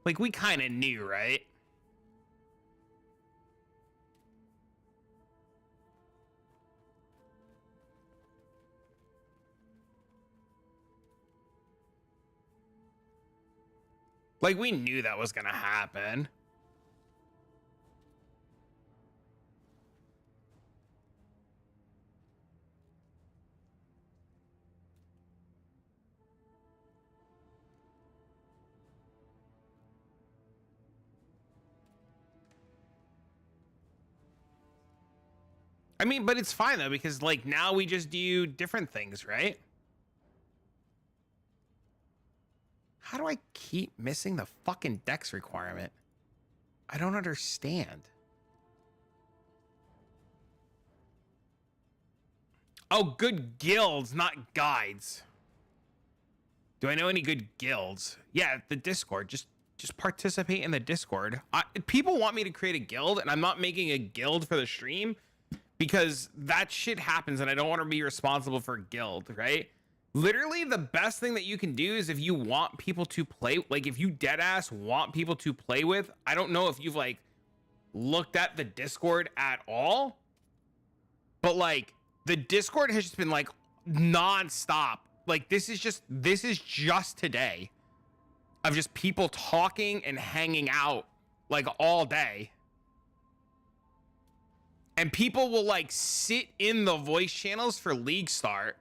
Like, we kind of knew, right? Like, we knew that was gonna happen. I mean, but it's fine though, because like now we just do different things, right? How do I keep missing the fucking dex requirement? I don't understand. Oh, good guilds, not guides. Do I know any good guilds? Yeah, the Discord. Just participate in the Discord. People want me to create a guild, and I'm not making a guild for the stream because that shit happens, and I don't want to be responsible for a guild, right? Literally, the best thing that you can do is if you want people to play, like if you dead ass want people to play with, I don't know if you've like looked at the Discord at all, but like the Discord has just been like nonstop. Like this is just today of just people talking and hanging out like all day. And people will like sit in the voice channels for League Start.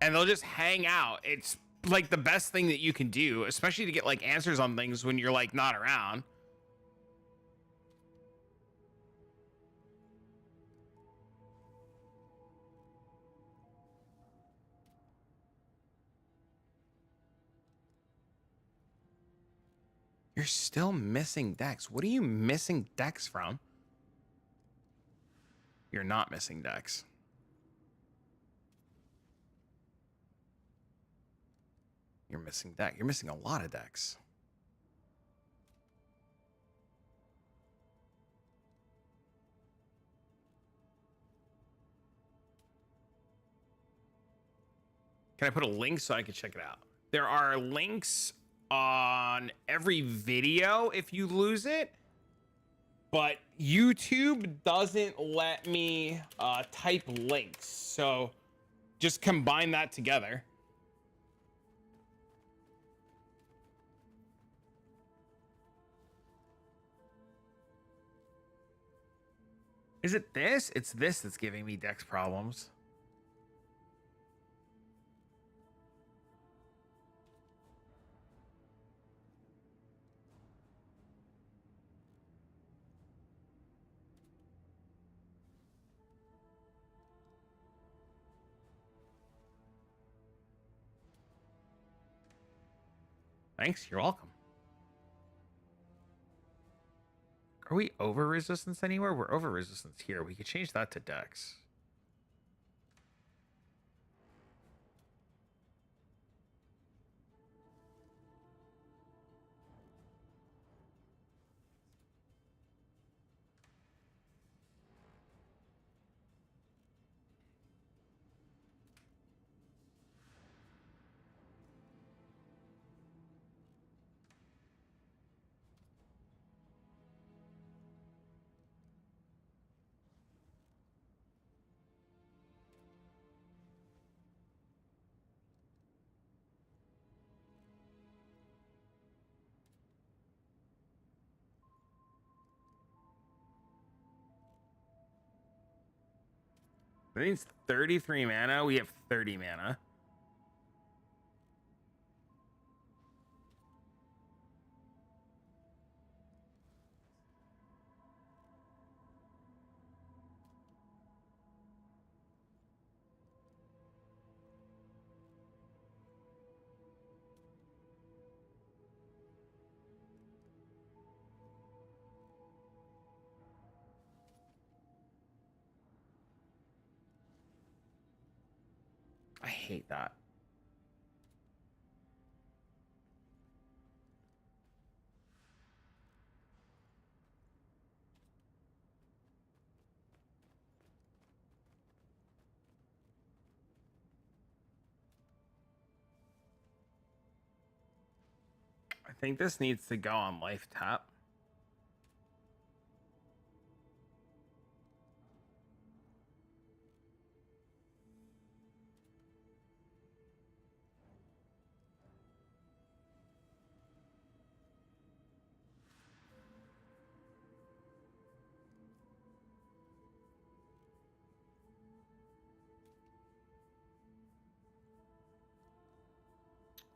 And they'll just hang out. It's like the best thing that you can do, especially to get like answers on things when you're like not around. You're still missing Dex. What are you missing Dex from? You're not missing Dex. You're missing Dex. You're missing a lot of Dex. Can I put a link so I can check it out? There are links on every video if you lose it, but YouTube doesn't let me type links. So just combine that together. Is it this? It's this that's giving me Dex problems. Thanks, you're welcome. Are we over resistance anywhere? We're over resistance here. We could change that to Dex. That needs 33 mana. We have 30 mana. I hate that. I think this needs to go on life tap.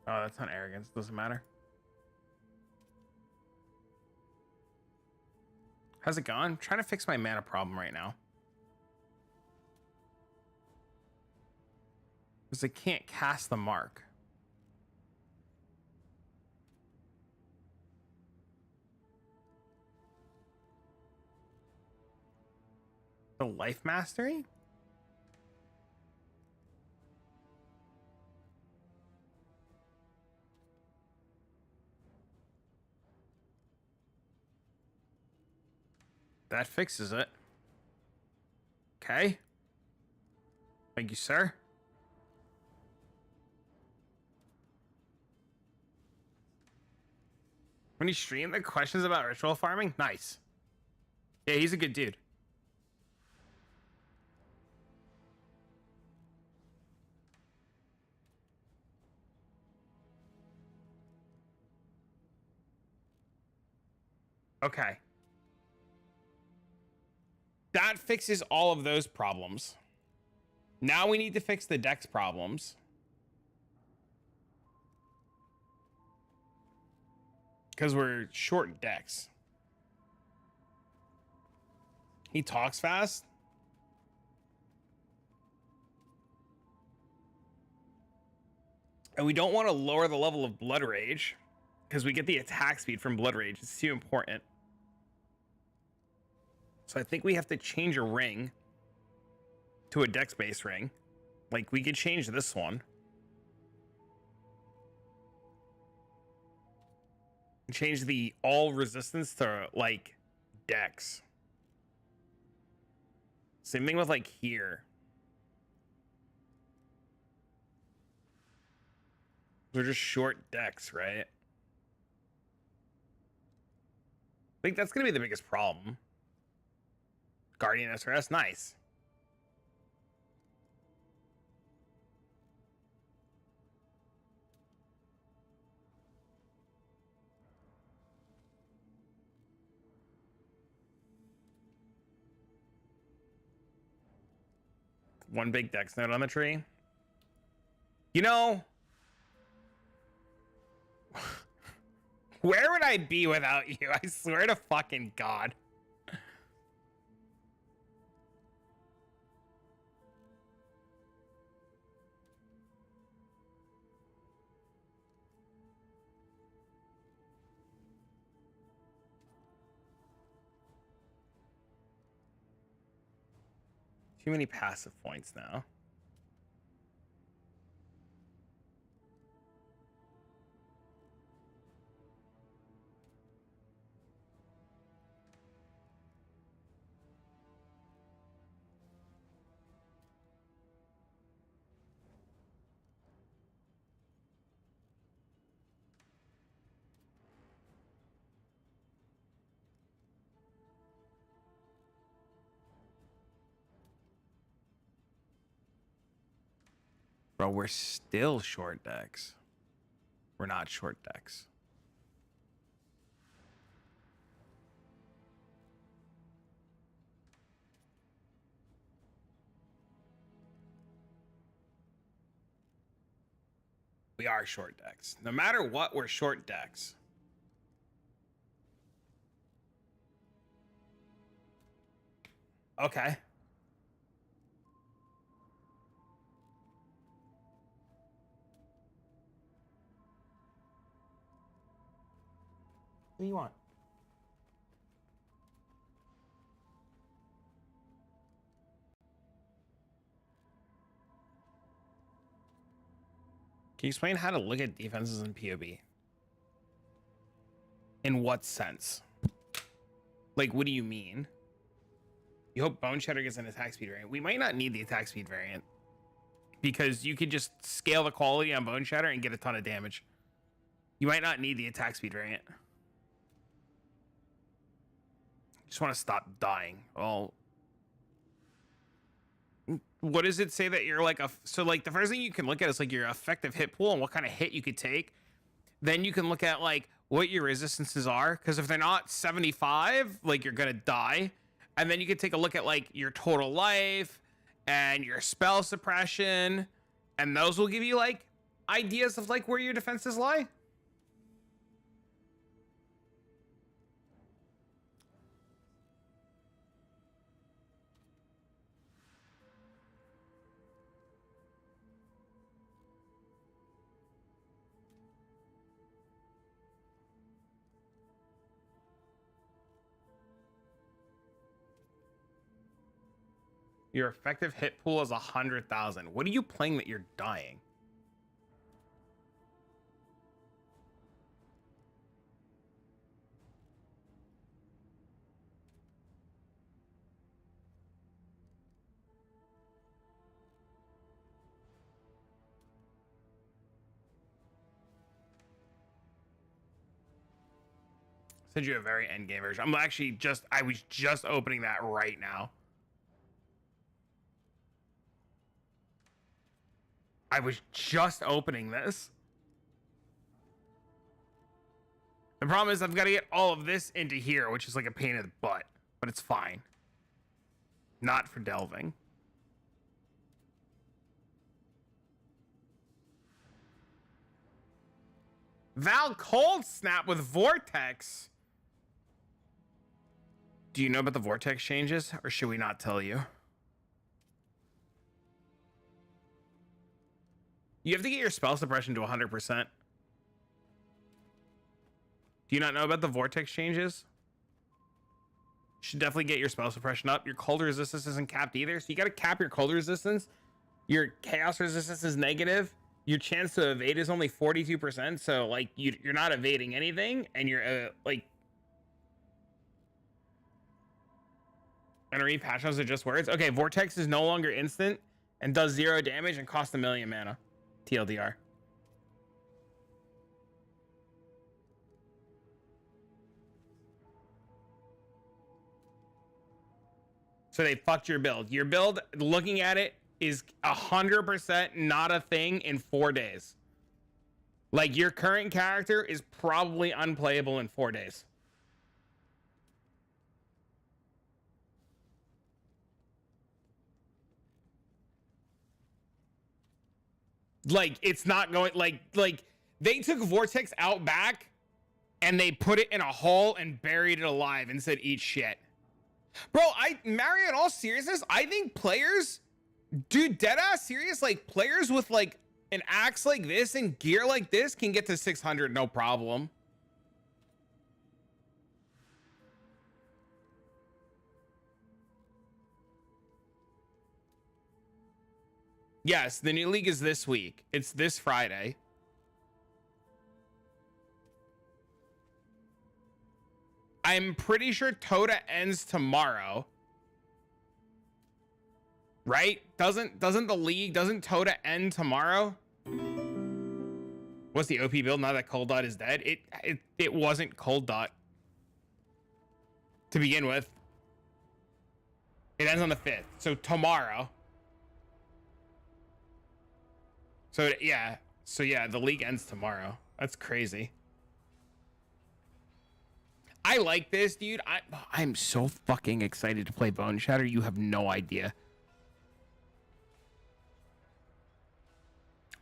Oh, that's not arrogance. Doesn't matter. How's it going? I'm trying to fix my mana problem right now. Because I can't cast the mark. The life mastery? That fixes it. Okay. Thank you, sir. When you stream the questions about ritual farming, nice. Yeah, he's a good dude. Okay. That fixes all of those problems. Now we need to fix the dex problems. Because we're short dex. He talks fast. And we don't want to lower the level of Blood Rage. Because we get the attack speed from Blood Rage. It's too important. So I think we have to change a ring to a dex-based ring. Like, we could change this one. Change the all resistance to, like, dex. Same thing with, like, here. They're just short dex, right? I think that's going to be the biggest problem. Guardian SRS, nice. One big dex note on the tree. You know, where would I be without you? I swear to fucking God. Too many passive points now. Bro, we're still short decks. We're not short decks. We are short decks. No matter what, we're short decks. Okay. What do you want? Can you explain how to look at defenses in POB? In what sense? Like, what do you mean? You hope Boneshatter gets an attack speed variant. We might not need the attack speed variant because you could just scale the quality on Boneshatter and get a ton of damage. You might not need the attack speed variant. Just want to stop dying. Well, what does it say that you're like so like the first thing you can look at is like your effective hit pool and what kind of hit you could take. Then you can look at like what your resistances are, because if they're not 75, like you're gonna die. And then you can take a look at like your total life and your spell suppression, and those will give you like ideas of like where your defenses lie. Your effective hit pool is 100,000. What are you playing that you're dying? Send you a very end game version. I'm actually I was just opening that right now. I was just opening this. The problem is I've got to get all of this into here, which is like a pain in the butt, but it's fine. Not for delving. Val cold snap with Vortex. Do you know about the Vortex changes, or should we not tell you? You have to get your spell suppression to 100%. Do you not know about the Vortex changes? You should definitely get your spell suppression up. Your cold resistance isn't capped either, so you got to cap your cold resistance. Your chaos resistance is negative. Your chance to evade is only 42%, so like you're not evading anything, and you're like. And read patch notes are just words. Okay, Vortex is no longer instant and does 0 damage and costs 1,000,000 mana. TLDR. So they fucked your build. Your build, looking at it, is 100% not a thing in 4 days. Like, your current character is probably unplayable in 4 days. Like, it's not going, like they took Vortex out back and they put it in a hole and buried it alive and said, eat shit. Bro, Mario, in all seriousness, I think players, dude, deadass serious, like, players with, like, an axe like this and gear like this can get to 600 no problem. Yes, the new league is this week. It's this Friday. I'm pretty sure Toda ends tomorrow. Right? Doesn't Toda end tomorrow? What's the OP build now that Cold Dot is dead? It wasn't Cold Dot to begin with. It ends on the 5th. So tomorrow. So yeah, the league ends tomorrow. That's crazy. I like this, dude. I'm so fucking excited to play Boneshatter. You have no idea.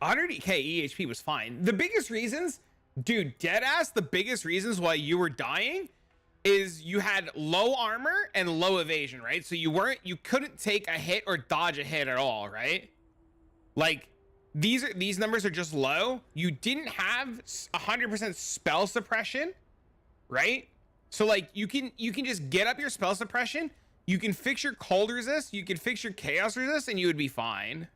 100k EHP was fine. The biggest reasons, dude, dead ass, the biggest reasons why you were dying is you had low armor and low evasion, right? So you couldn't take a hit or dodge a hit at all, right? Like these numbers are just low. You didn't have 100% spell suppression, right? So like you can just get up your spell suppression, you can fix your cold resist, you can fix your chaos resist, and you would be fine.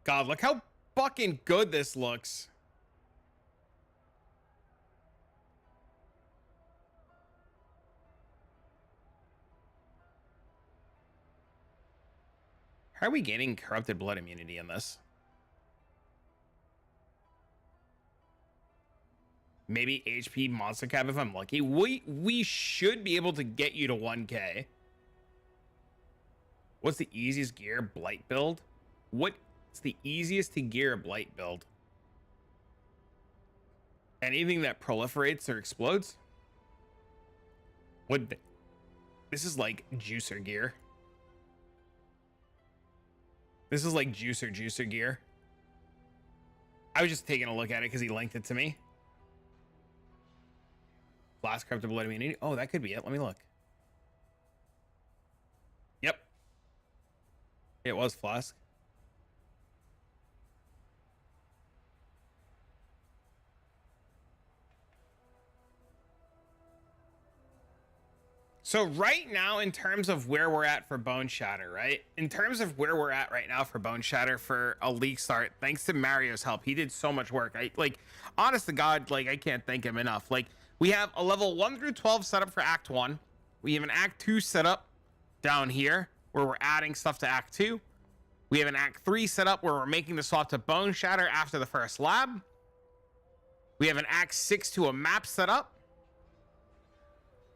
God, look how fucking good this looks. How are we getting corrupted blood immunity in this? Maybe HP monster cap if I'm lucky. We should be able to get you to 1k. What's the easiest gear? Blight build? What's the easiest to gear a Blight build? Anything that proliferates or explodes? This is like juicer gear. This is like juicer gear. I was just taking a look at it because he linked it to me. Flask corrupted blood immunity. Oh, that could be it. Let me look. Yep. It was flask. So right now, in terms of where we're at for Boneshatter, right? In terms of where we're at right now for Boneshatter for a league start, thanks to Mario's help, he did so much work. Honest to God, like I can't thank him enough. Like we have a level 1 through 12 set up for Act 1. We have an Act 2 set up down here where we're adding stuff to Act 2. We have an Act 3 set up where we're making the swap to Boneshatter after the first lab. We have an Act 6 to a map set up.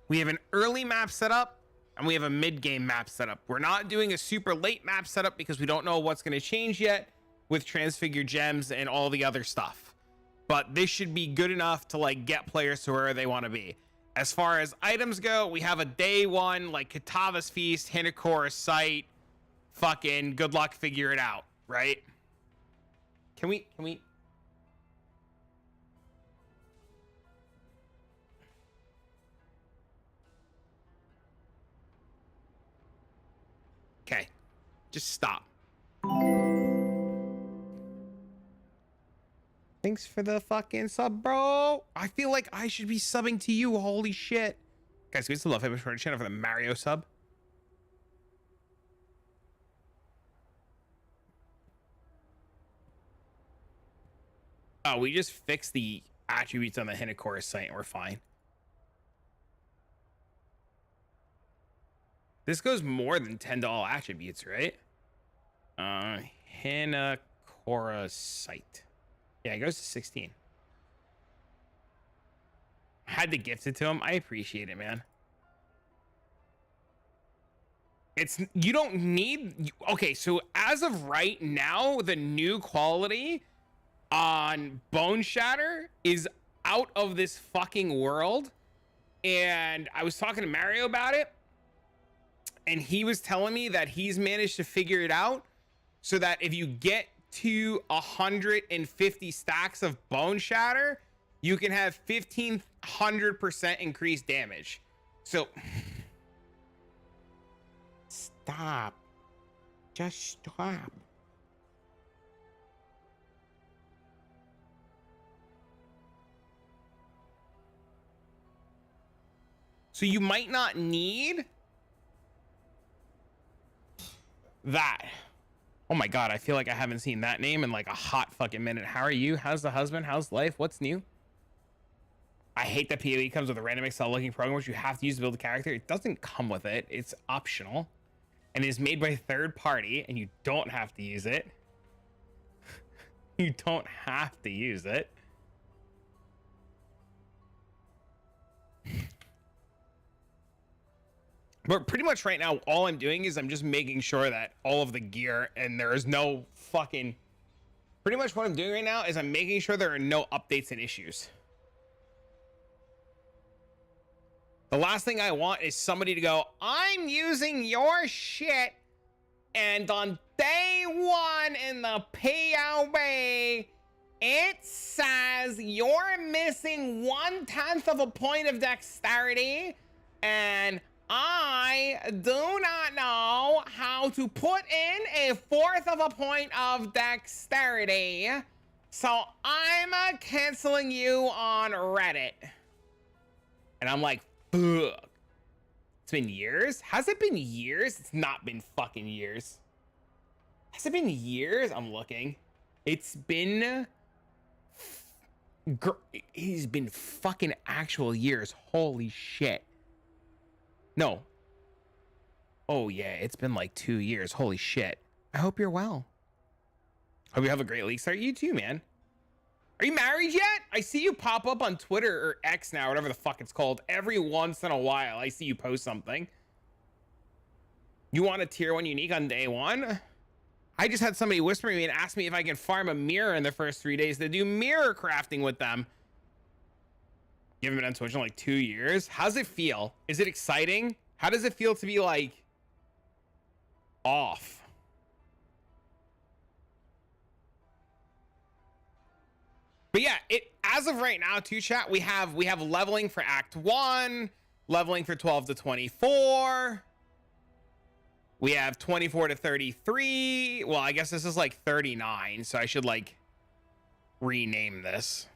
We have an early map set up, and we have a mid-game map set up. We're not doing a super late map setup because we don't know what's going to change yet with transfigure gems and all the other stuff. But this should be good enough to like get players to where they want to be. As far as items go, we have a day one, like Katava's Feast, Hinakora Sight, fucking good luck, figure it out, right? Can we? Okay, just stop. Thanks for the fucking sub, bro. I feel like I should be subbing to you. Holy shit. Guys, we still love him for the channel for the Mario sub. Oh, we just fixed the attributes on the Hinakora site and we're fine. This goes more than $10 attributes, right? Hinakora site. Yeah, it goes to 16. I had to gift it to him. I appreciate it, man. You don't need, okay, so as of right now, the new quality on Boneshatter is out of this fucking world. And I was talking to Mario about it. And he was telling me that he's managed to figure it out so that if you get to 150 stacks of Boneshatter, you can have 1,500% increased damage. So stop. Just stop. So you might not need that. Oh my God, I feel like I haven't seen that name in like a hot fucking minute. How are you? How's the husband? How's life? What's new? I hate that PoE comes with a random Excel looking program which you have to use to build a character. It doesn't come with it. It's optional and is made by a third party and you don't have to use it. You don't have to use it. But pretty much right now, all I'm doing is I'm just making sure that all of the gear and there is no fucking... Pretty much what I'm doing right now is I'm making sure there are no updates and issues. The last thing I want is somebody to go, I'm using your shit, and on day one in the POB, it says you're missing 1/10 of a point of dexterity, and I do not know how to put in 1/4 of a point of dexterity. So I'm canceling you on Reddit. And I'm like, fuck. It's been years? Has it been years? It's not been fucking years. Has it been years? I'm looking. It's been... It's been fucking actual years. Holy shit. No. Oh yeah, it's been like 2 years. Holy shit. I hope you're well. Hope you have a great league start. You too, man. Are you married yet? I see you pop up on Twitter or X now, whatever the fuck it's called. Every once in a while, I see you post something. You want a tier 1 unique on day 1? I just had somebody whisper me and ask me if I can farm a mirror in the first 3 days to do mirror crafting with them. You haven't been on Twitch in like 2 years? How's it feel? Is it exciting? How does it feel to be like off? But yeah, it as of right now, too, chat, we have leveling for Act 1, leveling for 12 to 24. We have 24 to 33. Well, I guess this is like 39, so I should like rename this.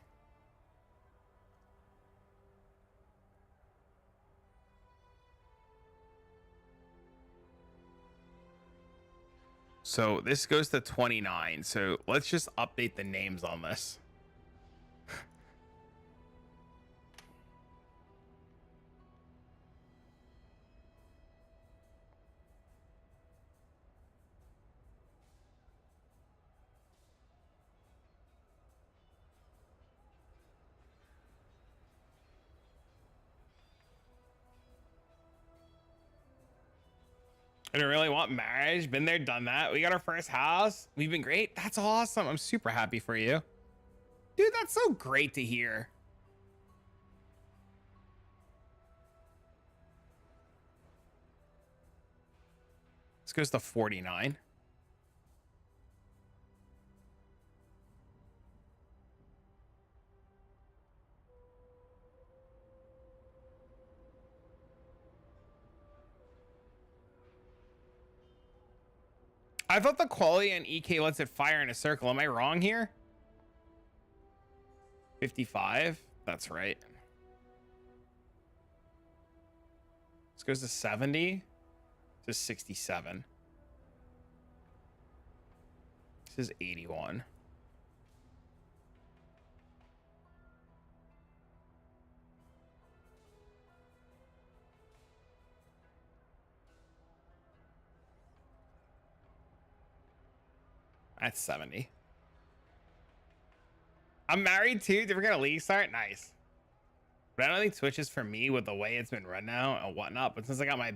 So this goes to 29. So let's just update the names on this. I don't really want marriage. Been there, done that. We got our first house. We've been great. That's awesome. I'm super happy for you. Dude, that's so great to hear. This goes to 49. I thought the quality on EK lets it fire in a circle. Am I wrong here? 55? That's right. This goes to 70 to 67. This is 81. That's 70. I'm married too. Did we get a league start? Nice. But I don't think Twitch is for me with the way it's been run now and whatnot. But since I got my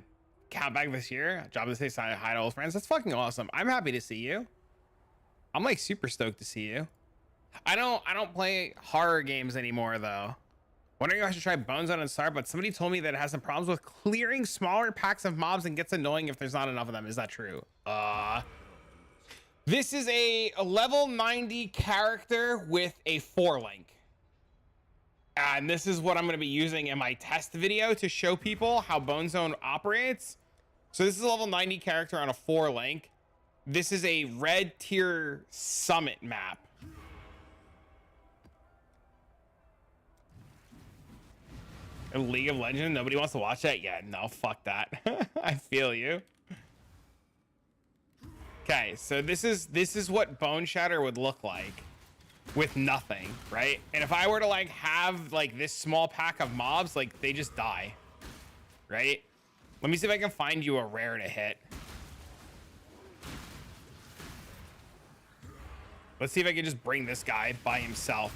account back this year, job to say hi to old friends. That's fucking awesome. I'm happy to see you. I'm like super stoked to see you. I don't play horror games anymore though. Wondering if I should try Bones on and start, but somebody told me that it has some problems with clearing smaller packs of mobs and gets annoying if there's not enough of them. Is that true? This is a level 90 character with a 4-link. And this is what I'm going to be using in my test video to show people how Bone Zone operates. So this is a level 90 character on a 4-link. This is a red tier summit map. A League of Legends, nobody wants to watch that yet. No, fuck that. I feel you. Okay, so this is what Boneshatter would look like with nothing, right? And if I were to like have like this small pack of mobs, like they just die, right? Let me see if I can find you a rare to hit. Let's see if I can just bring this guy by himself.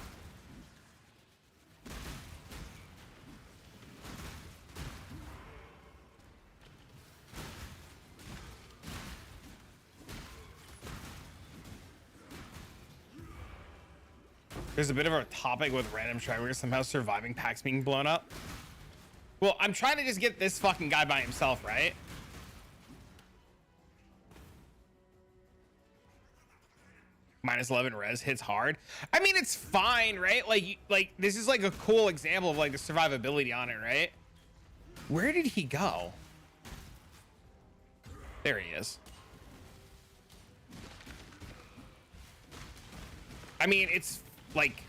There's a bit of a topic with random strikers somehow surviving packs being blown up. Well, I'm trying to just get this fucking guy by himself, right? Minus 11 res hits hard. I mean, it's fine, right? Like this is like a cool example of like the survivability on it, right? Where did he go? There he is. I mean, it's like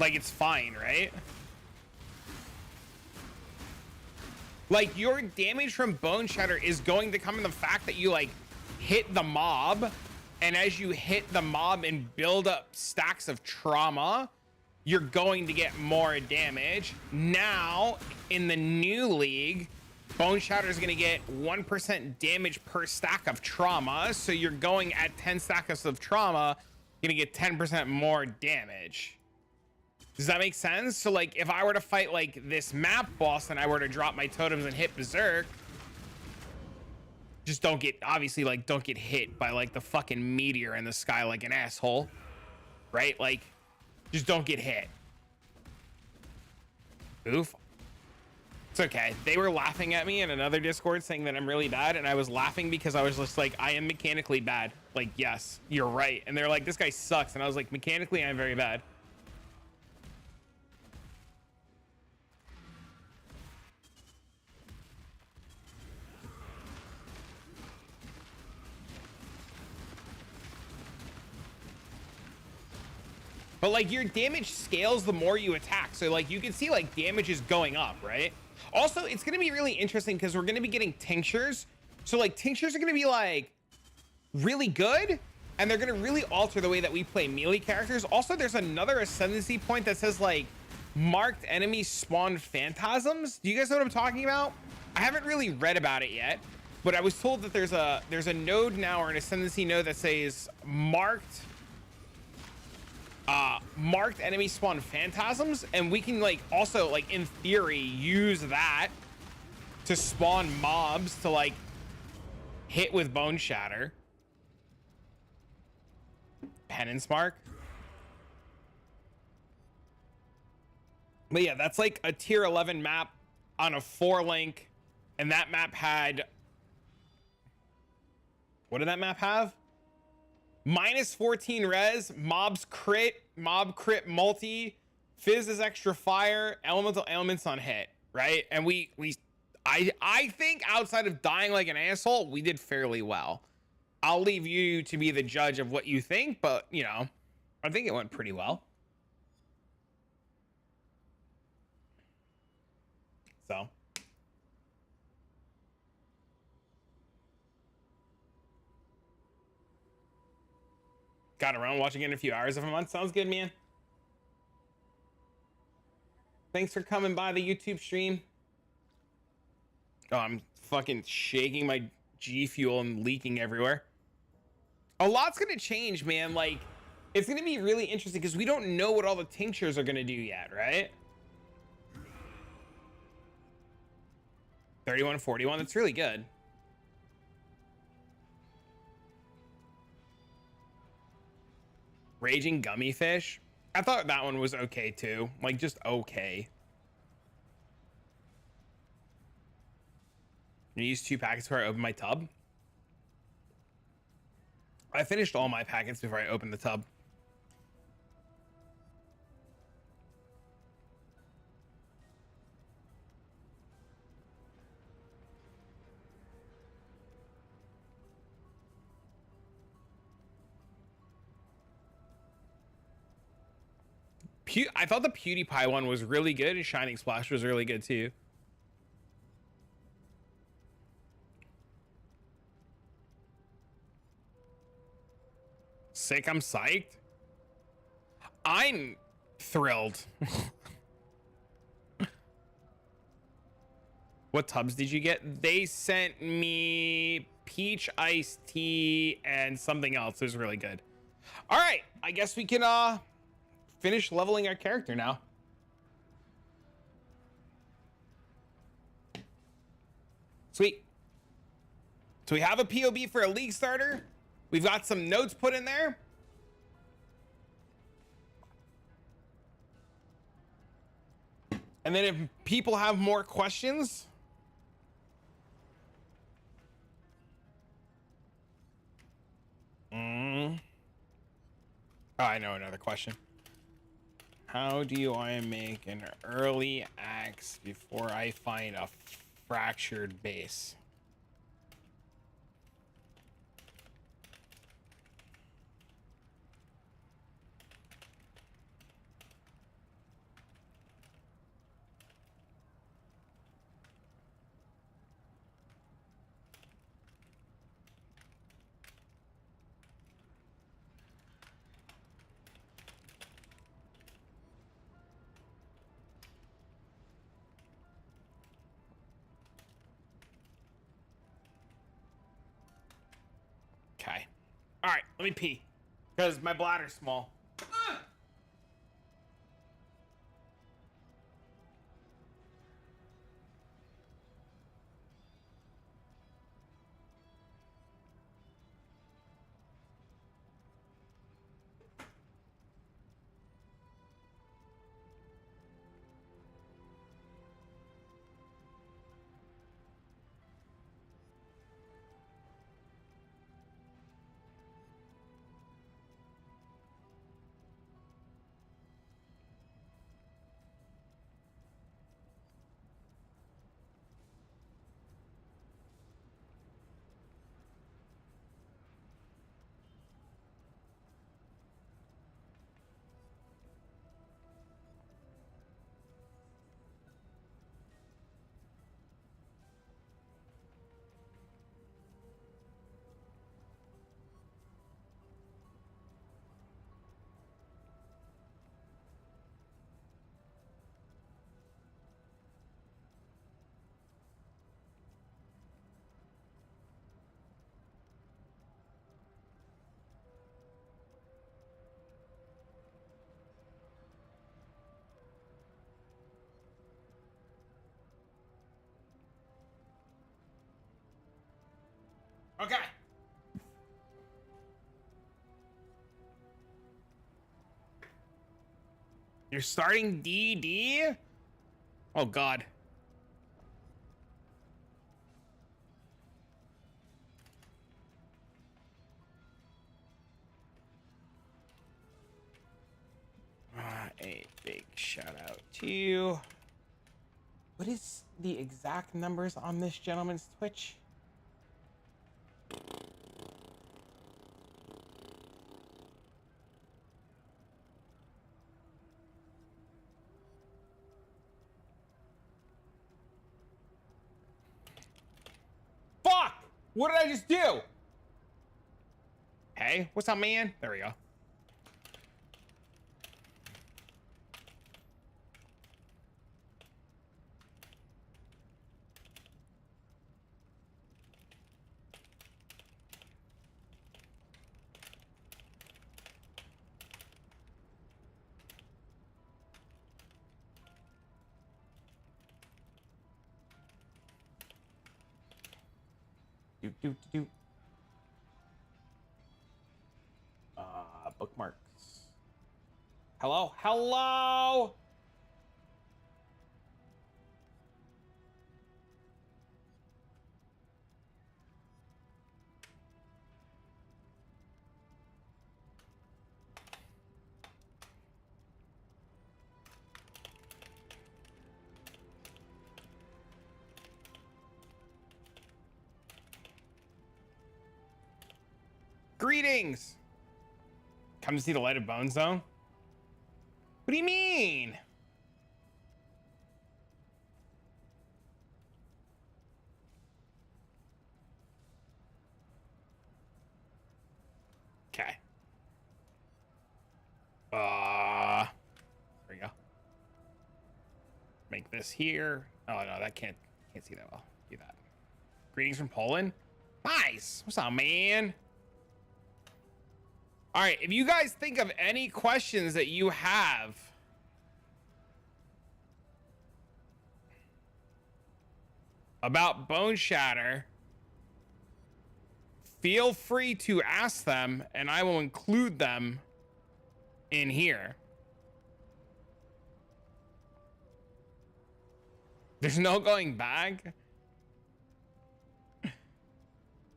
it's fine, right? Like your damage from Boneshatter is going to come in the fact that you like hit the mob, and as you hit the mob and build up stacks of trauma, you're going to get more damage. Now in the new league, Boneshatter is going to get 1% damage per stack of trauma, so you're going at 10 stacks of trauma, you're gonna get 10% more damage. Does that make sense? So like if I were to fight like this map boss and I were to drop my totems and hit berserk, just don't get, obviously, like don't get hit by like the fucking meteor in the sky like an asshole, right? Like just don't get hit. Oof. It's okay. They were laughing at me in another Discord saying that I'm really bad, and I was laughing because I was just like, I am mechanically bad. Like, yes, you're right. And they're like, this guy sucks. And I was like, mechanically, I'm very bad. But like your damage scales the more you attack. So like you can see like damage is going up, right? Also, it's going to be really interesting because we're going to be getting tinctures. So like tinctures are going to be like really good, and they're going to really alter the way that we play melee characters. Also, there's another ascendancy point that says like marked enemies spawn phantasms. Do you guys know what I'm talking about? I haven't really read about it yet, but I was told that there's a node now, or an ascendancy node, that says marked enemy spawn phantasms, and we can like also like in theory use that to spawn mobs to like hit with Boneshatter. Penance mark. But yeah, that's like a tier 11 map on a 4-link, and that map had, what did that map have? Minus 14 res, mobs crit, mob crit multi, fizz is extra fire, elemental elements on hit, right? And I think outside of dying like an asshole, we did fairly well. I'll leave you to be the judge of what you think, but you know, I think it went pretty well. So. Got around watching it in a few hours of a month. Sounds good, man. Thanks for coming by the YouTube stream. Oh, I'm fucking shaking my G Fuel and leaking everywhere. A lot's gonna change, man. Like, it's gonna be really interesting because we don't know what all the tinctures are gonna do yet, right? 3141, that's really good. Raging gummy fish. I thought that one was okay too. Like, just okay. I used 2 packets before I opened my tub. I finished all my packets before I opened the tub. I thought the PewDiePie one was really good, and Shining Splash was really good too. Sick, I'm psyched. I'm thrilled. What tubs did you get? They sent me peach iced tea and something else. It was really good. All right, I guess we can finish leveling our character now. Sweet. So we have a POB for a league starter. We've got some notes put in there. And And then if people have more questions, oh, I know another question. How do I make an early axe before I find a fractured base? Okay. All right, let me pee because my bladder's small. Okay. You're starting DD? Oh, God. A big shout out to you. What is the exact numbers on this gentleman's Twitch? Fuck! What did I just do? Hey, what's up, man? There we go. Do. Bookmarks. Hello? Hello? Greetings! Come to see the Light of Bone Zone? What do you mean? Okay. There we go. Make this here. Oh no, that can't see that well. Do that. Greetings from Poland. Nice. What's up, man? All right, if you guys think of any questions that you have about Boneshatter, feel free to ask them and I will include them in here. There's no going back.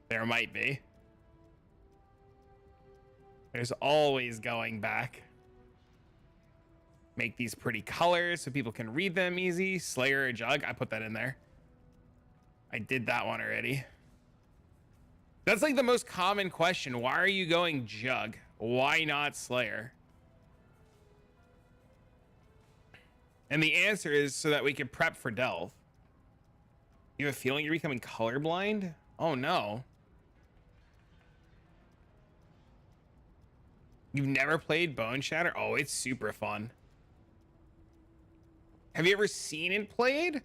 There might be. There's always going back. Make these pretty colors so people can read them easy. Slayer or Jugg, I put that in there. I did that one already. That's like the most common question. Why are you going Jugg? Why not Slayer? And the answer is so that we can prep for Delve. You have a feeling you're becoming colorblind? Oh no. You've never played Boneshatter? Oh, it's super fun. Have you ever seen it played?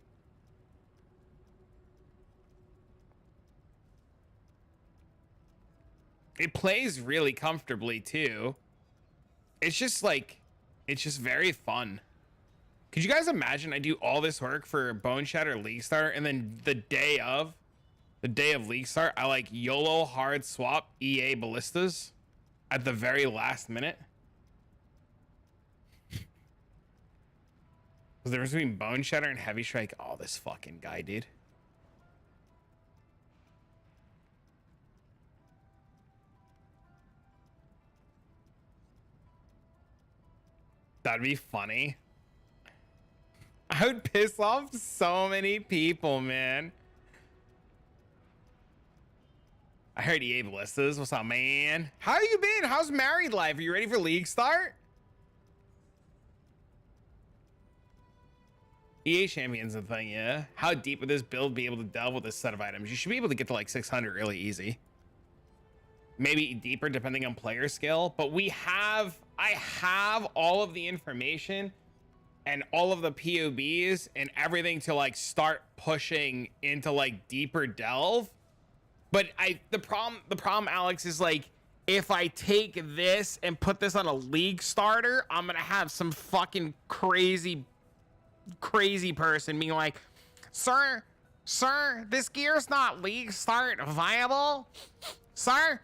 It plays really comfortably too. It's just like, it's just very fun. Could you guys imagine I do all this work for Boneshatter League Start and then the day of League Start, I like YOLO hard swap EA Ballistas at the very last minute? Was there between Boneshatter and Heavy Strike? Oh, this fucking guy, dude. That'd be funny. I would piss off so many people, man. I heard EA Ballistas. What's up, man? How you been? How's married life? Are you ready for League Start? EA Champions the thing, yeah. How deep would this build be able to delve with this set of items? You should be able to get to like 600 really easy. Maybe deeper depending on player skill, but I have all of the information and all of the POBs and everything to like start pushing into like deeper delve. But the problem, Alex, is like if I take this and put this on a league starter, I'm gonna have some fucking crazy person being like, sir, this gear's not league start viable, sir.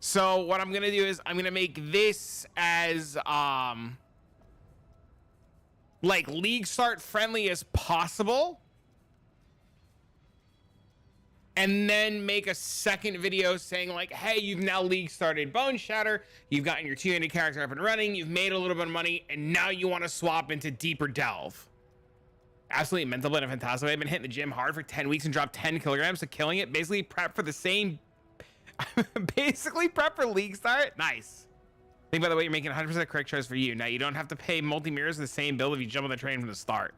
So what I'm gonna do is I'm gonna make this as like league start friendly as possible, and then make a second video saying like, hey, you've now league started Boneshatter, you've gotten your 200 character up and running, you've made a little bit of money, and now you want to swap into deeper delve. Absolutely mental, but fantastic. I've been hitting the gym hard for 10 weeks and dropped 10 kilograms, so killing it. Basically prep for the same. Basically prep for league start. Nice. I think, by the way, you're making 100% correct choice for you. Now you don't have to pay multi-mirrors in the same build if you jump on the train from the start.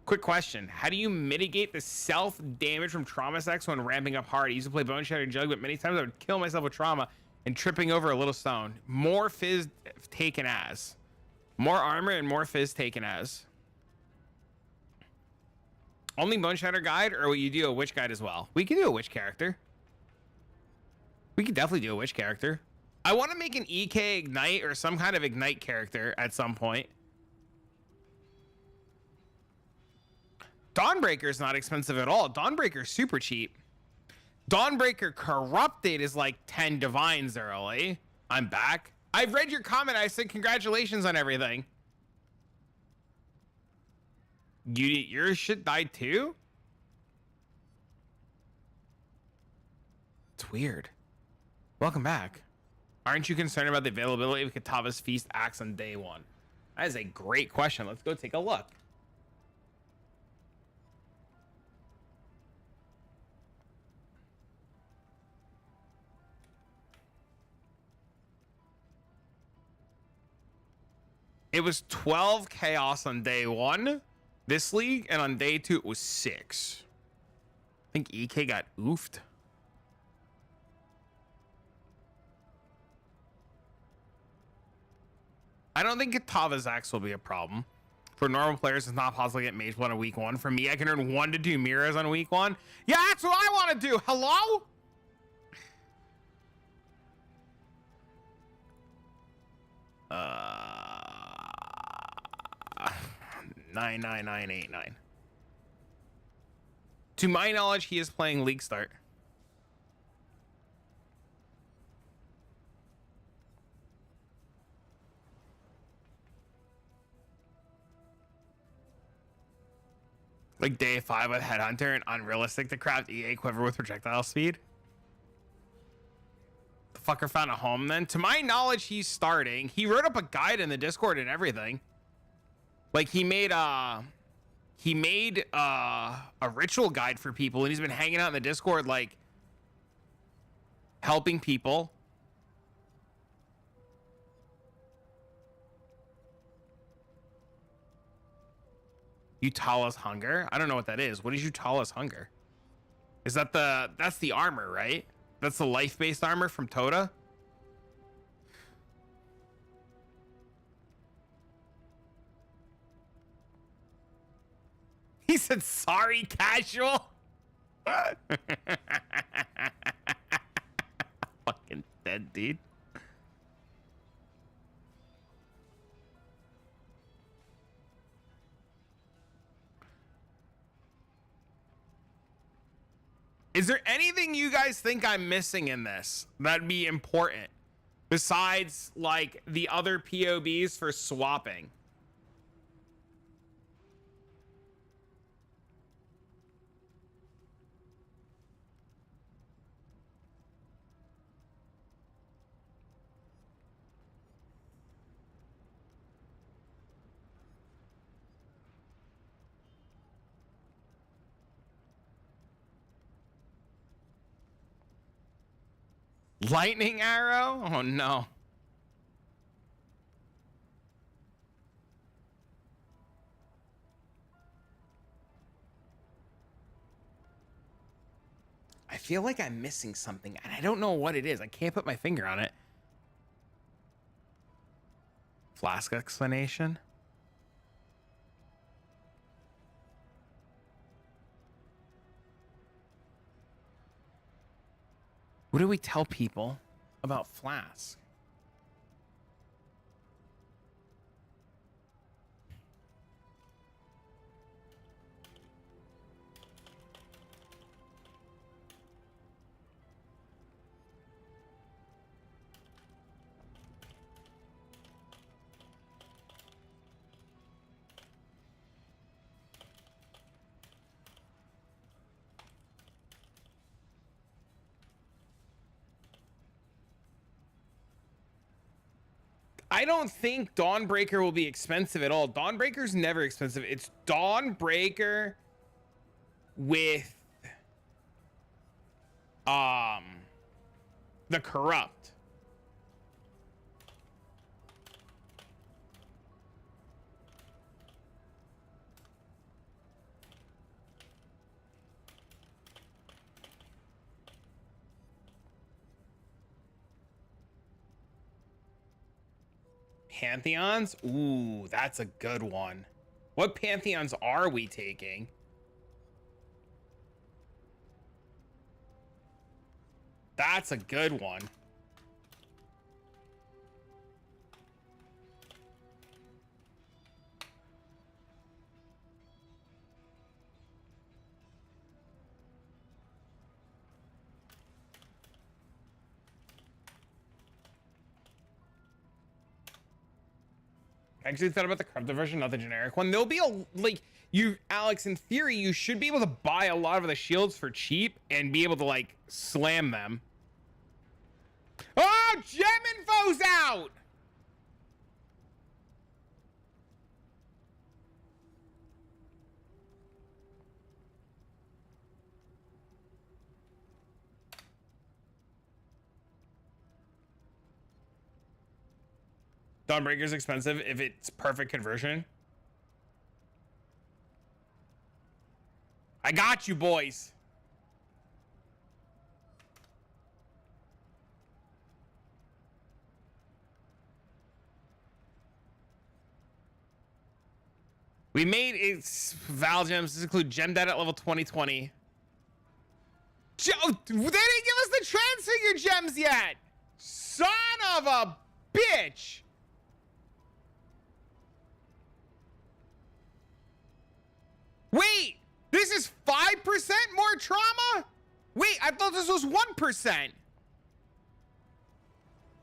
Quick question: how do you mitigate the self damage from trauma sex when ramping up hard? I used to play Boneshatter Jugg, but many times I would kill myself with trauma and tripping over a little stone. More fizz taken as. More armor and more fizz taken as. Only Boneshatter guide, or will you do a witch guide as well? We can do a witch character. We could definitely do a witch character. I want to make an EK Ignite or some kind of Ignite character at some point. Dawnbreaker is not expensive at all. Dawnbreaker is super cheap. Dawnbreaker Corrupted is like 10 divines early. I'm back. I've read your comment. I said congratulations on everything. Your shit died too? It's weird. Welcome back. Aren't you concerned about the availability of Katava's Feast Axe on day one? That is a great question. Let's go take a look. It was 12 chaos on day one, this league, and on day two it was 6. I think EK got oofed. I don't think Katava's axe will be a problem. For normal players, it's not possible to get mage blood on week 1. For me, I can earn 1 to 2 mirrors on week 1. Yeah, that's what I want to do. Hello? Uh, 99989. To my knowledge, he is playing League Start. Like day 5 with Headhunter and unrealistic to craft EA Quiver with projectile speed. The fucker found a home then. To my knowledge, he's starting. He wrote up a guide in the Discord and everything. Like he made a ritual guide for people, and he's been hanging out in the Discord like helping people. Utala's Hunger? I don't know what that is. What is Utala's Hunger? Is that that's the armor, right? That's the life-based armor from Toda? He said, sorry, casual. Fucking dead, dude. Is there anything you guys think I'm missing in this that'd be important besides like the other POBs for swapping? Lightning arrow? Oh no. I feel like I'm missing something and I don't know what it is. I can't put my finger on it. Flask explanation. What do we tell people about Flask? I don't think Dawnbreaker will be expensive at all. Dawnbreaker's never expensive. It's Dawnbreaker with the Corrupt. Pantheons? Ooh, that's a good one. What Pantheons are we taking? That's a good one. I actually thought about the corrupted version, not the generic one. There'll be a, like, you, Alex, in theory, you should be able to buy a lot of the shields for cheap and be able to, like, slam them. Oh, gem info's out! Dawnbreaker's expensive if it's perfect conversion. I got you, boys. We made its Val gems. This include gem data at level 2020. They didn't give us the transfigure gems yet. Son of a bitch. Wait, this is 5% more trauma? Wait, I thought this was 1%.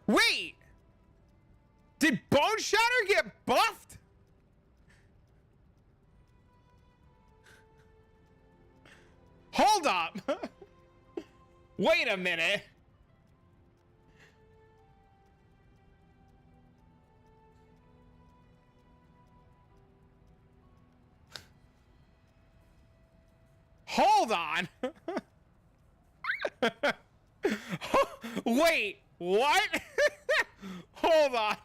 Wait, did Boneshatter get buffed? Hold up. Wait a minute. Hold on. Wait, what? Hold on.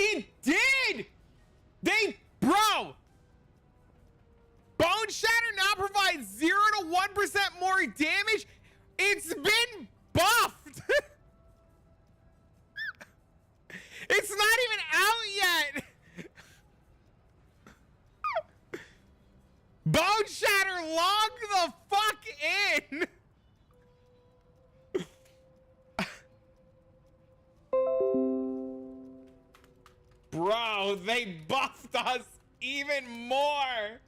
It did! Bro! Boneshatter now provides 0 to 1% more damage. It's been buffed. It's not even out yet. Boneshatter, log the fuck in. Bro, they buffed us even more.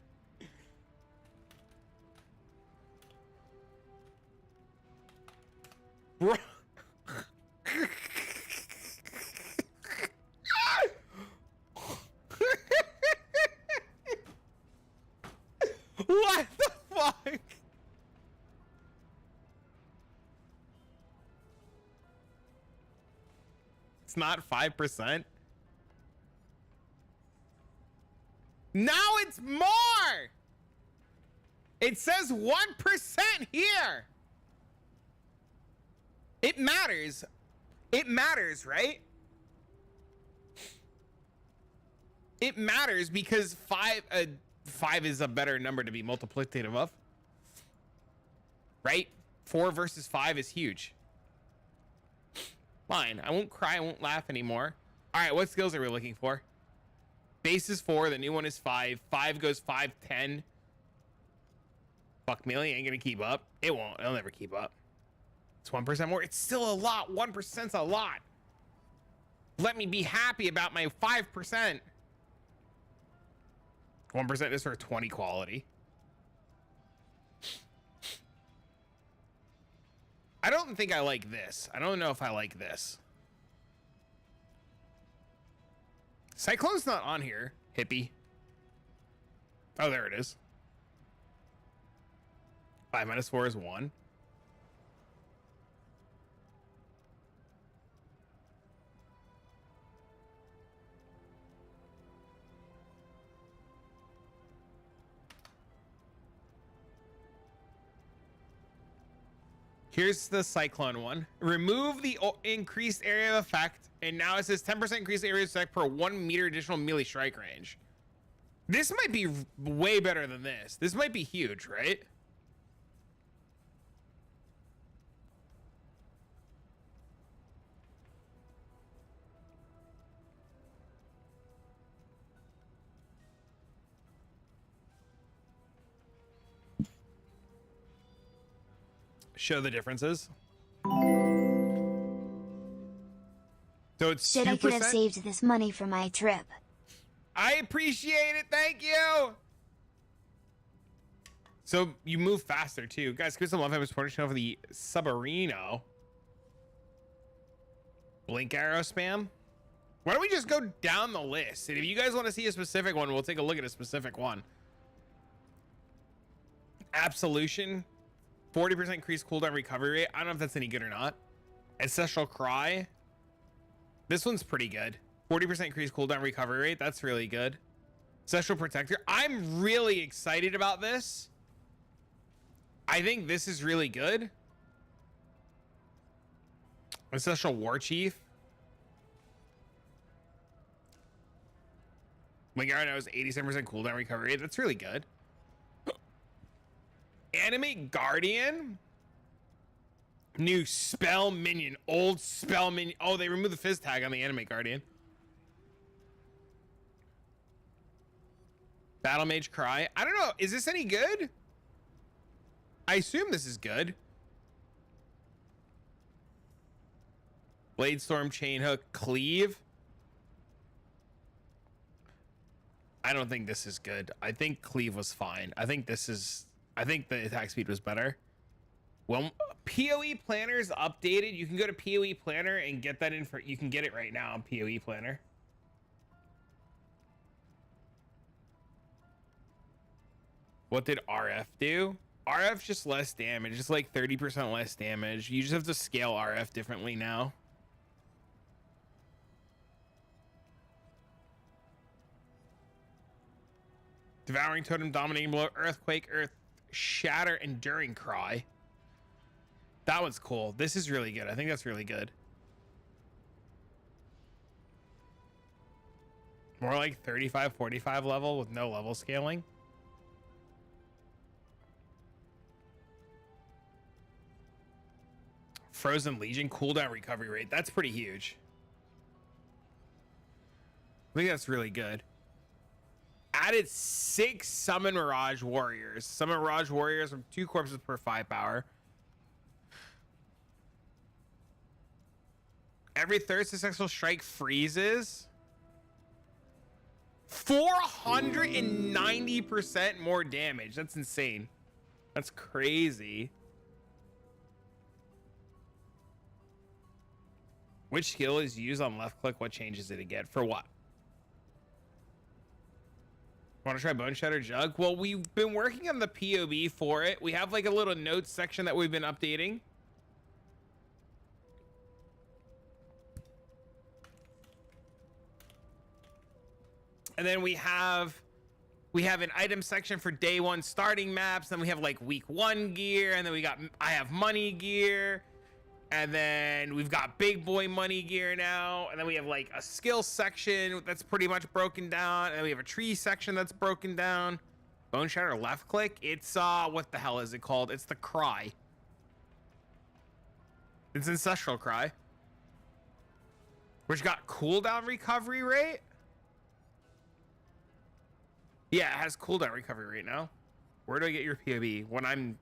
Bro. What the fuck? It's not 5%. Now it's more. It says 1% here. It matters. It matters, right? It matters because 5 is a better number to be multiplicative of. Right? 4 versus 5 is huge. Fine. I won't cry. I won't laugh anymore. All right. What skills are we looking for? Base is 4. The new one is 5. 5 goes 5, 10. Fuck, melee ain't gonna keep up. It won't. It'll never keep up. It's 1% more. It's still a lot. 1%'s a lot. Let me be happy about my 5%. 1% is for 20 quality. I don't think I like this. I don't know if I like this. Cyclone's not on here, hippie. Oh, there it is. 5 minus 4 is 1. Here's the Cyclone one. Remove the increased area of effect, and now it says 10% increased area of effect per 1 meter additional melee strike range. This might be way better than this. This might be huge, right? Show the differences. So it's Shit, I could have 2%. saved this money for my trip. I appreciate it. Thank you. So you move faster too, guys. Give us some love. I was supporting for the Submarino. Blink arrow spam. Why don't we just go down the list? And if you guys want to see a specific one, we'll take a look at a specific one. Absolution. 40% increased cooldown recovery rate. I don't know if that's any good or not. Ancestral Cry. This one's pretty good. 40% increased cooldown recovery rate. That's really good. Ancestral Protector. I'm really excited about this. I think this is really good. Ancestral War Chief. Wingard knows 87% cooldown recovery rate. That's really good. Animate Guardian. New spell minion. Old spell minion. Oh, they removed the fizz tag on the Animate Guardian. Battle Mage Cry. I don't know. Is this any good? I assume this is good. Blade Storm, Chain Hook, Cleave. I don't think this is good. I think Cleave was fine. I think the attack speed was better. Well, PoE Planner is updated. You can go to PoE Planner and get that you can get it right now on PoE Planner. What did RF do? RF just less damage. It's like 30% less damage. You just have to scale RF differently now. Devouring Totem, Dominating Blow, Earthquake, Earth Shatter, Enduring Cry. That one's cool. This is really good. I think that's really good. More like 35, 45 level with no level scaling. Frozen Legion cooldown recovery rate. That's pretty huge. I think that's really good. Added 6 Summon Mirage Warriors. Summon Mirage Warriors from 2 corpses per 5 power. Every third successful strike freezes. 490% more damage. That's insane. That's crazy. Which skill is used on left click? What changes it again? For what? Want to try Boneshatter Jugg? Well, we've been working on the POB for it. We have like a little notes section that we've been updating. And then we have an item section for day 1 starting maps. Then we have like week 1 gear, and then I have money gear. And then we've got big boy money gear now. And then we have like a skill section that's pretty much broken down. And then we have a tree section that's broken down. Boneshatter left click. It's what the hell is it called? It's the cry. It's Ancestral Cry. Which got cooldown recovery rate. Yeah, it has cooldown recovery rate now. Where do I get your POB? When I'm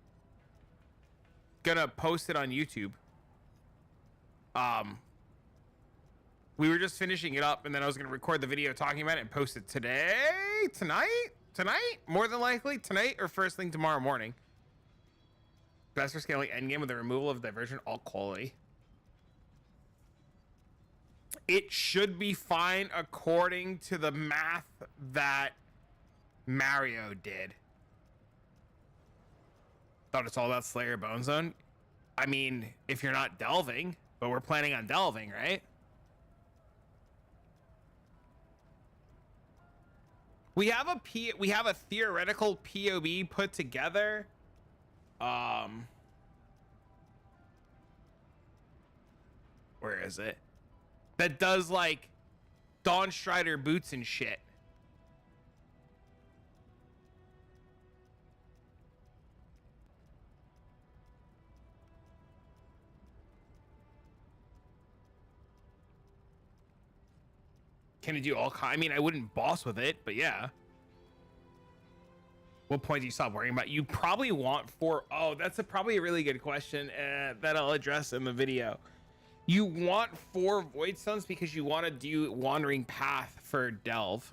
gonna post it on YouTube. We were just finishing it up, and then I was going to record the video talking about it and post it tonight, more than likely tonight or first thing tomorrow morning. Best for scaling endgame with the removal of divergent alt quality. It should be fine according to the math that Mario did. Thought it's all about Slayer Bone Zone. I mean, if you're not delving, but we're planning on delving, right? We have a theoretical POB put together. Where is it? That does like Dawn Strider boots and shit. Can it do all kinds? I mean, I wouldn't boss with it, but yeah. What point do you stop worrying about? You probably want 4. Oh, that's probably a really good question that I'll address in the video. You want 4 Void Stones because you want to do Wandering Path for Delve.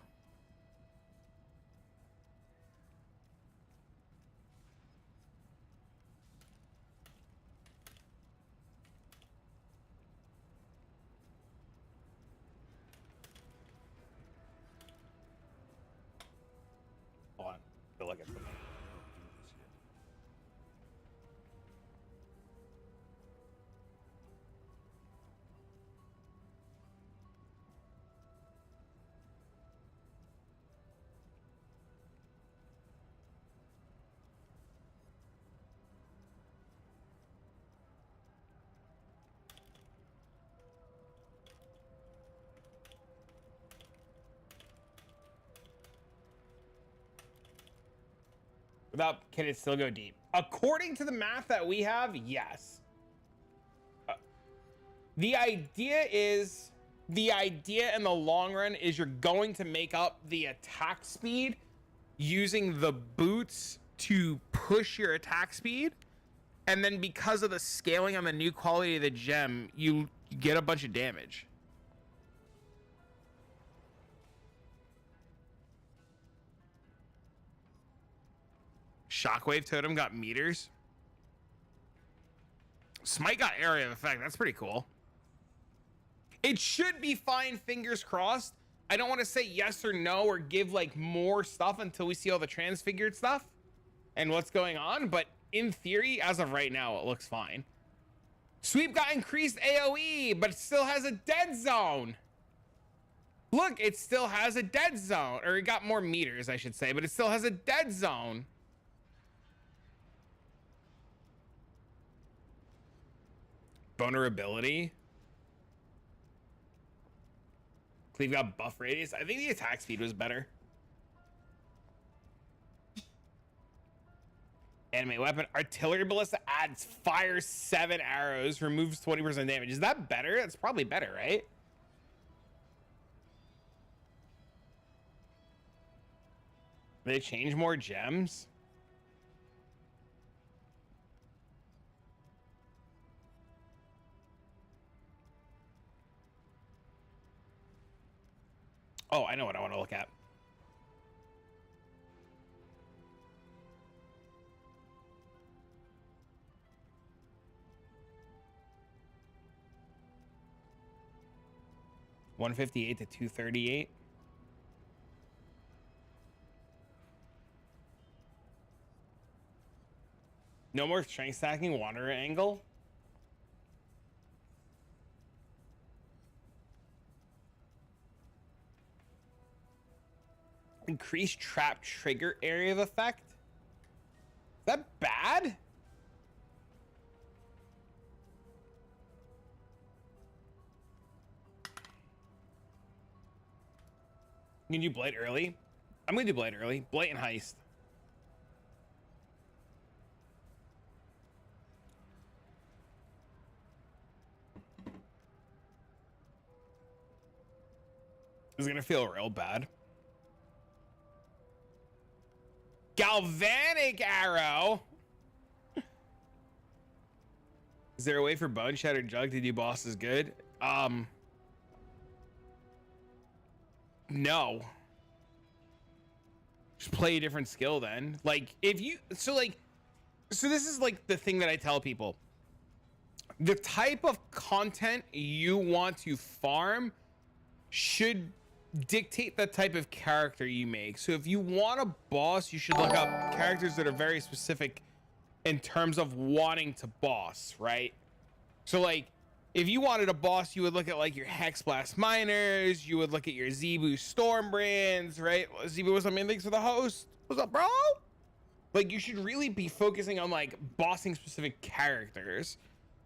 Hold on. Feel like it's without, can it still go deep? According to the math that we have, yes. The idea in the long run is you're going to make up the attack speed using the boots to push your attack speed. And then because of the scaling on the new quality of the gem, you get a bunch of damage. Shockwave Totem got meters. Smite got area of effect. That's pretty cool. It should be fine, fingers crossed. I don't want to say yes or no or give like more stuff until we see all the transfigured stuff. and what's going on, but in theory, as of right now, it looks fine. Sweep got increased AoE, but it still has a dead zone. Look, it still has a dead zone, or it got more meters, I should say, but it still has a dead zone. Vulnerability. Cleave got buff radius. I think the attack speed was better. Anime weapon. Artillery ballista adds fires 7 arrows, removes 20% damage. Is that better? That's probably better, right? They change more gems. Oh, I know what I want to look at. $158 to $238. No more strength stacking, wanderer angle. Increased trap trigger area of effect. Is that bad? You can do Blight early. I'm gonna do Blight early. Blight and heist. This is gonna feel real bad. Galvanic arrow. Is there a way for Boneshatter Jugg to do bosses good? No. Just play a different skill then. Like if you so this is like the thing that I tell people. The type of content you want to farm should dictate the type of character you make. So if you want a boss, you should look up characters that are very specific in terms of wanting to boss, right? So like if you wanted a boss, you would look at like your Hexblast Miners, you would look at your Zebu Stormbrands, right? Zebu, what's up, man? Thanks for the host. What's up, bro? Like you should really be focusing on like bossing specific characters.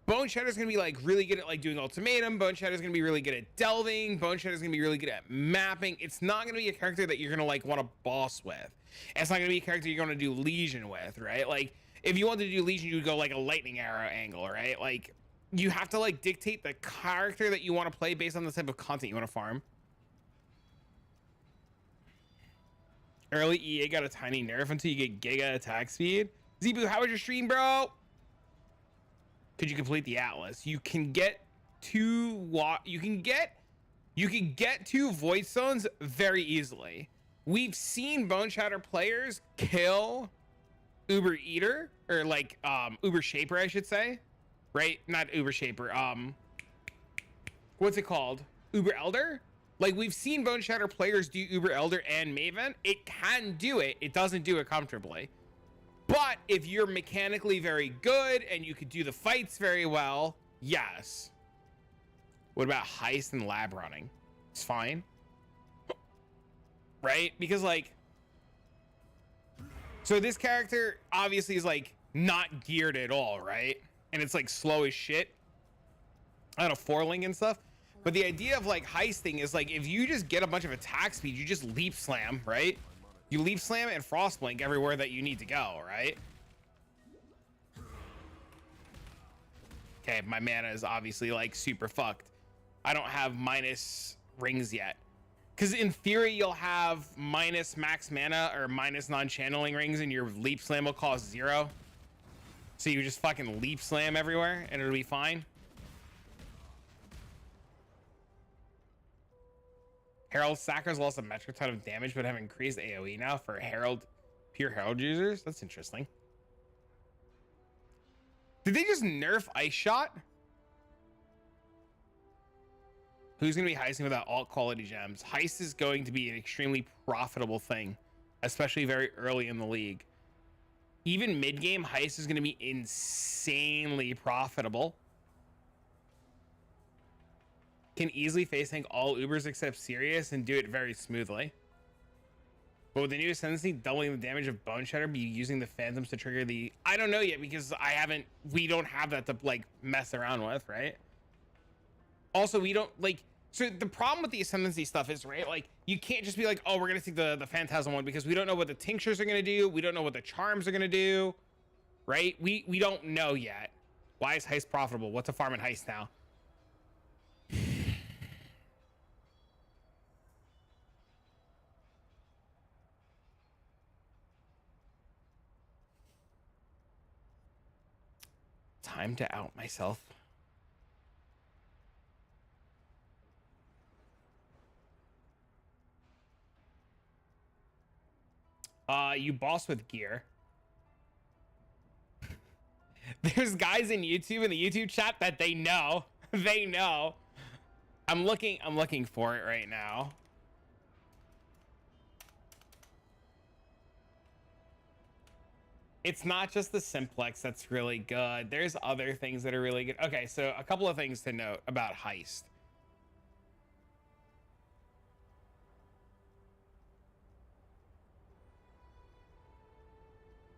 Boneshatter's gonna be like really good at like doing ultimatum. Boneshatter's gonna be really good at delving. Boneshatter's gonna be really good at mapping. It's not gonna be a character that you're gonna like want to boss with. It's not gonna be a character you're gonna do Legion with, right? Like if you wanted to do Legion, you would go like a lightning arrow angle, right? Like you have to like dictate the character that you want to play based on the type of content you want to farm. Early EA got a tiny nerf until you get giga attack speed. Zebu, how was your stream, bro? Could you complete the Atlas? You can get two Void Stones very easily. We've seen Boneshatter players kill Uber Eater, or like Uber Shaper, I should say. Right? Not Uber Shaper. What's it called? Uber Elder? Like we've seen Boneshatter players do Uber Elder and Maven. It can do it. It doesn't do it comfortably. But if you're mechanically very good and you could do the fights very well, yes. What about heist and lab running? It's fine. Right? Because like, so this character obviously is like not geared at all, right? And it's like slow as shit. I don't know, 4-link and stuff. But the idea of like heisting is like, if you just get a bunch of attack speed, you just leap slam, right? You leap slam and frost blink everywhere that you need to go, right? Okay, my mana is obviously like super fucked. I don't have minus rings yet. Because in theory, you'll have minus max mana or minus non-channeling rings and your leap slam will cost 0. So you just fucking leap slam everywhere and it'll be fine. Herald Sackers lost a metric ton of damage, but have increased AoE now for Herald, pure Herald users. That's interesting. Did they just nerf Ice Shot? Who's going to be heisting without alt quality gems? Heist is going to be an extremely profitable thing, especially very early in the league. Even mid-game, heist is going to be insanely profitable. Can easily face tank all Ubers except Sirius and do it very smoothly. But with the new ascendancy doubling the damage of Boneshatter, be using the Phantoms to trigger the... I don't know yet because we don't have that to like mess around with, right? Also, we don't like... So the problem with the ascendancy stuff is, right, like, you can't just be like, oh, we're going to take the Phantasm one because we don't know what the tinctures are going to do. We don't know what the charms are going to do, right? We don't know yet. Why is heist profitable? What's a farm in heist now? Time to out myself. You boss with gear. There's guys in YouTube, in the YouTube chat, that they know. They know. I'm looking for it right now. It's not just the simplex that's really good. There's other things that are really good. Okay, so a couple of things to note about heist.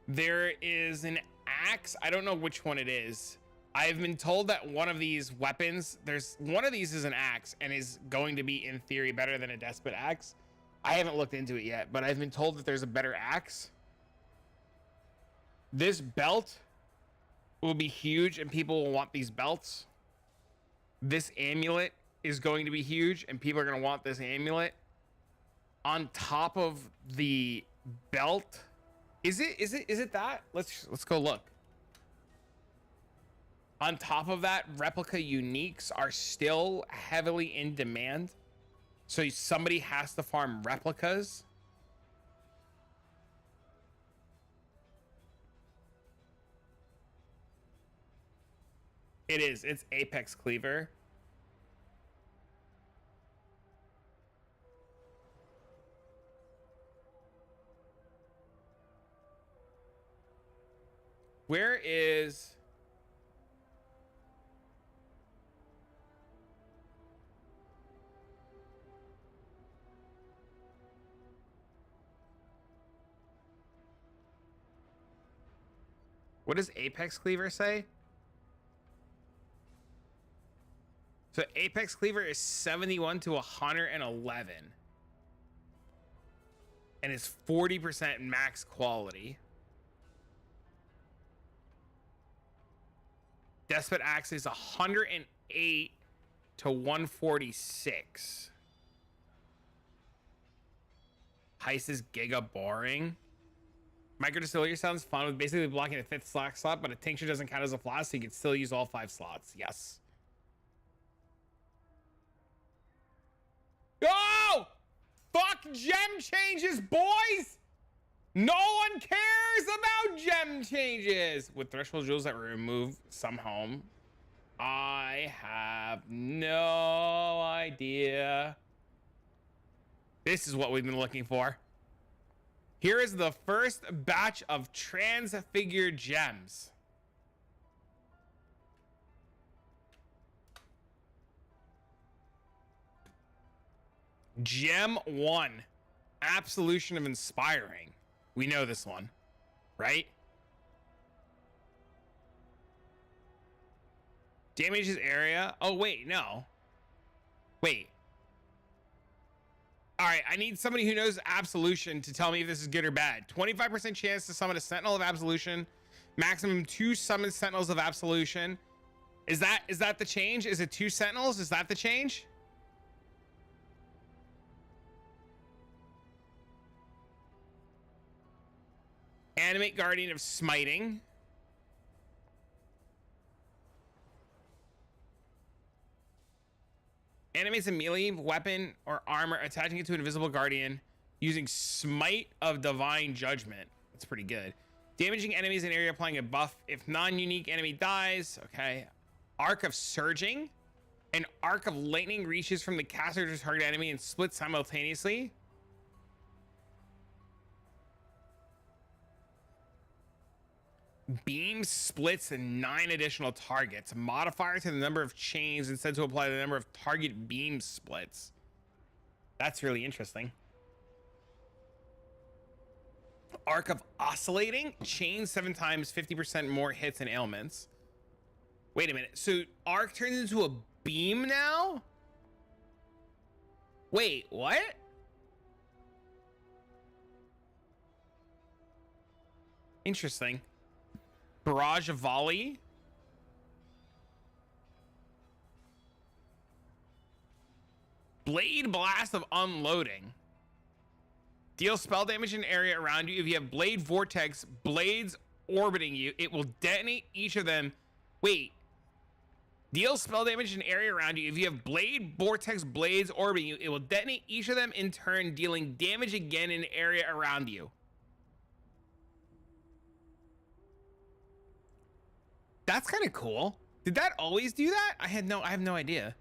There is an axe. I don't know which one it is. I've been told that one of these weapons, one of these is an axe and is going to be in theory better than a despot axe. I haven't looked into it yet, but I've been told that there's a better axe. This belt will be huge and people will want these belts. This amulet is going to be huge and people are going to want this amulet. On top of the belt, is it that? Let's go look. On top of that, replica uniques are still heavily in demand. So somebody has to farm replicas. It's Apex Cleaver. Where is... What does Apex Cleaver say? So Apex Cleaver is 71 to 111. And it's 40% max quality. Despot Axe is 108 to 146. Heist is giga boring. Micro Distillery sounds fun with basically blocking a 5th slack slot, but a tincture doesn't count as a flask, so you can still use all 5 slots. Yes. Oh! Fuck gem changes, boys! No one cares about gem changes! With threshold jewels that remove some home, I have no idea. This is what we've been looking for. Here is the first batch of transfigured gems. Gem 1, Absolution of Inspiring. We know this one, right? Damages area. Oh, wait, no. Wait. All right, I need somebody who knows Absolution to tell me if this is good or bad. 25% chance to summon a Sentinel of Absolution. Maximum 2 summoned Sentinels of Absolution. Is that the change? Is it 2 Sentinels? Is that the change? Animate Guardian of Smiting. Animates a melee weapon or armor, attaching it to an invisible guardian using Smite of Divine Judgment. That's pretty good. Damaging enemies in area, applying a buff if non-unique enemy dies. Okay. Arc of Surging. An Arc of Lightning reaches from the caster to target enemy and splits simultaneously. Beam splits and 9 additional targets. Modifier to the number of chains instead to apply the number of target beam splits. That's really interesting. Arc of oscillating. Chain 7 times, 50% more hits and ailments. Wait a minute. So arc turns into a beam now? Wait, what? Interesting. Barrage of volley. Blade blast of unloading. Deal spell damage in an area around you. If you have blade vortex blades orbiting you, it will detonate each of them. Wait. Deal spell damage in an area around you. If you have blade vortex blades orbiting you, it will detonate each of them in turn, dealing damage again in an area around you. That's kind of cool. Did that always do that? I have no idea.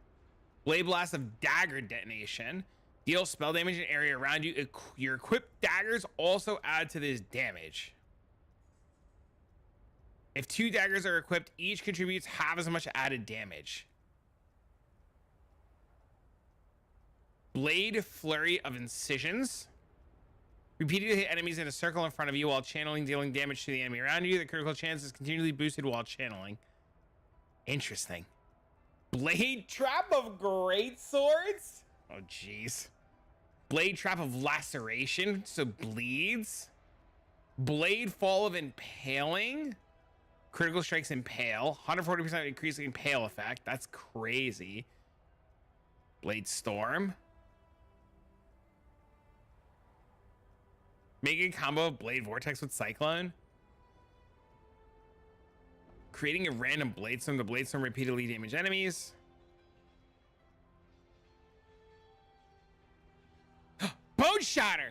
Blade blast of dagger detonation. Deal spell damage in an area around you. Your equipped daggers also add to this damage. If 2 daggers are equipped, each contributes half as much added damage. Blade flurry of incisions. Repeatedly hit enemies in a circle in front of you while channeling, dealing damage to the enemy around you. The critical chance is continually boosted while channeling. Interesting. Blade trap of great swords. Oh, jeez. Blade trap of laceration, so bleeds. Blade fall of impaling. Critical strikes impale. 140% increase in impale effect. That's crazy. Blade storm. Making a combo of blade vortex with cyclone. Creating a random blade storm. The blade storm repeatedly damage enemies. Boneshatter!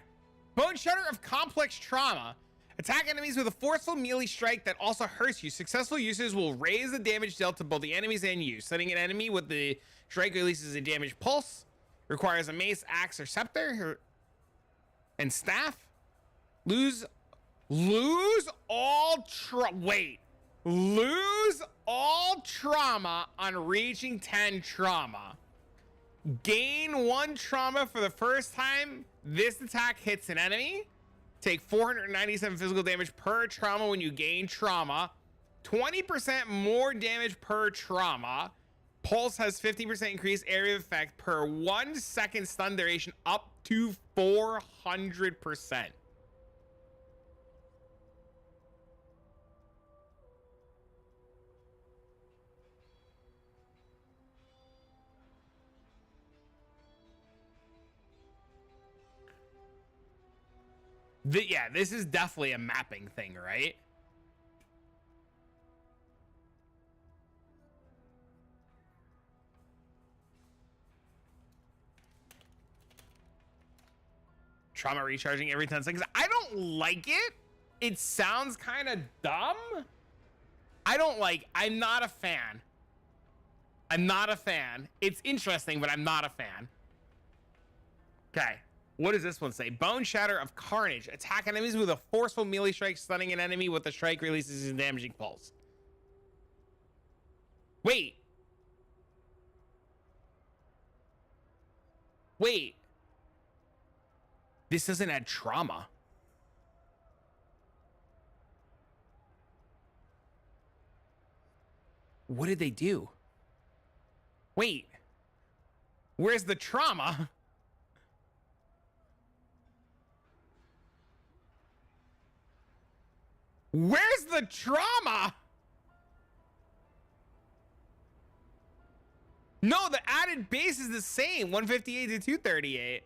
Boneshatter of complex trauma. Attack enemies with a forceful melee strike that also hurts you. Successful users will raise the damage dealt to both the enemies and you. Setting an enemy with the strike releases a damage pulse. Requires a mace, axe, or scepter. And staff. Lose all trauma on reaching 10 trauma. Gain 1 trauma for the first time this attack hits an enemy. Take 497 physical damage per trauma when you gain trauma. 20% more damage per trauma. Pulse has 50% increased area of effect per 1 second stun duration up to 400%. Yeah, this is definitely a mapping thing, right? Trauma recharging every 10 seconds. I don't like it. It sounds kind of dumb. I'm not a fan. I'm not a fan. It's interesting, but I'm not a fan. Okay. What does this one say? Boneshatter of Carnage. Attack enemies with a forceful melee strike, stunning an enemy with the strike releases a damaging pulse. Wait. This doesn't add trauma. What did they do? Wait. Where's the trauma? Where's the trauma? No, the added base is the same, 158 to 238.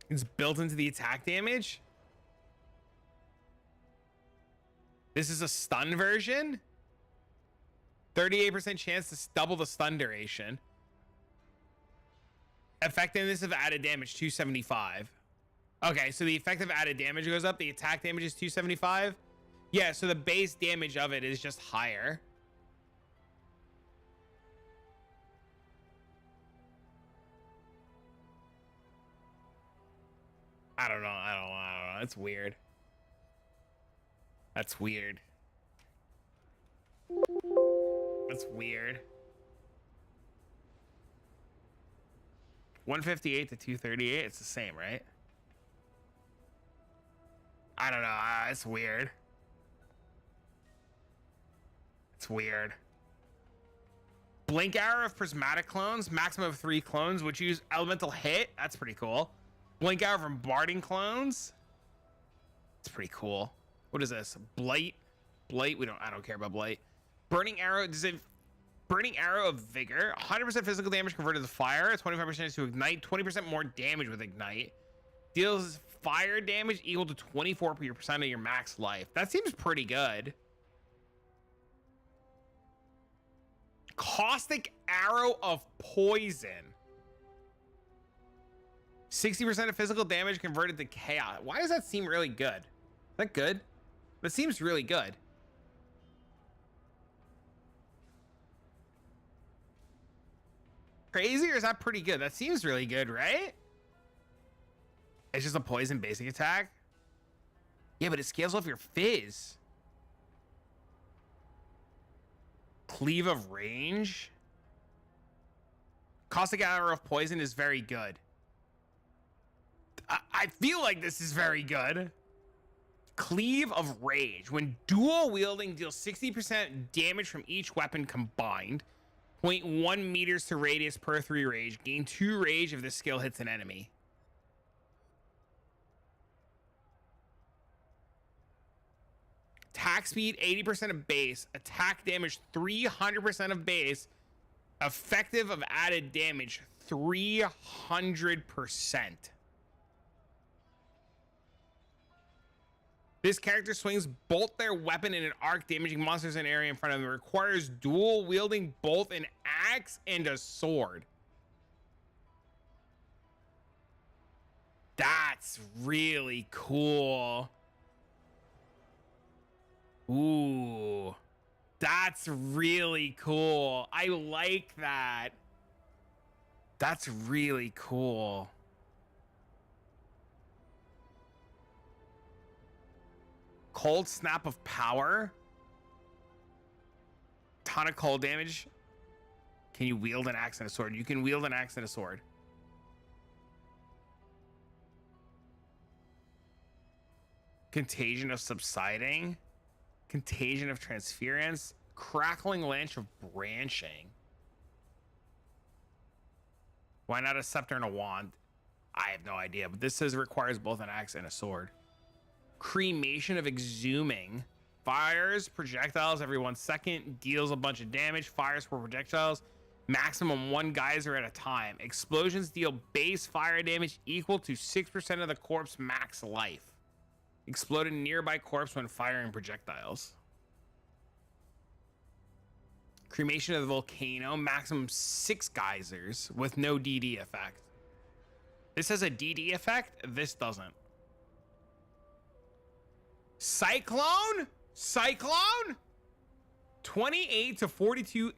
It's built into the attack damage. This is a stun version. 38% chance to double the stun duration. Effectiveness of added damage, 275. Okay, so the effective added damage goes up. The attack damage is 275. Yeah, so the base damage of it is just higher. I don't know. know. That's weird. That's weird. That's weird. 158 to 238. It's the same, right? I don't know. It's weird. It's weird. Blink arrow of prismatic clones, maximum of 3 clones, which use elemental hit. That's pretty cool. Blink arrow from barding clones. It's pretty cool. What is this? Blight. Blight. I don't care about Blight. Burning arrow. Does it? Burning arrow of vigor. 100% physical damage converted to fire. 25% to ignite. 20% more damage with ignite. Deals fire damage equal to 24% of your max life. That seems pretty good. Caustic arrow of poison. 60% of physical damage converted to chaos. Why does that seem really good? Is that good? That seems really good. Crazy, or is that pretty good? That seems really good, right? It's just a poison basic attack. Yeah, but it scales off your fizz. Cleave of range. Caustic arrow of poison is very good. I feel like this is very good. Cleave of rage. When dual wielding, deals 60% damage from each weapon combined. 0.1 meters to radius per 3 rage. Gain 2 rage if this skill hits an enemy. Attack speed 80% of base. Attack damage 300% of base. Effective of added damage 300%. This character swings bolt their weapon in an arc, damaging monsters in an area in front of them. It requires dual wielding both an axe and a sword. That's really cool. Ooh, that's really cool. I like that. That's really cool. Cold snap of power. Ton of cold damage. Can you wield an axe and a sword? You can wield an axe and a sword. Contagion of subsiding. Contagion of transference. Crackling lance of branching. Why not a scepter and a wand? I have no idea, but this says it requires both an axe and a sword. Cremation of exhuming. Fires projectiles every 1 second. Deals a bunch of damage. Fires for projectiles. Maximum 1 geyser at a time. Explosions deal base fire damage equal to 6% of the corpse max life. Explode a nearby corpse when firing projectiles. Cremation of the volcano. Maximum 6 geysers with no DD effect. This has a DD effect. This doesn't. Cyclone? Cyclone? 28 to 42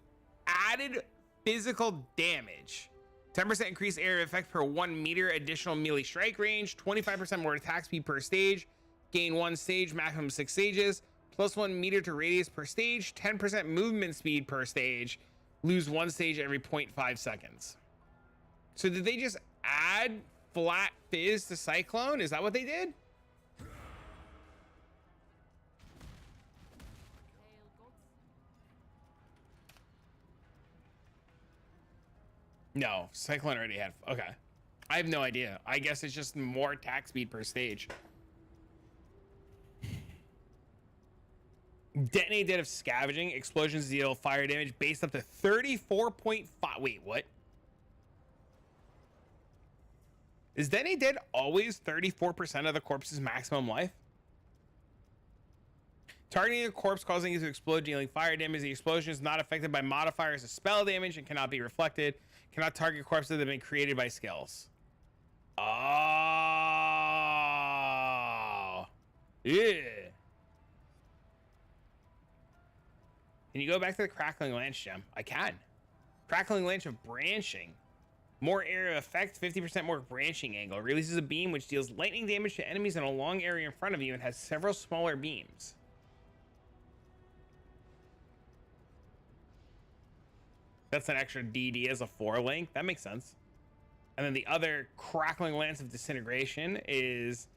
added physical damage. 10% increased area effect per 1 meter additional melee strike range. 25% more attack speed per stage. Gain 1 stage, maximum 6 stages. Plus 1 meter to radius per stage. 10% movement speed per stage. Lose 1 stage every 0.5 seconds. So did they just add flat fizz to Cyclone? Is that what they did? No, Cyclone already had. Okay. I have no idea. I guess it's just more attack speed per stage. Detonate dead of scavenging. Explosions deal fire damage based up to 34.5. Wait, what? Is Detonate dead always 34% of the corpse's maximum life? Targeting a corpse causing it to explode, dealing fire damage. The explosion is not affected by modifiers of spell damage and cannot be reflected. Cannot target corpses that have been created by skills. Oh. Yeah. Can you go back to the Crackling Lance gem? I can. Crackling Lance of branching. More area of effect, 50% more branching angle. Releases a beam which deals lightning damage to enemies in a long area in front of you and has several smaller beams. That's an extra DD as a 4 link. That makes sense. And then the other Crackling Lance of Disintegration is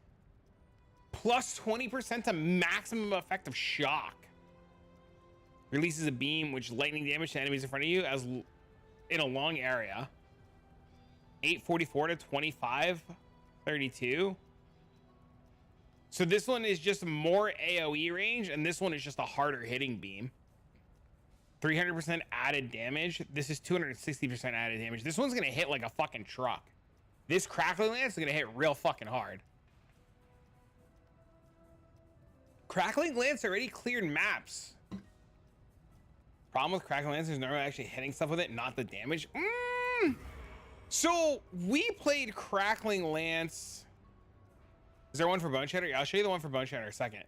plus 20% to maximum effect of shock. Releases a beam which lightning damage to enemies in front of you as in a long area. 844 to 2532. So this one is just more AoE range, and this one is just a harder hitting beam. 300% added damage. This is 260% added damage. This one's gonna hit like a fucking truck. This Crackling Lance is gonna hit real fucking hard. Crackling Lance already cleared maps. Problem with Crackling Lance is normally actually hitting stuff with it, not the damage. So we played Crackling Lance. Is there one for Boneshatter? Yeah, I'll show you the one for Boneshatter in a second.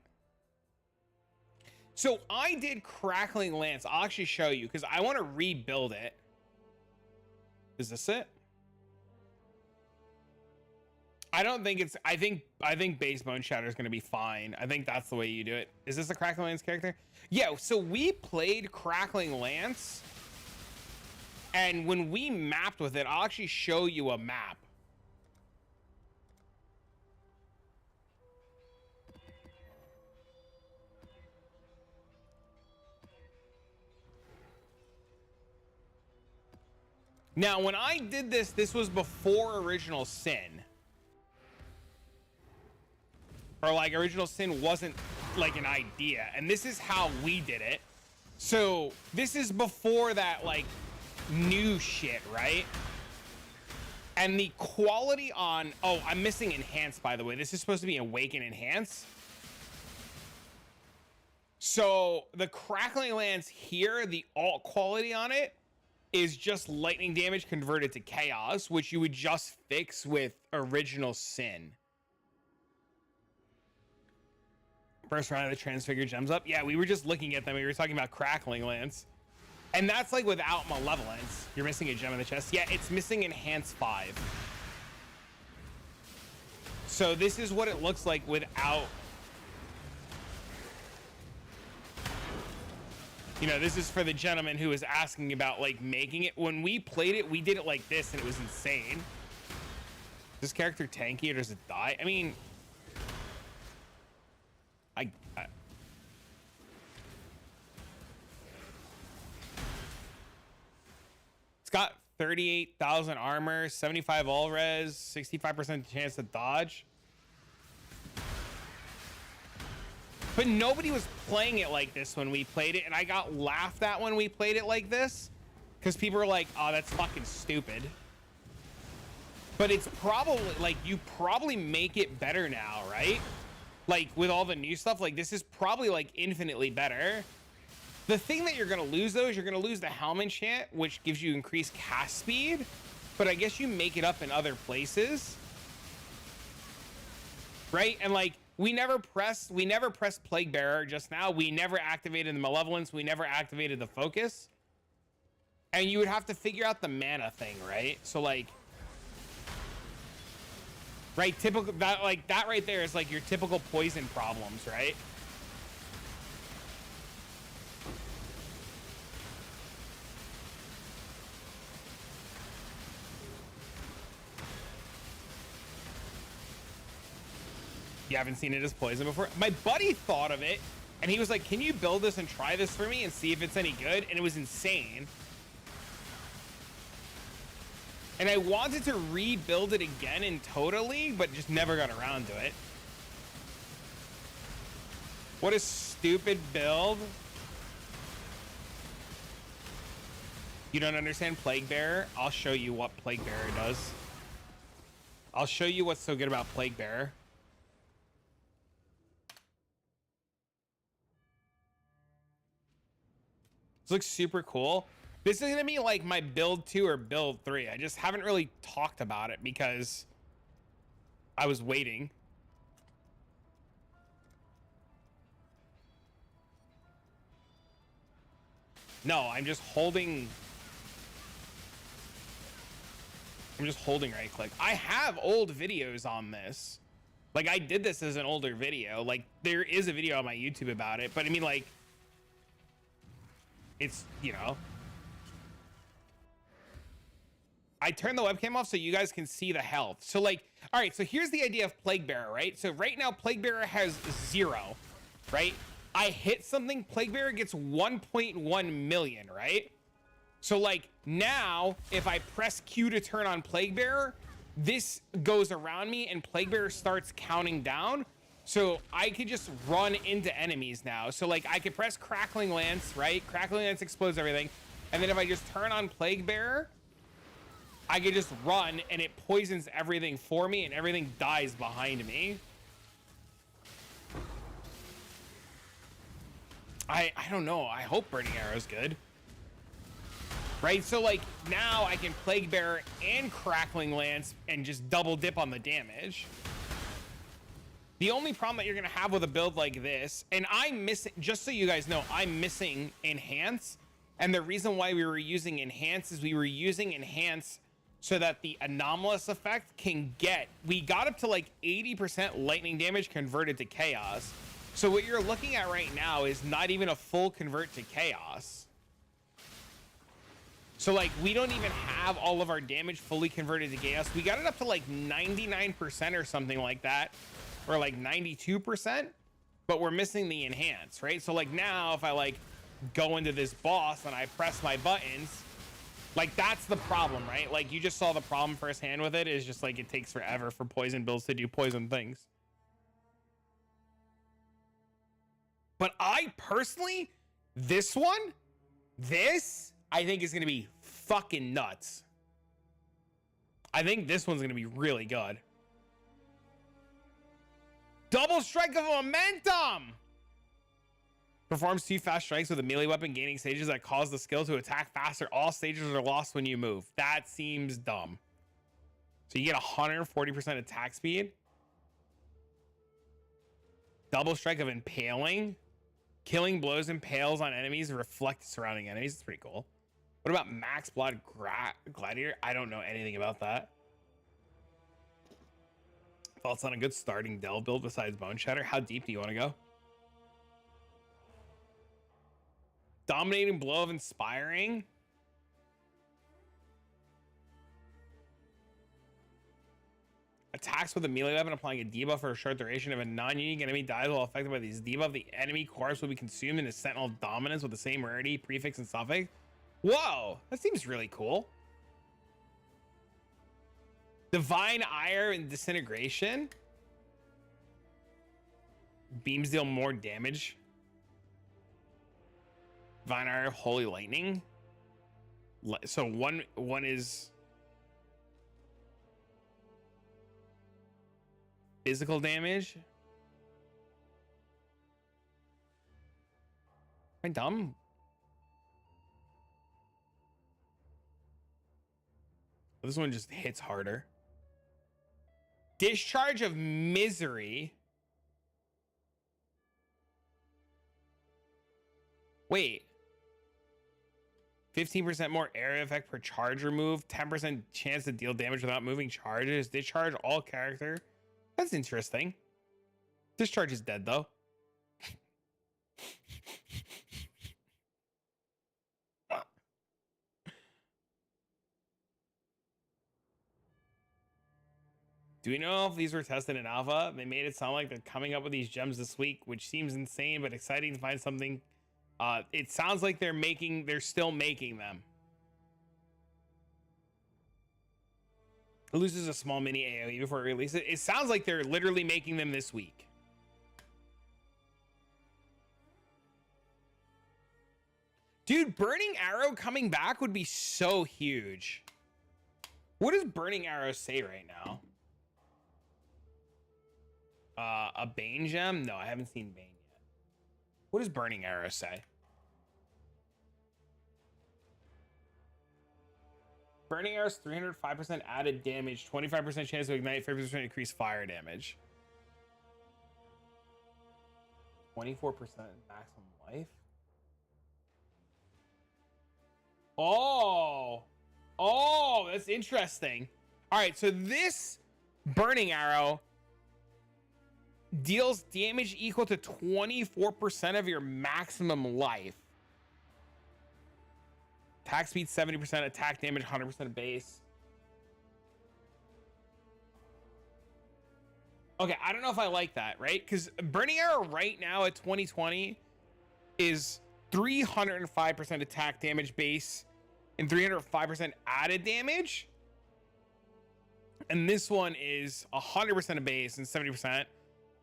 So I did Crackling Lance. I'll actually show you because I want to rebuild it. Is this it? I don't think it's, I think base Boneshatter is going to be fine. I think that's the way you do it. Is this a Crackling Lance character? Yeah, so we played Crackling Lance. And when we mapped with it, I'll actually show you a map. Now, when I did this, this was before Original Sin. Or like Original Sin wasn't like an idea. And this is how we did it. So this is before that like new shit, right? And the quality on, oh, I'm missing Enhance, by the way. This is supposed to be Awaken Enhance. So the Crackling Lance here, the alt quality on it is just lightning damage converted to chaos, which you would just fix with Original Sin. First round of the Transfigured Gems up. Yeah, we were just looking at them. We were talking about Crackling Lance. And that's like without Malevolence. You're missing a gem in the chest. Yeah, it's missing Enhance 5. So this is what it looks like without... You know, this is for the gentleman who was asking about like making it. When we played it, we did it like this and it was insane. Is this character tanky or does it die? I mean... It's got 38,000 armor, 75 all res, 65% chance to dodge. But nobody was playing it like this when we played it, and I got laughed at when we played it like this because people were like, oh, that's fucking stupid. But it's probably like, you probably make it better now, right? Like with all the new stuff, like this is probably like infinitely better. The thing that you're going to lose though is you're going to lose the helm enchant, which gives you increased cast speed, but I guess you make it up in other places, right? And like we never pressed Plague Bearer just now. We never activated the Malevolence. We never activated the Focus, and you would have to figure out the mana thing, right? So like, right, typical that like that right there is like your typical poison problems, right? You haven't seen it as poison before? My buddy thought of it and he was like, can you build this and try this for me and see if it's any good? And it was insane. And I wanted to rebuild it again in Total League, but just never got around to it. What a stupid build. You don't understand Plague Bearer? I'll show you what Plague Bearer does. I'll show you what's so good about Plague Bearer. This looks super cool. This is gonna be like my build 2 or build 3. I just haven't really talked about it because I was waiting. No, I'm just holding. I'm just holding right click. I have old videos on this. Like, I did this as an older video. Like, there is a video on my YouTube about it, but I mean, like, it's, you know, I turned the webcam off so you guys can see the health. So, like, all right, so here's the idea of Plague Bearer, right? So right now, Plague Bearer has 0, right? I hit something, Plague Bearer gets 1.1 million, right? So, like, now, if I press Q to turn on Plague Bearer, this goes around me and Plague Bearer starts counting down. So I could just run into enemies now. So, like, I could press Crackling Lance, right? Crackling Lance explodes everything. And then if I just turn on Plague Bearer, I could just run and it poisons everything for me and everything dies behind me. I don't know. I hope Burning Arrow's good. Right? So, like, now I can Plague Bearer and Crackling Lance and just double dip on the damage. The only problem that you're going to have with a build like this, and I'm missing, just so you guys know, I'm missing Enhance. And the reason why we were using Enhance is we were using Enhance so that the anomalous effect can get, we got up to like 80% lightning damage converted to chaos. So what you're looking at right now is not even a full convert to chaos. So, like, we don't even have all of our damage fully converted to chaos. We got it up to like 99% or something like that, or like 92%, but we're missing the enhance, right? So, like, now if I like go into this boss and I press my buttons, like, that's the problem, right? Like, you just saw the problem firsthand with it, is just like it takes forever for poison builds to do poison things. But I personally, this I think is going to be fucking nuts. I think this one's going to be really good. Double strike of momentum. Performs 2 fast strikes with a melee weapon, gaining stages that cause the skill to attack faster. All stages are lost when you move. That seems dumb. So you get 140% attack speed. Double strike of impaling. Killing blows impales on enemies reflect surrounding enemies. It's pretty cool. What about Max Blood Gladiator? I don't know anything about that. Thoughts on a good starting delve build besides Boneshatter? How deep do you want to go? Dominating blow of inspiring. Attacks with a melee weapon, applying a debuff for a short duration. If a non-unique enemy dies while affected by these debuff, the enemy corpse will be consumed into Sentinel Dominance with the same rarity, prefix, and suffix. Whoa, that seems really cool. Divine Ire and Disintegration. Beams deal more damage. Divine Ire, Holy Lightning. So one is physical damage. Am I dumb? This one just hits harder. Discharge of Misery. Wait. 15% more area effect per charge removed. 10% chance to deal damage without moving charges. Discharge all character. That's interesting. Discharge is dead though. Do we know if these were tested in alpha? They made it sound like they're coming up with these gems this week, which seems insane but exciting to find something. It sounds like they're still making them. It loses a small mini AoE before it releases it. It sounds like they're literally making them this week. Dude, Burning Arrow coming back would be so huge. What does Burning Arrow say right now? A Bane gem? No, I haven't seen Bane yet. What does Burning Arrow say? Burning Arrow's 305% added damage, 25% chance to ignite, 50% increase fire damage. 24% maximum life. Oh, that's interesting. All right, so this burning arrow deals damage equal to 24% of your maximum life. Attack speed 70%, attack damage 100% base. Okay, I don't know if I like that, right? Because burning arrow right now at 2020 is 305% attack damage base and 305% added damage. And this one is 100% of base and 70%.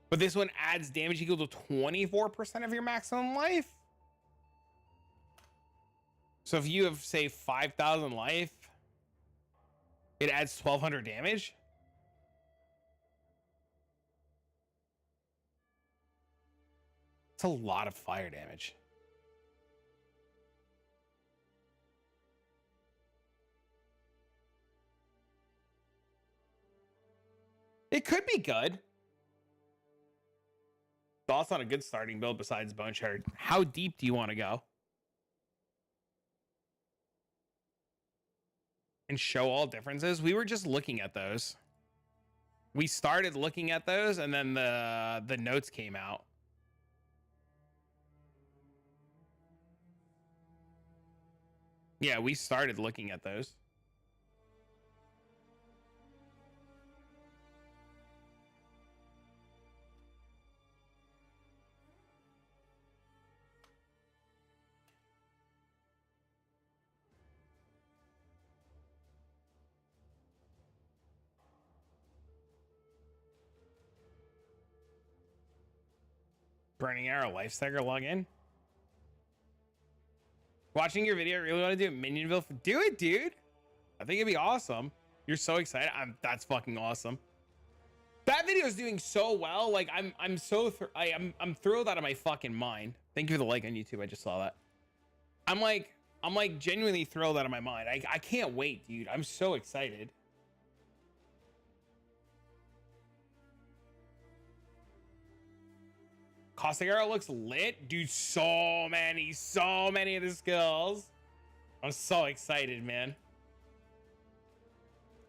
But this one adds damage equal to 24% of your maximum life. So if you have, say, 5,000 life, it adds 1,200 damage. It's a lot of fire damage. It could be good. Thoughts on a good starting build besides Boneshatter? How deep do you want to go? And show all differences? We were just looking at those. We started looking at those and then the notes came out. Yeah, we started looking at those. Burning Arrow Lifestagger login. Watching your video, I really want to do Minionville. Do it, dude. I think it'd be awesome. You're so excited. That's fucking awesome. That video is doing so well. Like I'm thrilled out of my fucking mind. Thank you for the like on YouTube. I just saw that. I'm like genuinely thrilled out of my mind. I can't wait, dude. I'm so excited. Caustic Arrow looks lit. Dude, so many of the skills. I'm so excited, man.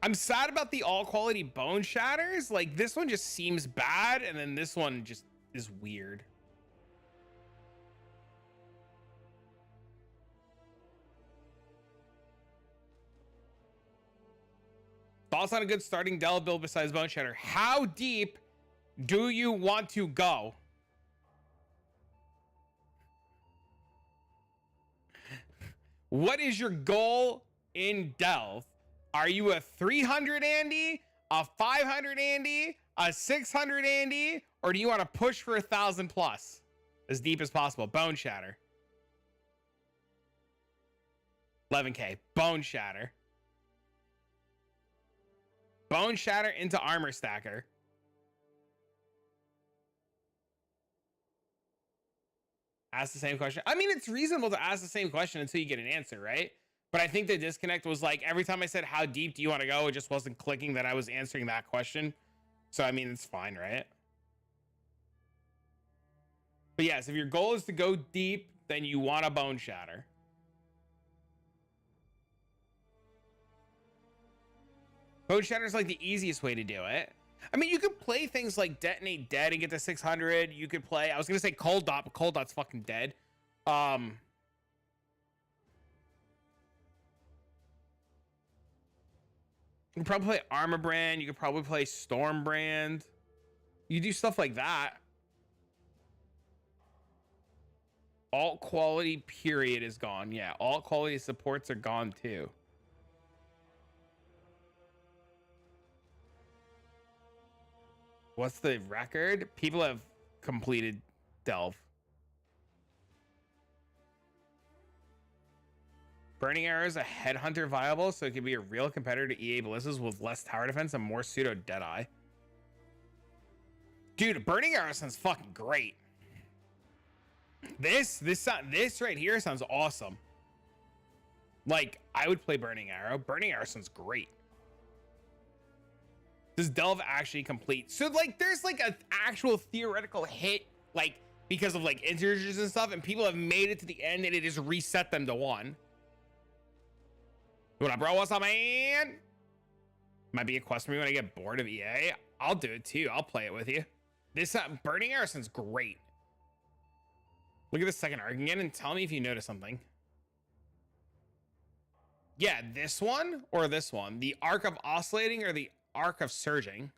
I'm sad about the all quality bone shatters. Like this one just seems bad. And then this one just is weird. Thoughts on a good starting Delve build besides Boneshatter? How deep do you want to go? What is your goal in Delve? Are you a 300 Andy, a 500 Andy, a 600 Andy, or do you want to push for 1,000 plus? As deep as possible. Boneshatter. 11K. Boneshatter. Boneshatter into Armor Stacker. Ask the same question. I mean, it's reasonable to ask the same question until you get an answer, right? But I think the disconnect was like every time I said, how deep do you want to go? It just wasn't clicking that I was answering that question. So, I mean, it's fine, right? But yes, if your goal is to go deep, then you want a Boneshatter. Boneshatter is like the easiest way to do it. I mean, you could play things like Detonate Dead and get to 600. You could play, I was going to say Cold Dot, but Cold Dot's fucking dead. You can probably play Armor Brand. You could probably play Storm Brand. You do stuff like that. Alt quality period is gone. Yeah, alt quality supports are gone too. What's the record? People have completed Delve. Burning Arrow is a headhunter viable, so it can be a real competitor to EA Ballistas with less tower defense and more pseudo Deadeye. Dude, Burning Arrow sounds fucking great. This right here sounds awesome. Like, I would play Burning Arrow. Burning Arrow sounds great. Does Delve actually complete? So like there's like an actual theoretical hit, like because of like integers and stuff, and people have made it to the end and it just reset them to 1. What up, bro? What's up, man? Might be a quest for me when I get bored of EA. I'll do it too. I'll play it with you. This Burning Arrow sounds great. Look at the second arc again and tell me if you notice something. Yeah, this one or this one? The arc of oscillating or the arc of surging?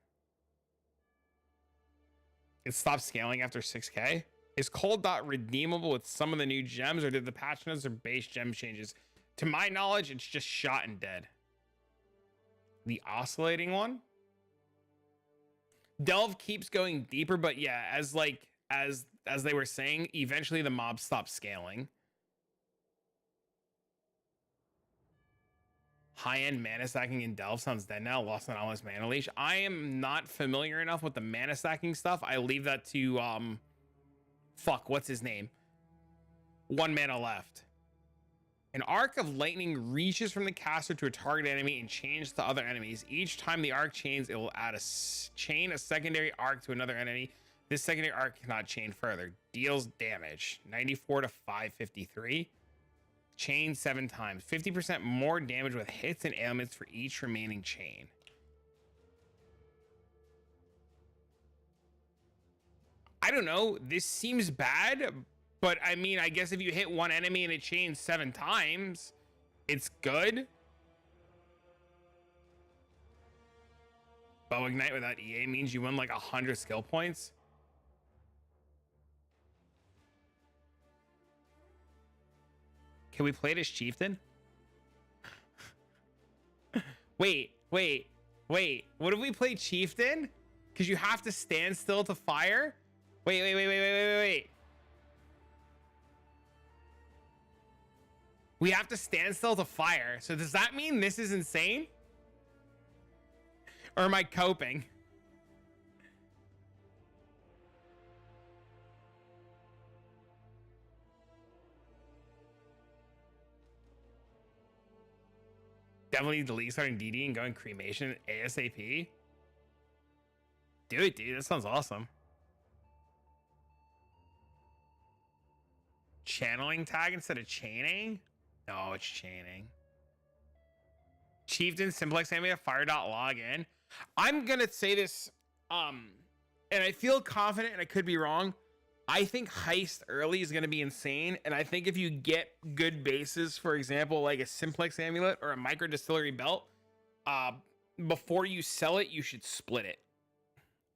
It stopped scaling after 6K. Is Cold Dot redeemable with some of the new gems, or did the patch notes or base gem changes? To my knowledge, it's just shot and dead. The oscillating one? Delve keeps going deeper, but yeah, as they were saying, eventually the mobs stop scaling. High-end mana stacking in Delve sounds dead now. Lost and Almost Mana Leash. I am not familiar enough with the mana stacking stuff. I leave that to fuck, what's his name? 1 mana left. An arc of lightning reaches from the caster to a target enemy and chains to other enemies. Each time the arc chains, it will add a secondary arc to another enemy. This secondary arc cannot chain further. Deals damage 94 to 553. Chain 7 times. 50% more damage with hits and ailments for each remaining chain. I don't know. This seems bad, but I mean, I guess if you hit one enemy and it chains 7 times, it's good. Bow Ignite without EA means you win like 100 skill points. Can we play it as Chieftain? Wait. What if we play Chieftain? Because you have to stand still to fire? Wait. We have to stand still to fire. So does that mean this is insane? Or am I coping? Definitely delete starting DD and going cremation ASAP. Do it, dude. That sounds awesome. Channeling tag instead of chaining? No, it's chaining. Chieftain simplex animator fire.login. I'm gonna say this, and I feel confident, and I could be wrong. I think heist early is gonna be insane, and I think if you get good bases, for example, like a simplex amulet or a micro distillery belt, before you sell it, you should split it.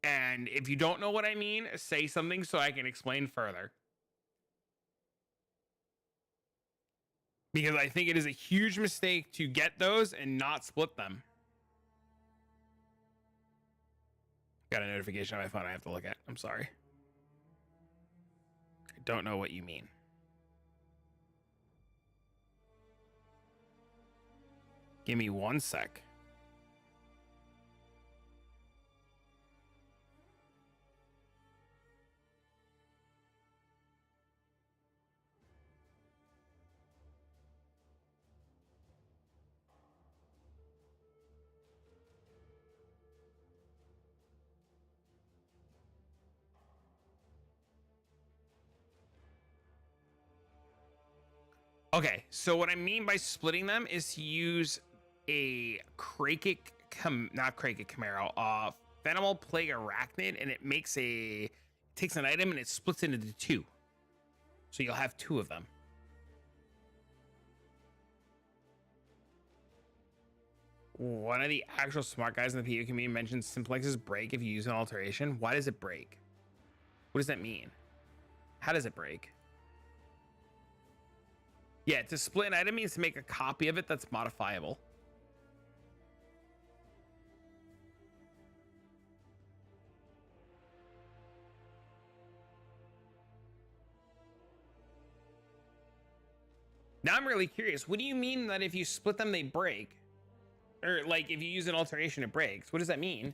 And if you don't know what I mean, say something so I can explain further. Because I think it is a huge mistake to get those and not split them. Got a notification on my phone I have to look at. I'm sorry. I don't know what you mean. Give me 1 sec. Okay, so what I mean by splitting them is to use a not Krakic Camaro, Fenimal Plague Arachnid, and it takes an item and it splits it into 2. So you'll have 2 of them. One of the actual smart guys in the PU community mentioned simplexes break if you use an alteration. Why does it break? What does that mean? How does it break? Yeah, to split an item means to make a copy of it that's modifiable. Now I'm really curious. What do you mean that if you split them, they break? Or like if you use an alteration, it breaks. What does that mean?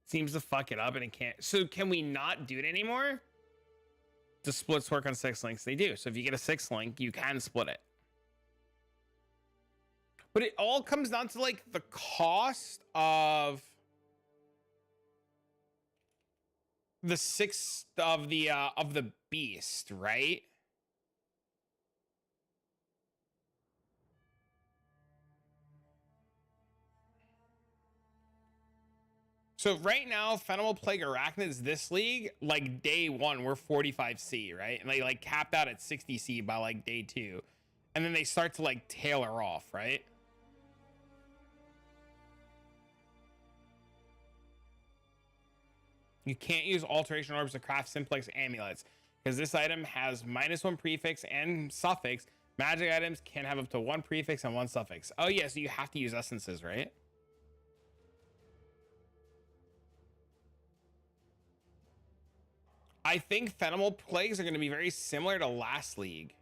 Seems to fuck it up and it can't. So can we not do it anymore? Do splits work on 6 links? They do. So if you get a 6 link, you can split it. But it all comes down to like the cost of the 6th of the beast, right? So right now, Fennel Plague Arachnids this league, like day 1, we're 45C, right? And they like capped out at 60C by like day 2. And then they start to like tailor off, right? You can't use alteration orbs to craft simplex amulets because this item has -1 prefix and suffix. Magic items can have up to 1 prefix and 1 suffix. Oh yeah, so you have to use essences, right? I think Fennel Plagues are going to be very similar to last league.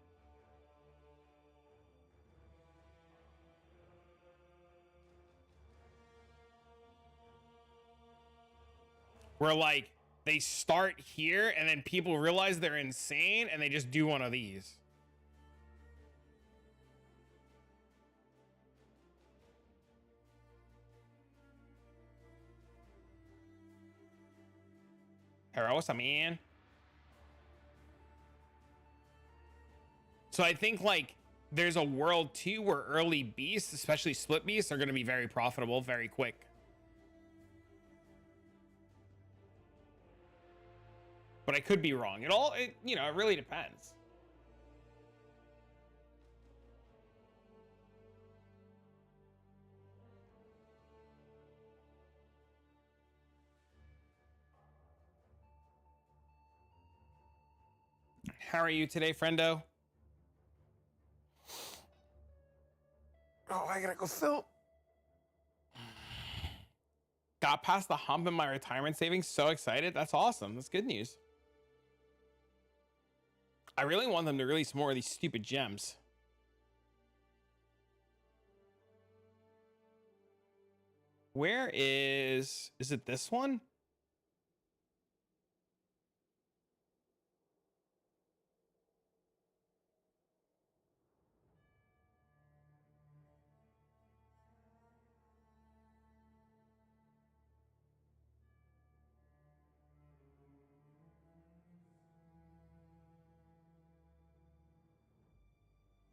Where like they start here and then people realize they're insane and they just do one of these. Hero, what's up, man? So I think like there's a world too where early beasts, especially split beasts, are going to be very profitable very quick. But I could be wrong. It really depends. How are you today, friendo? Oh, I gotta go fill. Got past the hump in my retirement savings. So excited. That's awesome. That's good news. I really want them to release more of these stupid gems. Where is it this one?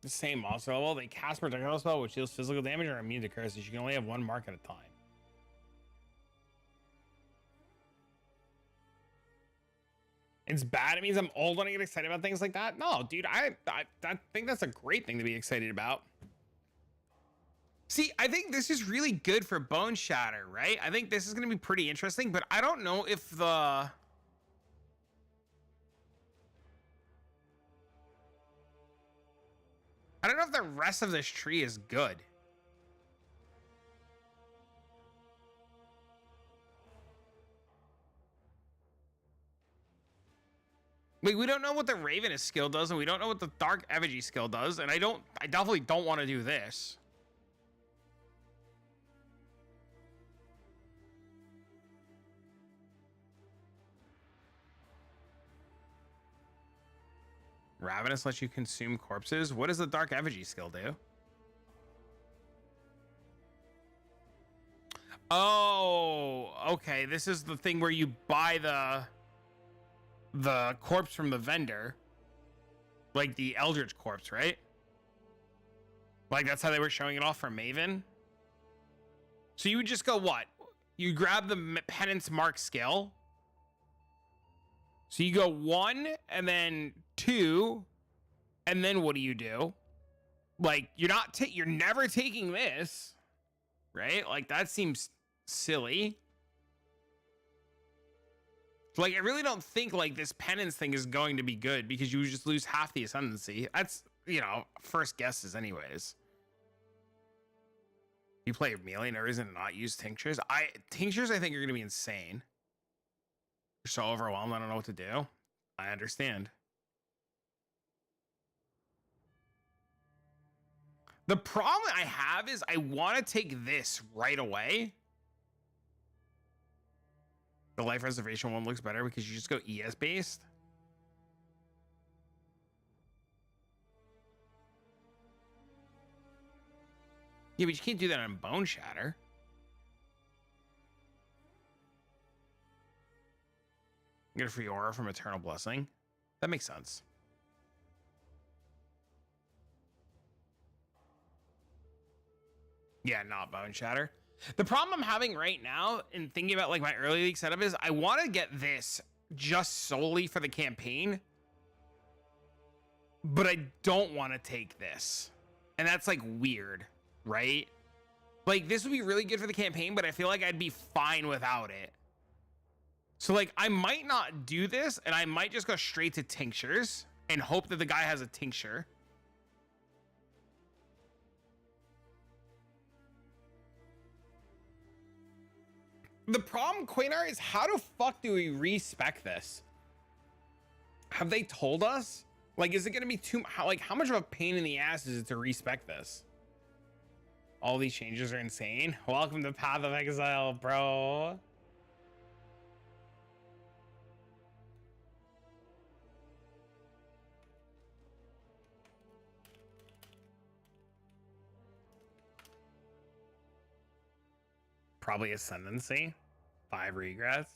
The same monster level. They cast projectile spell which deals physical damage or immune to curses. You can only have 1 mark at a time. It's bad. It means I'm old when I get excited about things like that. No, dude, I think that's a great thing to be excited about. See, I think this is really good for Boneshatter, right? I think this is going to be pretty interesting, but I don't know if the... I don't know if the rest of this tree is good. Like, we don't know what the Ravenous skill does, and we don't know what the Dark Effigy skill does, and I definitely don't want to do this. Ravenous lets you consume corpses. What does the Dark Effigy skill do? Oh, okay. This is the thing where you buy the corpse from the vendor. Like the Eldritch corpse, right? Like that's how they were showing it off for Maven. So you would just go what? You grab the penance mark skill. So you go 1 and then 2, and then what do? Like you're never taking this, right? Like that seems silly. Like I really don't think like this penance thing is going to be good because you just lose half the ascendancy. That's, first guesses anyways. You play melee, no reason to not use tinctures. Tinctures I think are going to be insane. You're so overwhelmed, I don't know what to do. I understand. The problem I have is I want to take this right away. The life reservation one looks better because you just go ES based. Yeah, but you can't do that on Boneshatter. Get a free aura from Eternal Blessing. That makes sense. Yeah, not Boneshatter. The problem I'm having right now in thinking about like my early league setup is I want to get this just solely for the campaign, but I don't want to take this. And that's like weird, right? Like this would be really good for the campaign, but I feel like I'd be fine without it. So like I might not do this and I might just go straight to tinctures and hope that the guy has a tincture. The problem, Quainar, is how the fuck do we respec this? Have they told us? Like, is it gonna be how much of a pain in the ass is it to respec this? All these changes are insane. Welcome to Path of Exile, bro. Probably Ascendancy. 5 regrets.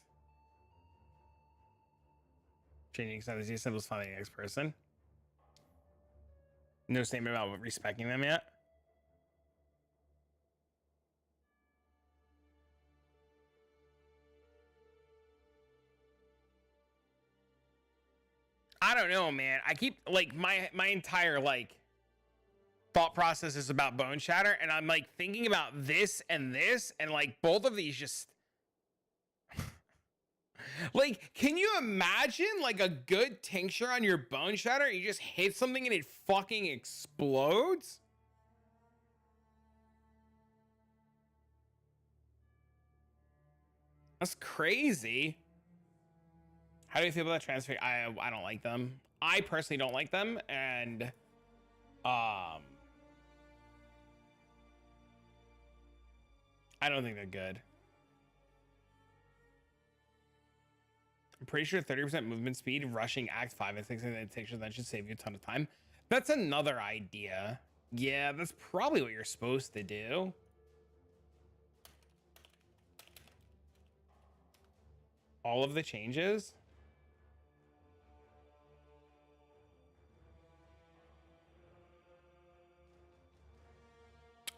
Changing Ascendancy symbols finding the next person. No statement about respecting them yet. I don't know, man. I keep like my entire like thought process is about Boneshatter, and I'm like thinking about this, and like both of these just like, can you imagine like a good tincture on your Boneshatter? You just hit something and it fucking explodes. That's crazy. How do you feel about that transfer? I don't like them. I personally don't like them, and I don't think they're good. I'm pretty sure 30% movement speed, rushing Act 5 and 6 and that should save you a ton of time. That's another idea. Yeah, that's probably what you're supposed to do. All of the changes.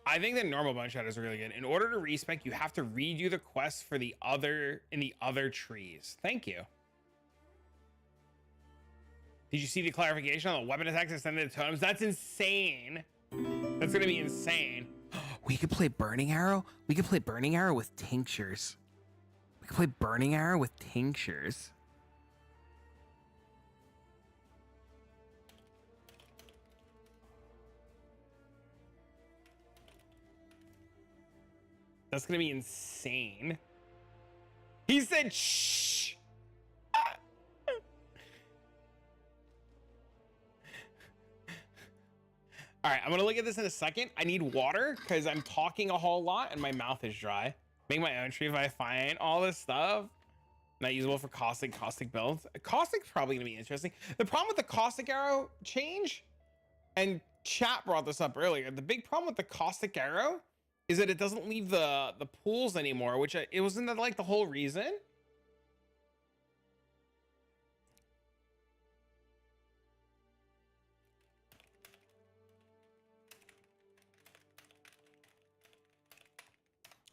I think that normal Boneshatter is really good. In order to respec, you have to redo the quest for the other trees. Thank you. Did you see the clarification on the weapon attacks extended to totems? That's insane. That's gonna be insane. We could play Burning Arrow. We could play Burning Arrow with tinctures. We could play Burning Arrow with tinctures. That's gonna be insane. He said, shh. All right, I'm gonna look at this in a second. I need water because I'm talking a whole lot and my mouth is dry. Make my own tree if I find all this stuff. Not usable for caustic builds. Caustic's probably gonna be interesting. The problem with the caustic arrow change, and chat brought this up earlier, the big problem with the caustic arrow is that it doesn't leave the pools anymore, which it wasn't that like the whole reason.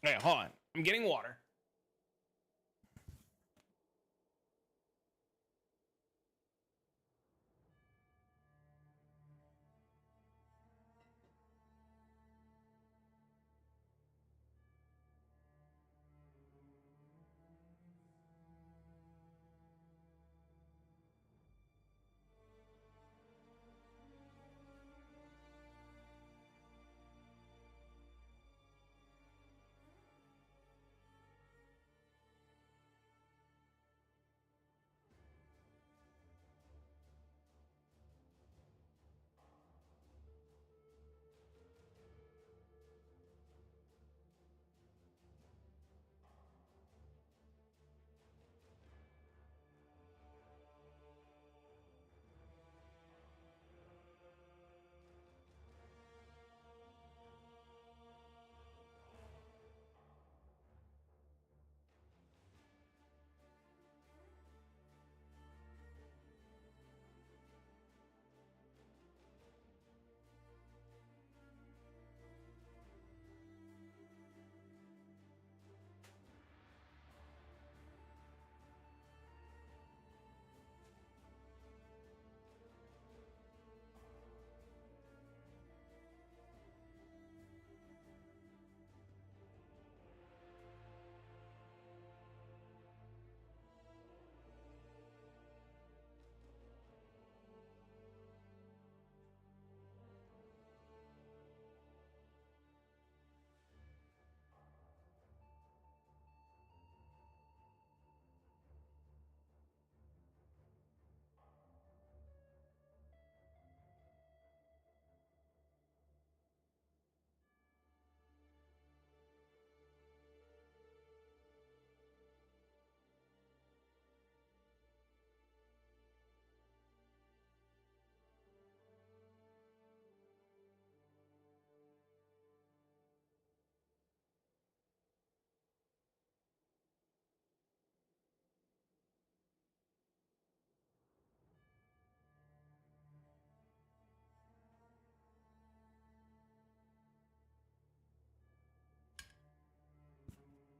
Okay, hold on. I'm getting water.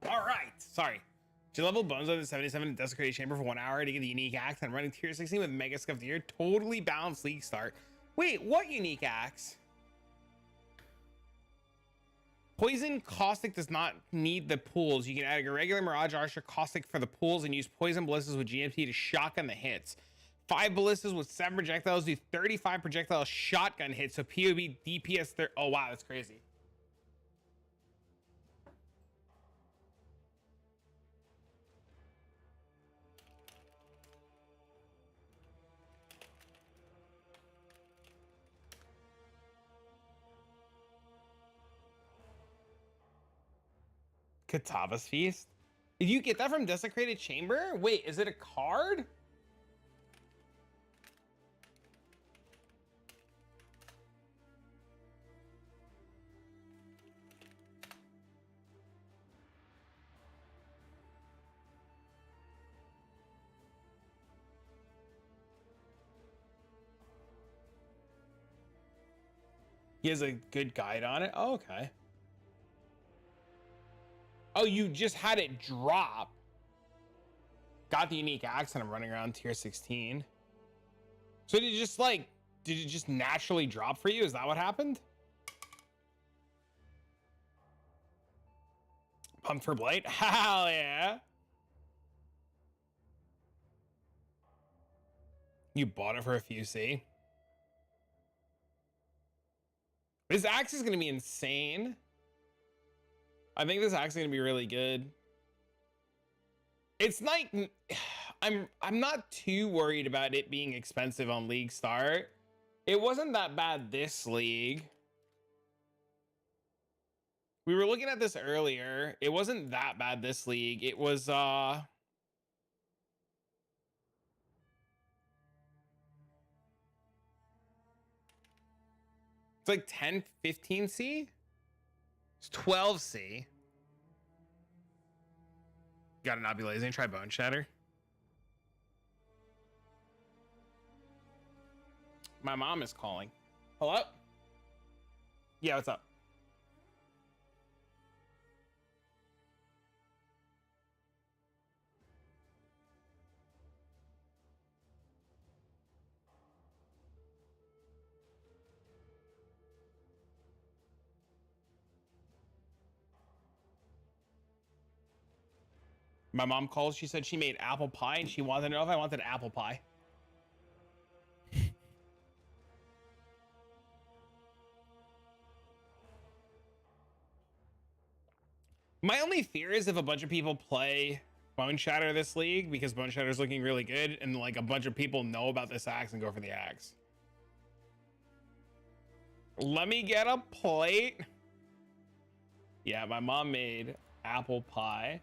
All right. Sorry. To level bones of the 77 desecrated chamber for 1 hour to get the unique axe and running tier 16 with mega scuffed ear. Totally balanced league start. Wait, what unique axe? Poison caustic does not need the pools. You can add a regular Mirage Archer caustic for the pools and use poison ballistas with GMT to shotgun the hits. 5 ballistas with 7 projectiles do 35 projectile shotgun hits. So POB DPS. Oh wow, that's crazy. Katava's Feast. Did you get that from Desecrated Chamber? Wait, is it a card? He has a good guide on it. Oh, okay. Oh, you just had it drop. Got the unique axe and I'm running around tier 16. So did it just naturally drop for you? Is that what happened? Pumped for Blight? Hell yeah. You bought it for a few C. This axe is going to be insane. I think this axe is going to be really good. It's like I'm not too worried about it being expensive on League Start. It wasn't that bad this league. We were looking at this earlier. It wasn't that bad this league. It was it's like 10, 15C. It's 12C. Gotta not be lazy and try Boneshatter. My mom is calling. Hello? Yeah, what's up? My mom called. She said she made apple pie and she wanted to know if I wanted apple pie. My only fear is if a bunch of people play Boneshatter this league because Boneshatter is looking really good and like a bunch of people know about this axe and go for the axe. Let me get a plate. Yeah, my mom made apple pie.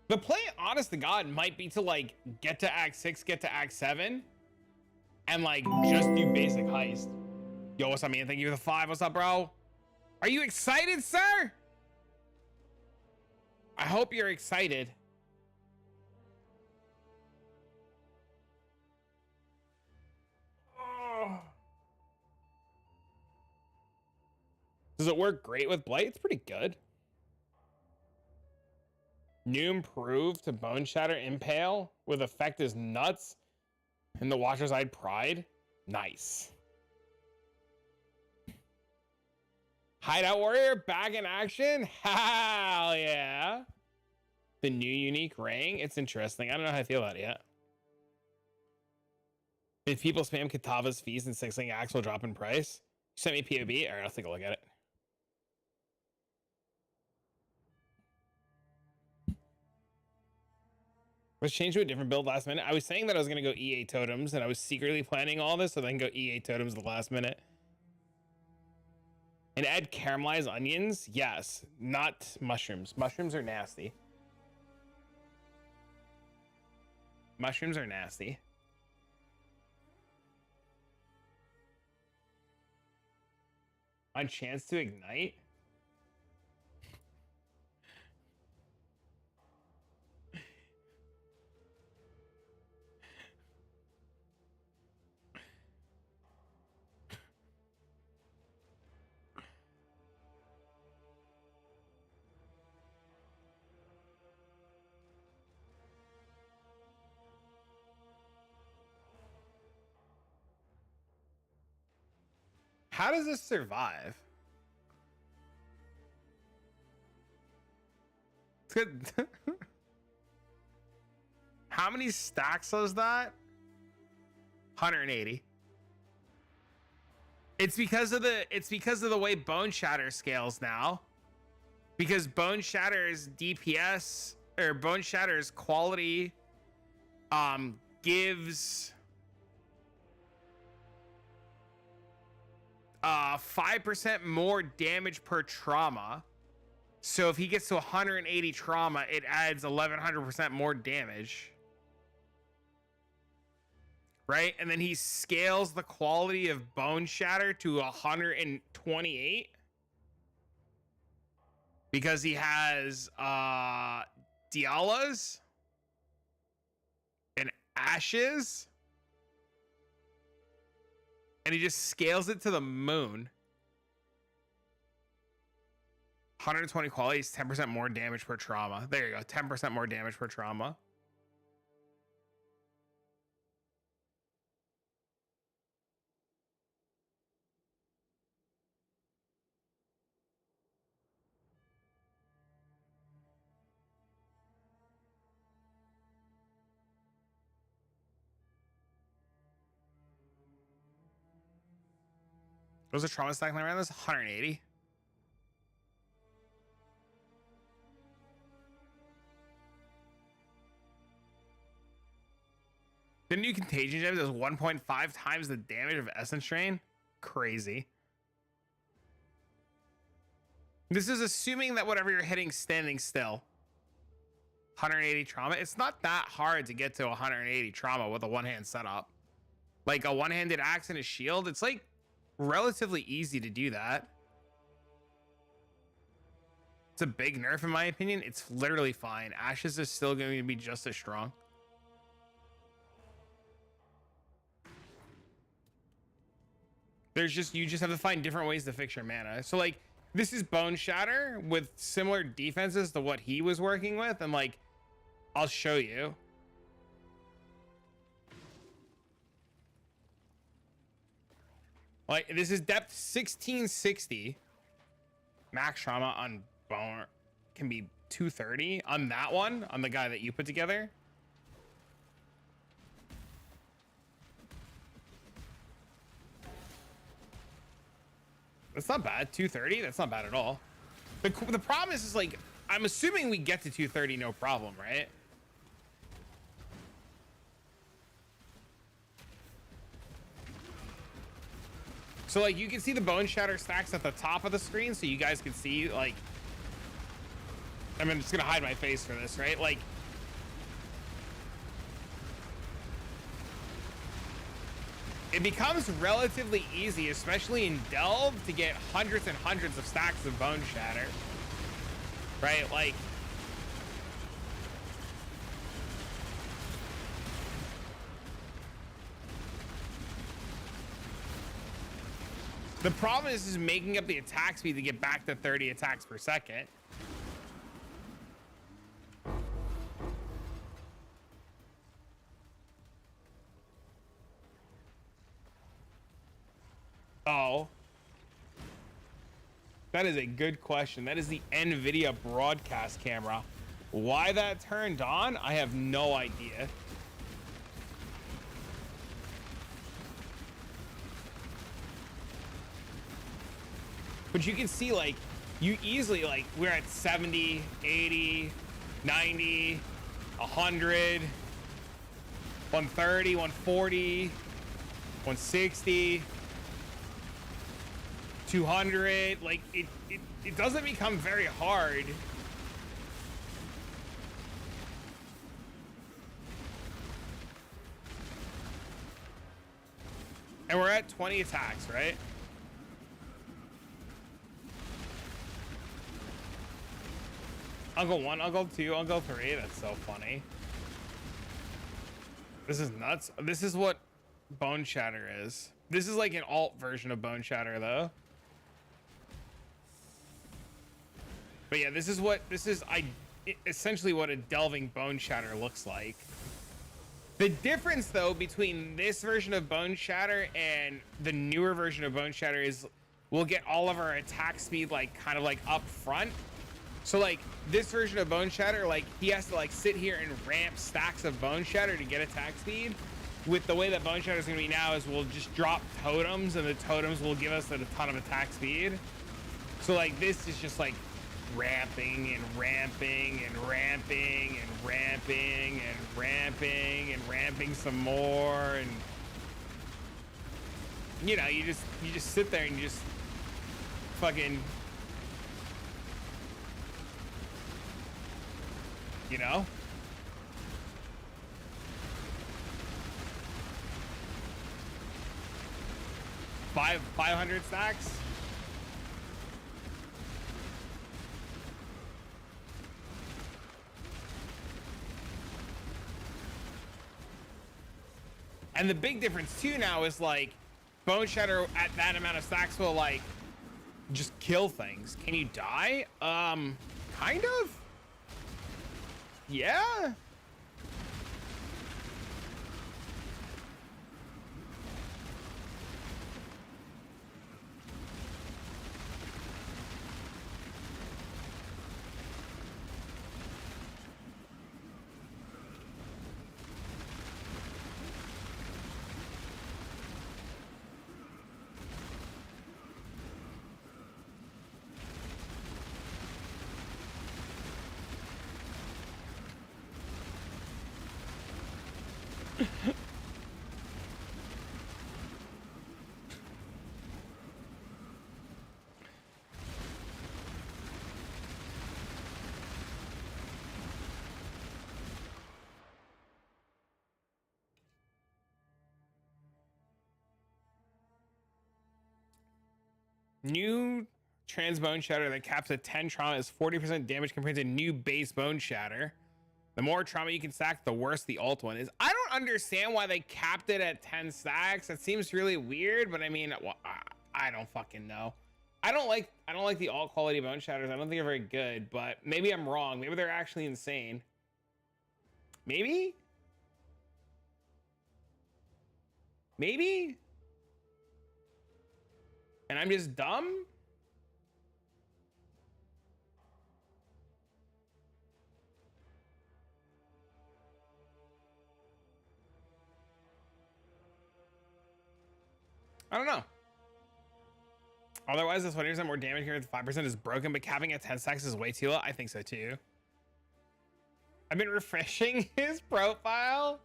The play, honest to God, might be to like get to Act 6, get to Act 7, and like just do basic heist. Yo, what's up, man? Thank you for the 5. What's up, bro? Are you excited, sir? I hope you're excited. Oh. Does it work great with Blight? It's pretty good. New improved to Boneshatter Impale with effect is nuts. And the Watcher's Eye Pride. Nice. Hideout Warrior back in action. Hell yeah. The new unique ring. It's interesting. I don't know how I feel about it yet. If people spam Katava's Feast and 6-link axe will drop in price. You sent me POB. All right, I'll take a look at it. Let's change to a different build last minute. I was saying that I was going to go EA totems and I was secretly planning all this so then go EA totems the last minute. And add caramelized onions? Yes, not mushrooms. Mushrooms are nasty. Mushrooms are nasty. On chance to ignite? How does this survive? It's good. How many stacks was that? 180. It's because of the way Boneshatter scales now. Because Boneshatter's DPS or Boneshatter's quality gives 5% more damage per trauma. So if he gets to 180 trauma, it adds 1100% more damage. Right? And then he scales the quality of Boneshatter to 128 because he has Dialas and Ashes. And he just scales it to the moon. 120 quality is 10% more damage per trauma. There you go. 10% more damage per trauma. What was the trauma stack around this? 180. The new contagion gem does 1.5 times the damage of Essence Drain. Crazy. This is assuming that whatever you're hitting standing still. 180 trauma. It's not that hard to get to 180 trauma with a one-hand setup. Like a one-handed axe and a shield. It's like relatively easy to do that. It's a big nerf in my opinion. It's literally fine. Ashes is still going to be just as strong. You just have to find different ways to fix your mana. So like this is Boneshatter with similar defenses to what he was working with, and like I'll show you. Like this is depth 1660. Max trauma on Bone can be 230 on that one, on the guy that you put together. That's not bad. 230. That's not bad at all. The problem is like I'm assuming we get to 230 no problem, right? So like you can see the Boneshatter stacks at the top of the screen, so you guys can see like. I'm just gonna hide my face for this, right? Like. It becomes relatively easy, especially in Delve, to get hundreds and hundreds of stacks of Boneshatter. Right? Like. The problem is making up the attack speed to get back to 30 attacks per second. Oh. That is a good question. That is the NVIDIA broadcast camera. Why that turned on, I have no idea. But you can see, like, you easily, like, we're at 70, 80, 90, 100, 130, 140, 160, 200. Like, it doesn't become very hard. And we're at 20 attacks, right? I'll go 1, I'll go 2, I'll go 3. That's so funny. This is nuts. This is what Boneshatter is. This is like an alt version of Boneshatter, though. But yeah, this is essentially what a delving Boneshatter looks like. The difference, though, between this version of Boneshatter and the newer version of Boneshatter is we'll get all of our attack speed, like, kind of, like, up front. So, like, this version of Boneshatter, like, he has to, like, sit here and ramp stacks of Boneshatter to get attack speed. With the way that Boneshatter is going to be now is we'll just drop totems, and the totems will give us a ton of attack speed. So, like, this is just, like, ramping and ramping and ramping and ramping and ramping and ramping some more, and you know, you just sit there and you just fucking, you know, five 500 stacks. And the big difference too now is like Boneshatter at that amount of stacks will like just kill things. Can you die? Kind of. Yeah. New trans Boneshatter that caps at 10 trauma is 40% damage compared to new base Boneshatter. The more trauma you can stack, the worse the alt one is. I don't understand why they capped it at 10 stacks. That seems really weird, but I mean, well, I don't fucking know. I don't like the alt quality Boneshatters. I don't think they're very good, but maybe I'm wrong. Maybe they're actually insane. Maybe? Maybe? And I'm just dumb? I don't know. Otherwise, this 20% more damage here with 5% is broken, but capping at 10 stacks is way too low. I think so too. I've been refreshing his profile.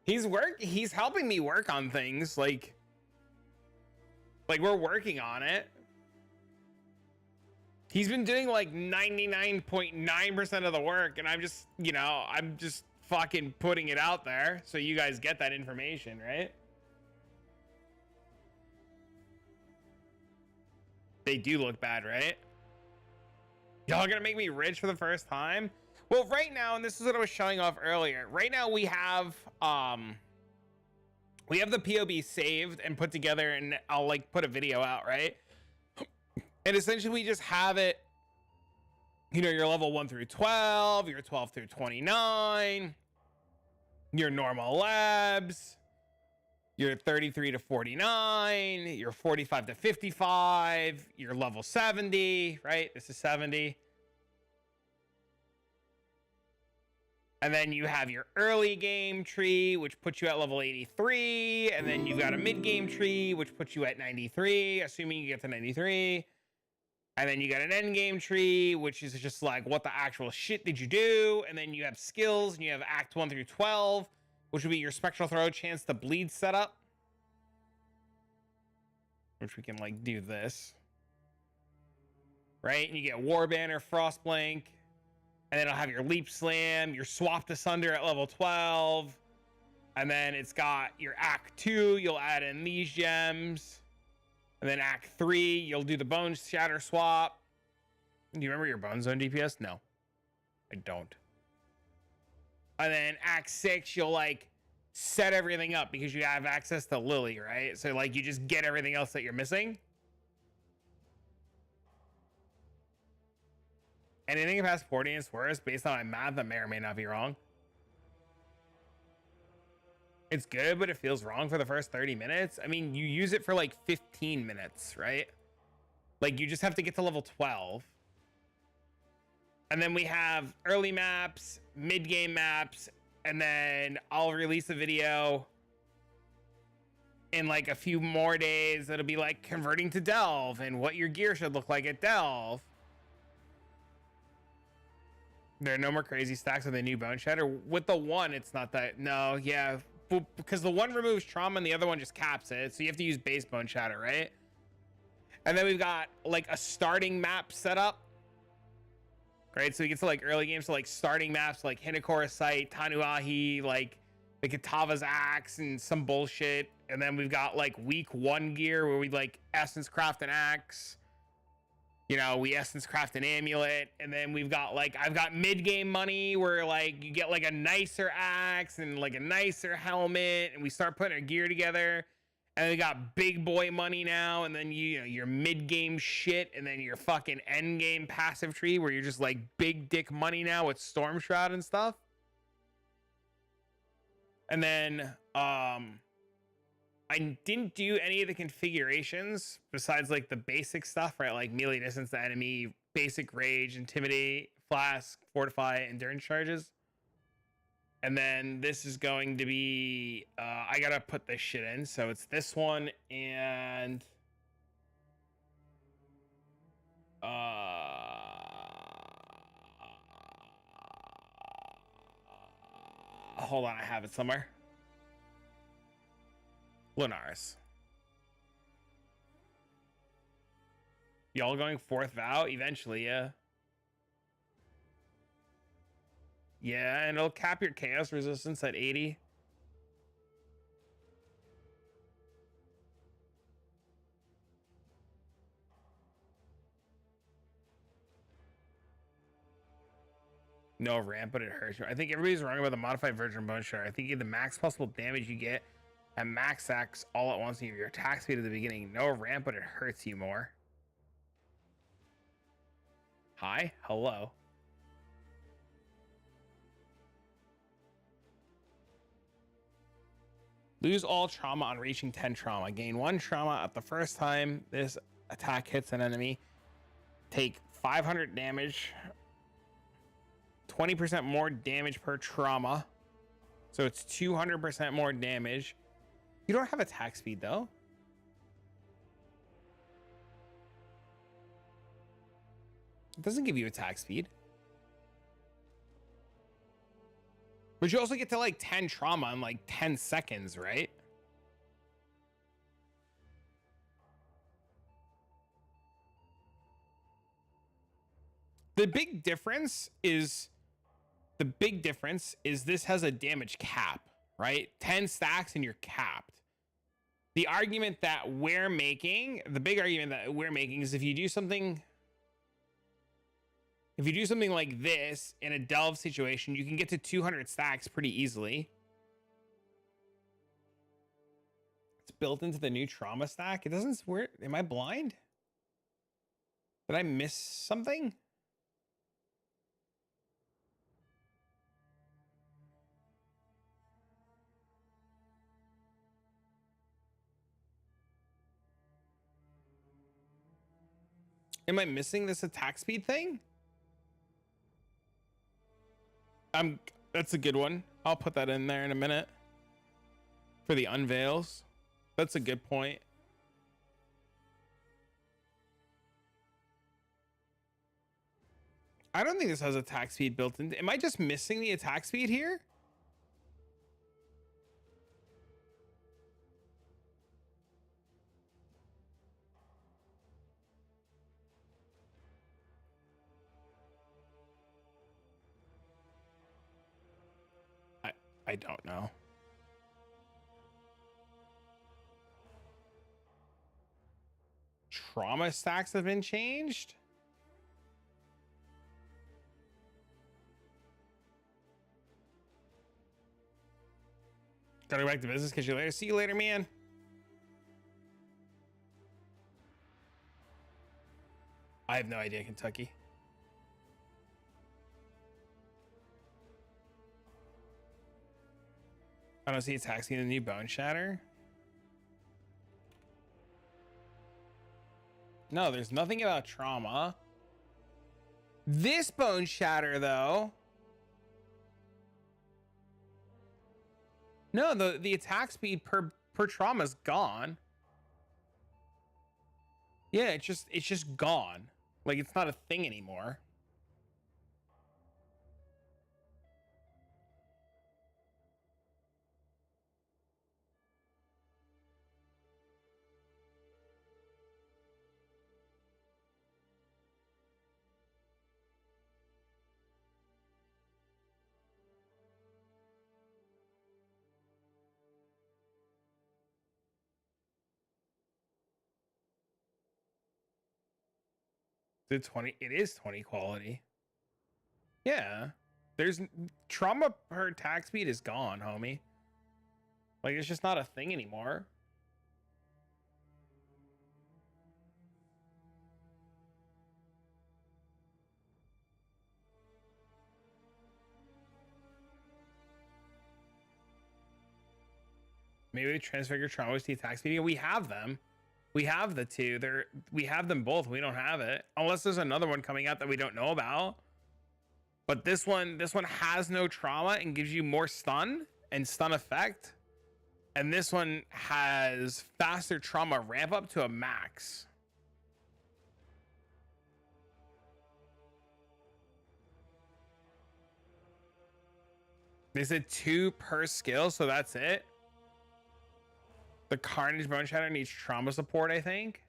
He's helping me work on things. Like we're working on it. He's been doing like 99.9% of the work, and I'm just, you know, I'm just fucking putting it out there so you guys get that information, right? They do look bad, right? Y'all gonna make me rich for the first time? Well, right now, and this is what I was showing off earlier. Right now we have the POB saved and put together, and I'll like put a video out, right? And essentially we just have it, you know, your level 1 through 12, your 12 through 29, your normal labs, your 33 to 49, your 45 to 55, your level 70, right? This is 70. And then you have your early game tree, which puts you at level 83. And then you've got a mid game tree, which puts you at 93, assuming you get to 93. And then you got an end game tree, which is just like, what the actual shit did you do? And then you have skills, and you have Act 1 through 12, which would be your spectral throw chance to bleed setup. Which we can like do this. Right? And you get War Banner, Frostblink. And then it'll have your Leap Slam, your Swapped Asunder at level 12. And then it's got your Act 2, you'll add in these gems. And then Act 3, you'll do the Boneshatter swap. Do you remember your Bone Zone DPS? No, I don't. And then Act 6, you'll like set everything up because you have access to Lily, right? So like you just get everything else that you're missing. Anything past 40 is worse based on my math. That may or may not be wrong. It's good, but it feels wrong for the first 30 minutes. I mean, you use it for like 15 minutes, right? Like you just have to get to level 12. And then we have early maps, mid-game maps, and then I'll release a video in like a few more days that'll be like converting to Delve and what your gear should look like at Delve. There are no more crazy stacks with the new Boneshatter. With the one, it's not that. No, yeah. Because the one removes trauma and the other one just caps it. So you have to use base Boneshatter, right? And then we've got like a starting map set up. Right? So we get to like early games, so like starting maps like Hinakura Site, Tanuahi, like the Katava's Axe and some bullshit. And then we've got like week 1 gear where we like essence craft an axe. You know, we essence craft an amulet. And then we've got like, I've got mid-game money where like you get like a nicer axe and like a nicer helmet. And we start putting our gear together. And we got big boy money now. And then you know, your mid-game shit. And then your fucking end-game passive tree where you're just like big dick money now with Storm Shroud and stuff. And then, I didn't do any of the configurations besides like the basic stuff, right? Like melee distance to enemy, basic rage, intimidate, flask, fortify, endurance charges. And then this is going to be, I gotta put this shit in. So it's this one and, hold on, I have it somewhere. Lunars. Y'all going 4th vow? Eventually, yeah. Yeah, and it'll cap your chaos resistance at 80. No ramp, but it hurts you. I think everybody's wrong about the modified version of Boneshatter. I think the max possible damage you get at max axe all at once, your attack speed at the beginning. No ramp, but it hurts you more. Hi, hello. Lose all trauma on reaching 10 trauma. Gain 1 trauma at the first time this attack hits an enemy. Take 500 damage. 20% more damage per trauma. So it's 200% more damage. You don't have attack speed though. It doesn't give you attack speed. But you also get to like 10 trauma in like 10 seconds, right? The big difference is this has a damage cap, right? 10 stacks and you're capped. The argument that we're making, the big argument that we're making is if you do something like this in a delve situation, you can get to 200 stacks pretty easily. It's built into the new trauma stack. It doesn't, where, am I blind? Did I miss something? Am I missing this attack speed thing? That's a good one. I'll put that in there in a minute. For the unveils. That's a good point. I don't think this has attack speed built in. Am I just missing the attack speed here? I don't know. Trauma stacks have been changed? Gotta go back to business. Catch you later. See you later, man. I have no idea, Kentucky. I don't see attack speed in the new Boneshatter. No, there's nothing about trauma. This Boneshatter, though. No, the attack speed per trauma is gone. Yeah, it's just gone. Like, it's not a thing anymore. The 20, it is 20 quality. Yeah. There's trauma per attack speed is gone, homie. Like, it's just not a thing anymore. Maybe we transfigure trauma to the attack speed. Yeah, we have them. We have the two. We have them both. We don't have it. Unless there's another one coming out that we don't know about. But this one has no trauma and gives you more stun and stun effect. And this one has faster trauma ramp up to a max. They said 2 per skill, so that's it. The Carnage Boneshatter needs trauma support, I think.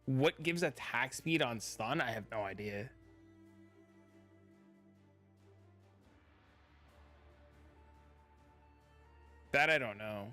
What gives attack speed on stun? I have no idea. That I don't know.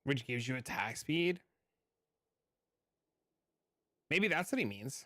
Which gives you attack speed. Maybe that's what he means.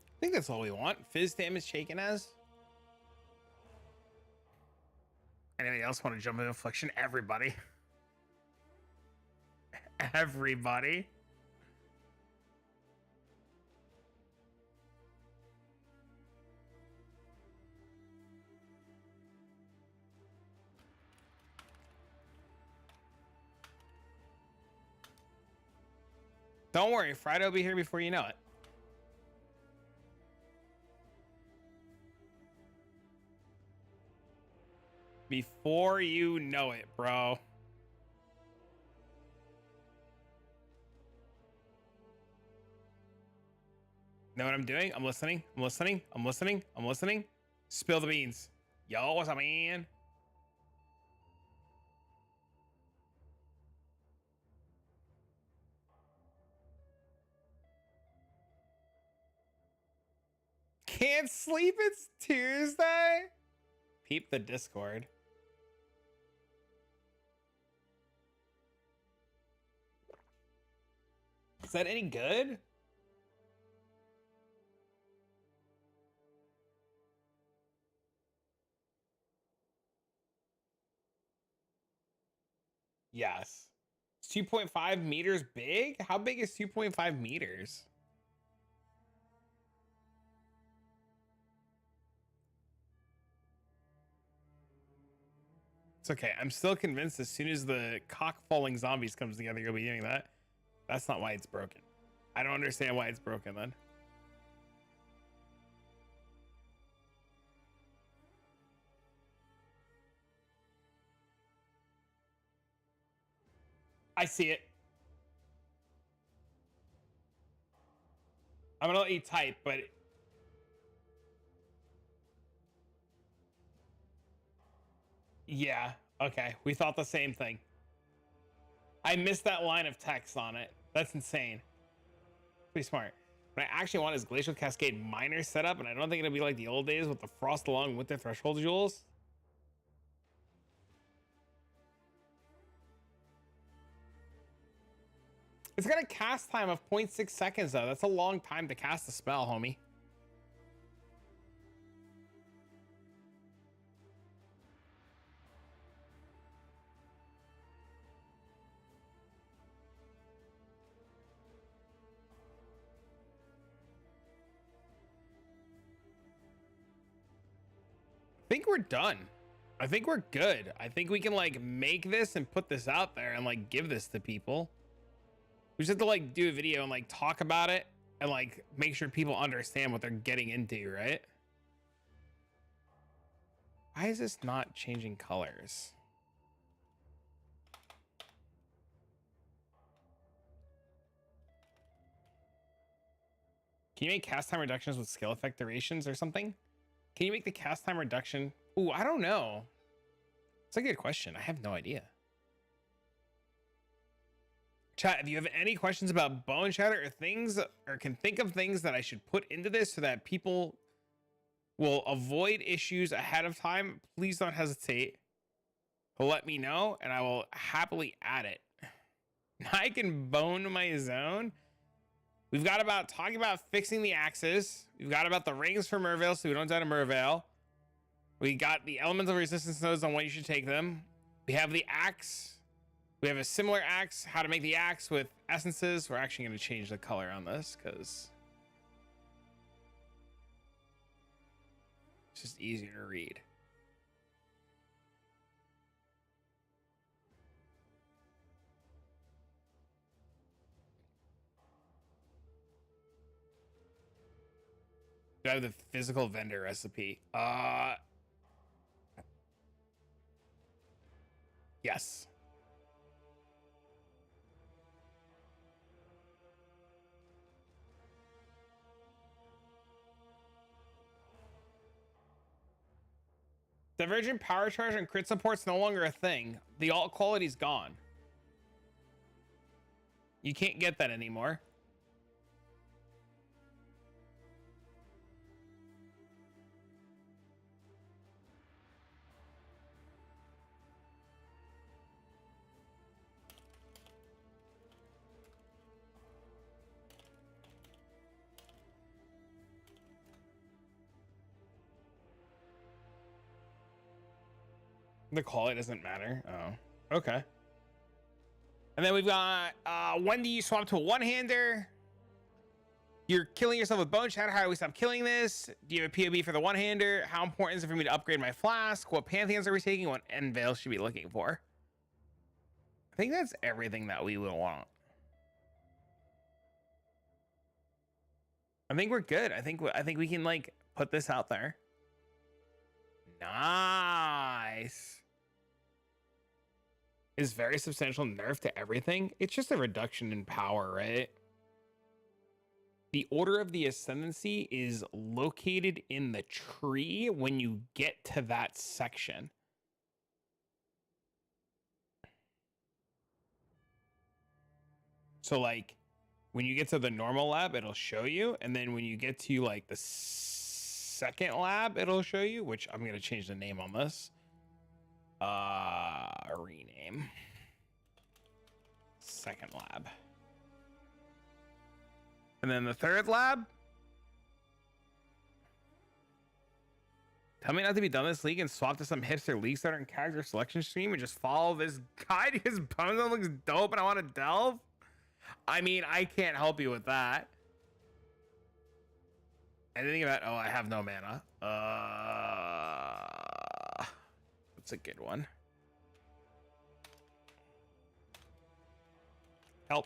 I think that's all we want. Fizz damage shaken as. Anybody else want to jump into affliction? Everybody. Everybody. Don't worry, Friday will be here before you know it. Before you know it, bro. Know what I'm doing? I'm listening. I'm listening. I'm listening. I'm listening. Spill the beans. Yo, what's up, man? Can't sleep, it's Tuesday. Peep the Discord. Is that any good? Yes. It's 2.5 meters big? How big is 2.5 meters? It's okay. I'm still convinced as soon as the cock falling zombies comes together, you'll be doing that. That's not why it's broken. I don't understand why it's broken then. I see it. I'm gonna let you type, but yeah, okay. We thought the same thing. I missed that line of text on it. That's insane. Pretty smart. What I actually want is Glacial Cascade Miner setup, and I don't think it'll be like the old days with the Frost along with the Threshold Jewels. It's got a cast time of 0.6 seconds, though. That's a long time to cast a spell, homie. I think we're done. I think we're good. I think we can like make this and put this out there and like give this to people. We just have to like do a video and like talk about it and like make sure people understand what they're getting into, right? Why is this not changing colors? Can you make cast time reductions with skill effect durations or something? Can you make the cast time reduction? Ooh, I don't know. It's a good question. I have no idea. Chat, if you have any questions about Boneshatter or things, or can think of things that I should put into this so that people will avoid issues ahead of time, please don't hesitate to let me know and I will happily add it. I can bone my zone. We've got about talking about fixing the axes. We've got about the rings for Mervale so we don't die to Mervale. We got the elemental resistance nodes on when you should take them. We have the axe. We have a similar axe, how to make the axe with essences. We're actually going to change the color on this because it's just easier to read. Do I have the physical vendor recipe? Yes. Divergent power charge and crit support's no longer a thing. The alt quality's gone. You can't get that anymore. The quality doesn't matter. Oh, okay. And then we've got when do you swap to a one-hander? You're killing yourself with Boneshatter. How do we stop killing this? Do you have a POB for the one-hander? How important is it for me to upgrade my flask? What pantheons are we taking? What end veil should we be looking for? I think that's everything that we will want. I think we're good. I think we can like put this out there. Nice. Is very substantial nerf to everything. It's just a reduction in power, right? The Order of the Ascendancy is located in the tree when you get to that section. So like when you get to the normal lab, it'll show you. And then when you get to like the second lab it'll show you, which I'm gonna change the name on this. Rename. Second lab. And then the third lab. Tell me not to be done this league and swap to some hipster league starter and character selection stream and just follow this guy because Boneshatter looks dope and I want to delve. I mean, I can't help you with that. Anything about, oh, I have no mana. That's a good one. Help.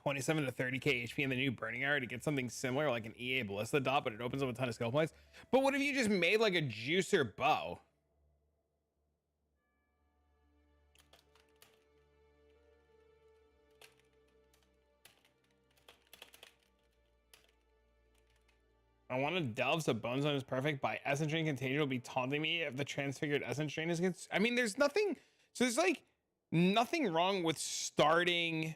27 to 30k HP in the new Burning Arrow to get something similar like an EA Ballista dot, but it opens up a ton of skill points. But what if you just made like a juicer bow? I want to delve so Bone Zone is perfect. By Essence Drain Contagion will be taunting me if the transfigured Essence Drain is against. I mean, there's nothing. So there's like nothing wrong with starting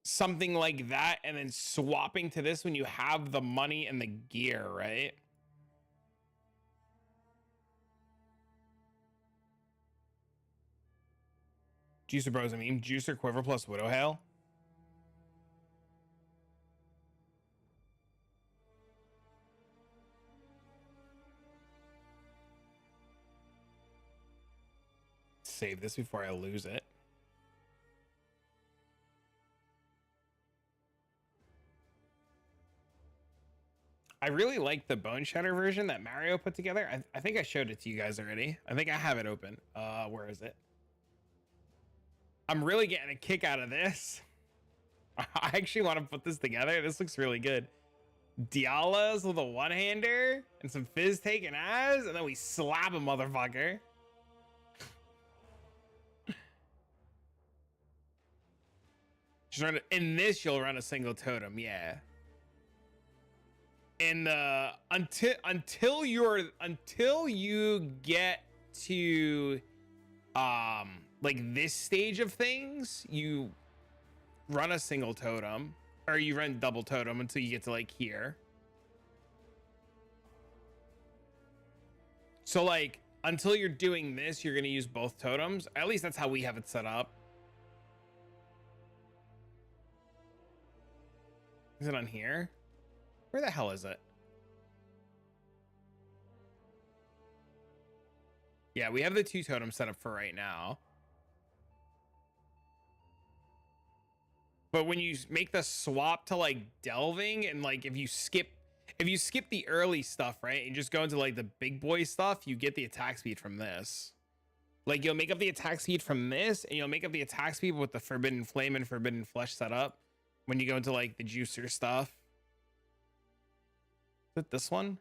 something like that and then swapping to this when you have the money and the gear, right? Juicer Bros, I mean, Juicer Quiver plus Widow Hail. Save this before I lose it. I really like the Boneshatter version that Mario put together. I think I showed it to you guys already. I think I have it open. Where is it? I'm really getting a kick out of this. I actually want to put this together. This looks really good. Dialas with a one-hander and some fizz taking as, and then we slap a motherfucker. Just run in this, you'll run a single totem, yeah. In the until you get to like this stage of things, you run a single totem, or you run double totem until you get to like here. So like until you're doing this, you're gonna use both totems. At least that's how we have it set up. Is it on here? Where the hell is it? Yeah, we have the two totems set up for right now. But when you make the swap to like delving and like if you skip the early stuff, right, and just go into like the big boy stuff, you get the attack speed from this. Like you'll make up the attack speed from this, and you'll make up the attack speed with the Forbidden Flame and Forbidden Flesh set up when you go into like the juicer stuff. Is it this one?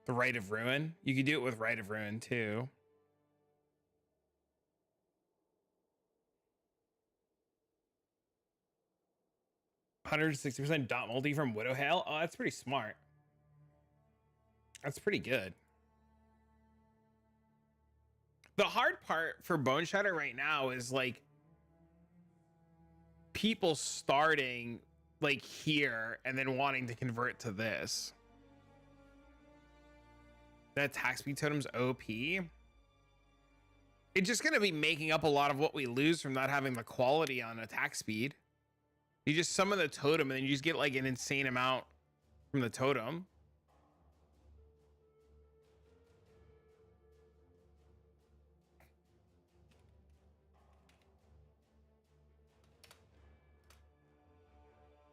The Rite of Ruin? You could do it with Rite of Ruin too. $160% dot multi from Widow Hail. Oh, that's pretty smart. That's pretty good. The hard part for Boneshatter right now is like people starting like here and then wanting to convert to this. That attack speed totem's OP. It's just gonna be making up a lot of what we lose from not having the quality on attack speed. You just summon the totem and then you just get like an insane amount from the totem.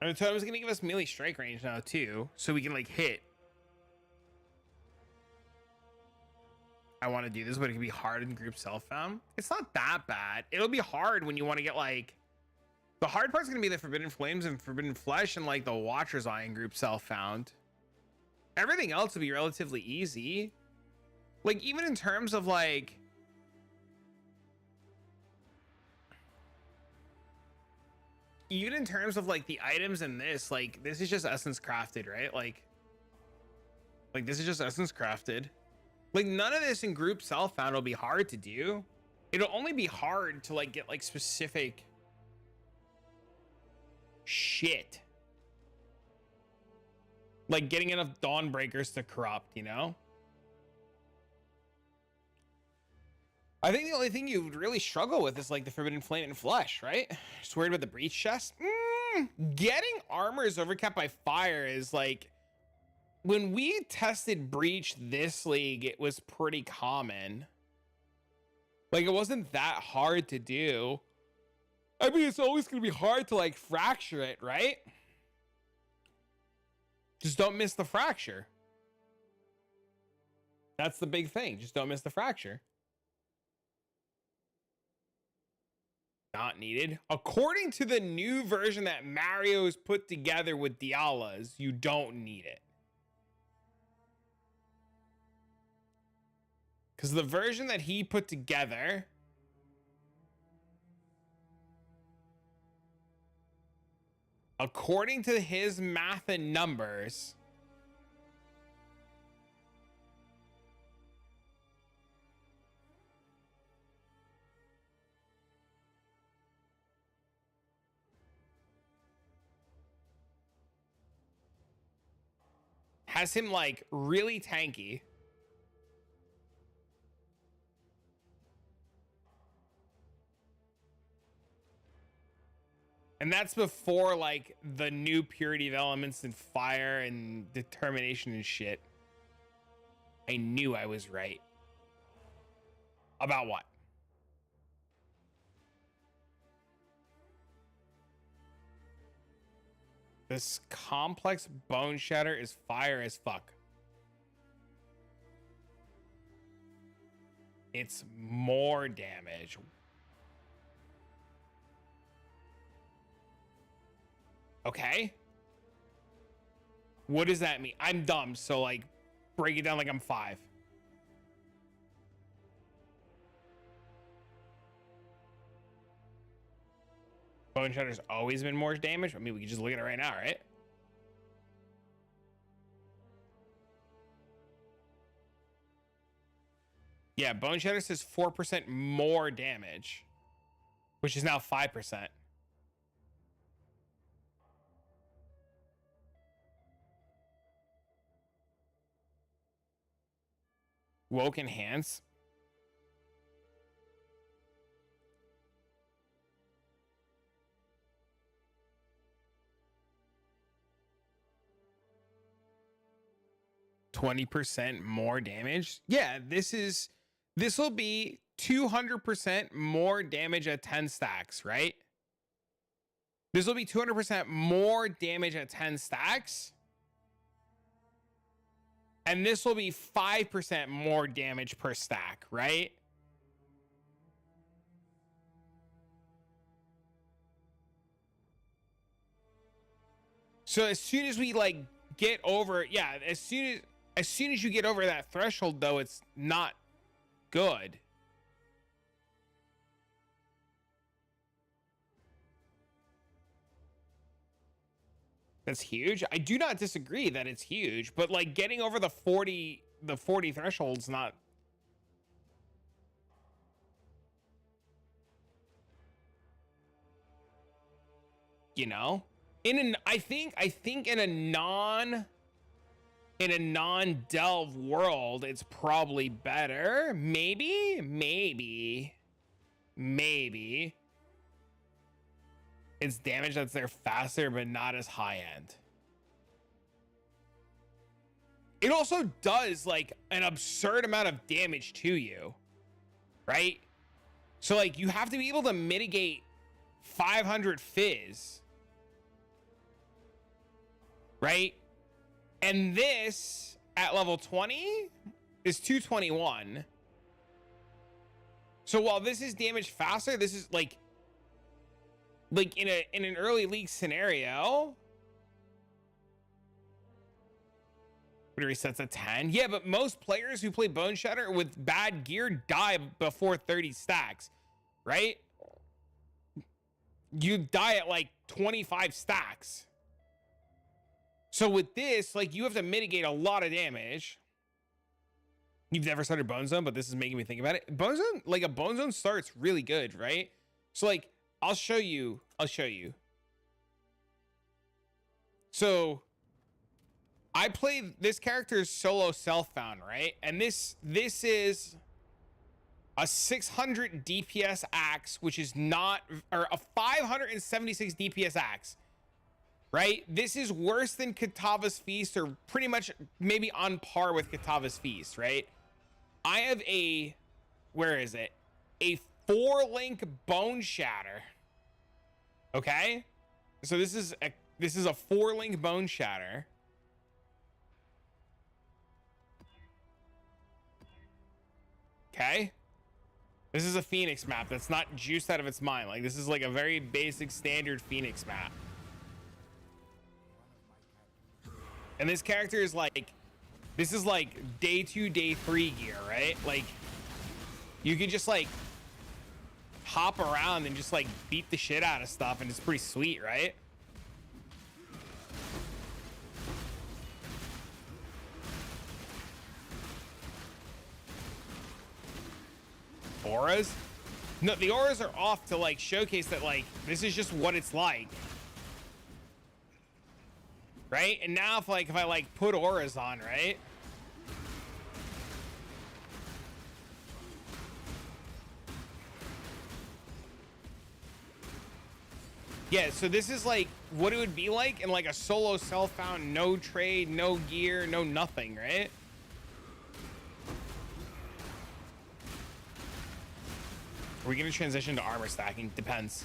And the totem's gonna give us melee strike range now too, so we can like hit. I want to do this, but it can be hard in group self found. It's not that bad. It'll be hard when you want to get like, the hard part's gonna be the Forbidden Flames and Forbidden Flesh and like the Watcher's Eye in group self found. Everything else will be relatively easy. Like even in terms of like, even in terms of like the items in this, like this is just essence crafted, right? Like this is just essence crafted. Like none of this in group self found will be hard to do. It'll only be hard to like get like specific shit. Like getting enough Dawnbreakers to corrupt, you know? I think the only thing you would really struggle with is like the Forbidden Flame and Flesh, right? Just worried about the Breach chest. Getting armors overcapped by fire is like, when we tested Breach this league, it was pretty common. Like it wasn't that hard to do. I mean, it's always gonna be hard to like fracture it, right? Just don't miss the fracture. That's the big thing. Just don't miss the fracture. Not needed. According to the new version that Mario's put together with Diala's, you don't need it. Because the version that he put together according to his math and numbers, has him like really tanky. And that's before like the new purity of elements and fire and determination and shit. I knew I was right. About what? This complex Boneshatter is fire as fuck. It's more damage. Okay. What does that mean? I'm dumb, so like break it down like I'm 5. Boneshatter's always been more damage. I mean, we can just look at it right now, right? Yeah, Boneshatter says 4% more damage, which is now 5%. Woke enhance. %20 more damage. Yeah, this will be 200% more damage at 10 stacks, right? This will be 200% more damage at 10 stacks. And this will be 5% more damage per stack, right? So as soon as we like get over, yeah, as soon as you get over that threshold though, it's not good. That's huge. I do not disagree that it's huge, but like getting over the 40 threshold's not. You know? I think in a non-delve world, it's probably better. Maybe. It's damage that's there faster, but not as high end. It also does like an absurd amount of damage to you, right? So like you have to be able to mitigate 500 fizz. right? And this at level 20 is 221. So while this is damaged faster, this is like in an early league scenario. It resets at 10. Yeah, but most players who play Boneshatter with bad gear die before 30 stacks, right? You die at like 25 stacks. So with this, like, you have to mitigate a lot of damage. You've never started Bone Zone, but this is making me think about it. Bone Zone, like a Bone Zone starts really good, right? So like, I'll show you. So I played this character's solo self-found, right? And this is a 600 DPS axe, which is not, or a 576 DPS axe, right? This is worse than Katava's Feast, or pretty much maybe on par with Katava's Feast, right? I have a, where is it? A 4-link Boneshatter. Okay? So this is a 4-link Boneshatter. Okay? This is a Phoenix map that's not juiced out of its mind. Like, this is like a very basic standard Phoenix map. And this character is like, this is like day 2, day 3 gear, right? Like, you can just like hop around and just like beat the shit out of stuff, and it's pretty sweet, right? Auras? No, the auras are off to like showcase that like this is just what it's like, right? And now if I like put auras on, right? Yeah, so this is like what it would be like in like a solo self-found, no trade, no gear, no nothing, right? Are we gonna transition to armor stacking? Depends.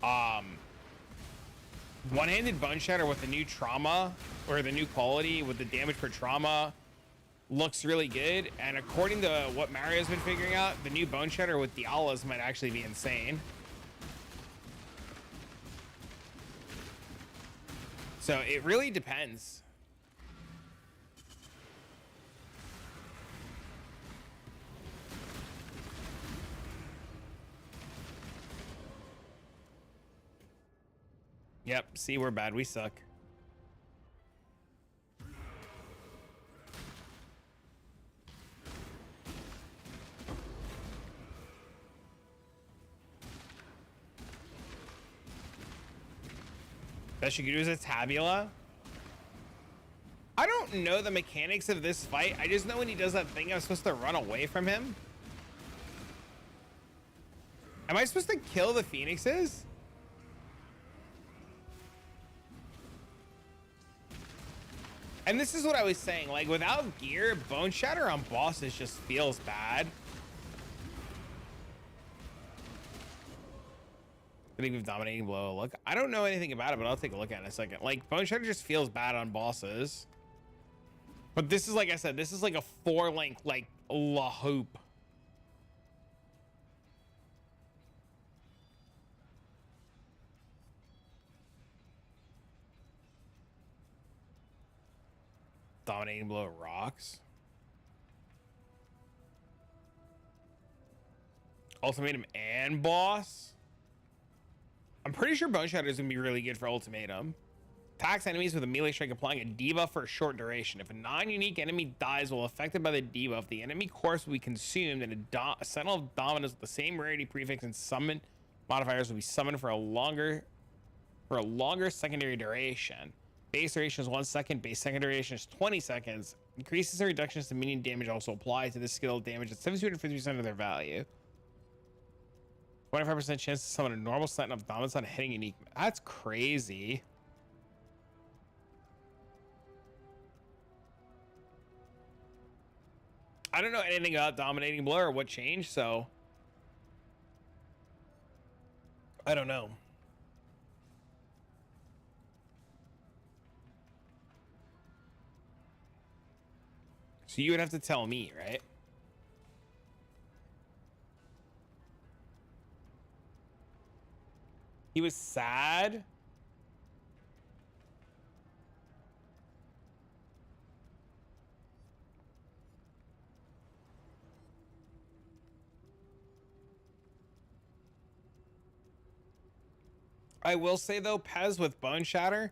One-handed Boneshatter with the new trauma, or the new quality with the damage per trauma, looks really good. And according to what Mario's been figuring out, the new Boneshatter with the Alas might actually be insane. So it really depends. Yep, see, we're bad. We suck. Best you could do is a tabula. I don't know the mechanics of this fight. I just know when he does that thing, I'm supposed to run away from him. Am I supposed to kill the phoenixes? And this is what I was saying, like without gear, Boneshatter on bosses just feels bad. I think we've dominating blow. Look, I don't know anything about it, but I'll take a look at it in a second. Like Boneshatter just feels bad on bosses. But this is, like I said, this is like a 4-link, like La Hoop. Dominating blow rocks. Ultimatum and boss. I'm pretty sure Boneshatter is gonna be really good for ultimatum. Attacks enemies with a melee strike, applying a debuff for a short duration. If a non-unique enemy dies while affected by the debuff, the enemy corpse will be consumed, and a Sentinel of Dominus with the same rarity prefix and summon modifiers will be summoned for a longer secondary duration. Base duration is 1 second. Base secondary duration is 20 seconds. Increases and reductions to minion damage also apply to this skill damage at 750% of their value. 25% chance to summon a normal Sentinel of Dominance on hitting unique. That's crazy. I don't know anything about dominating blow or what changed, so I don't know. So you would have to tell me, right? He was sad. I will say though, Pez with Boneshatter,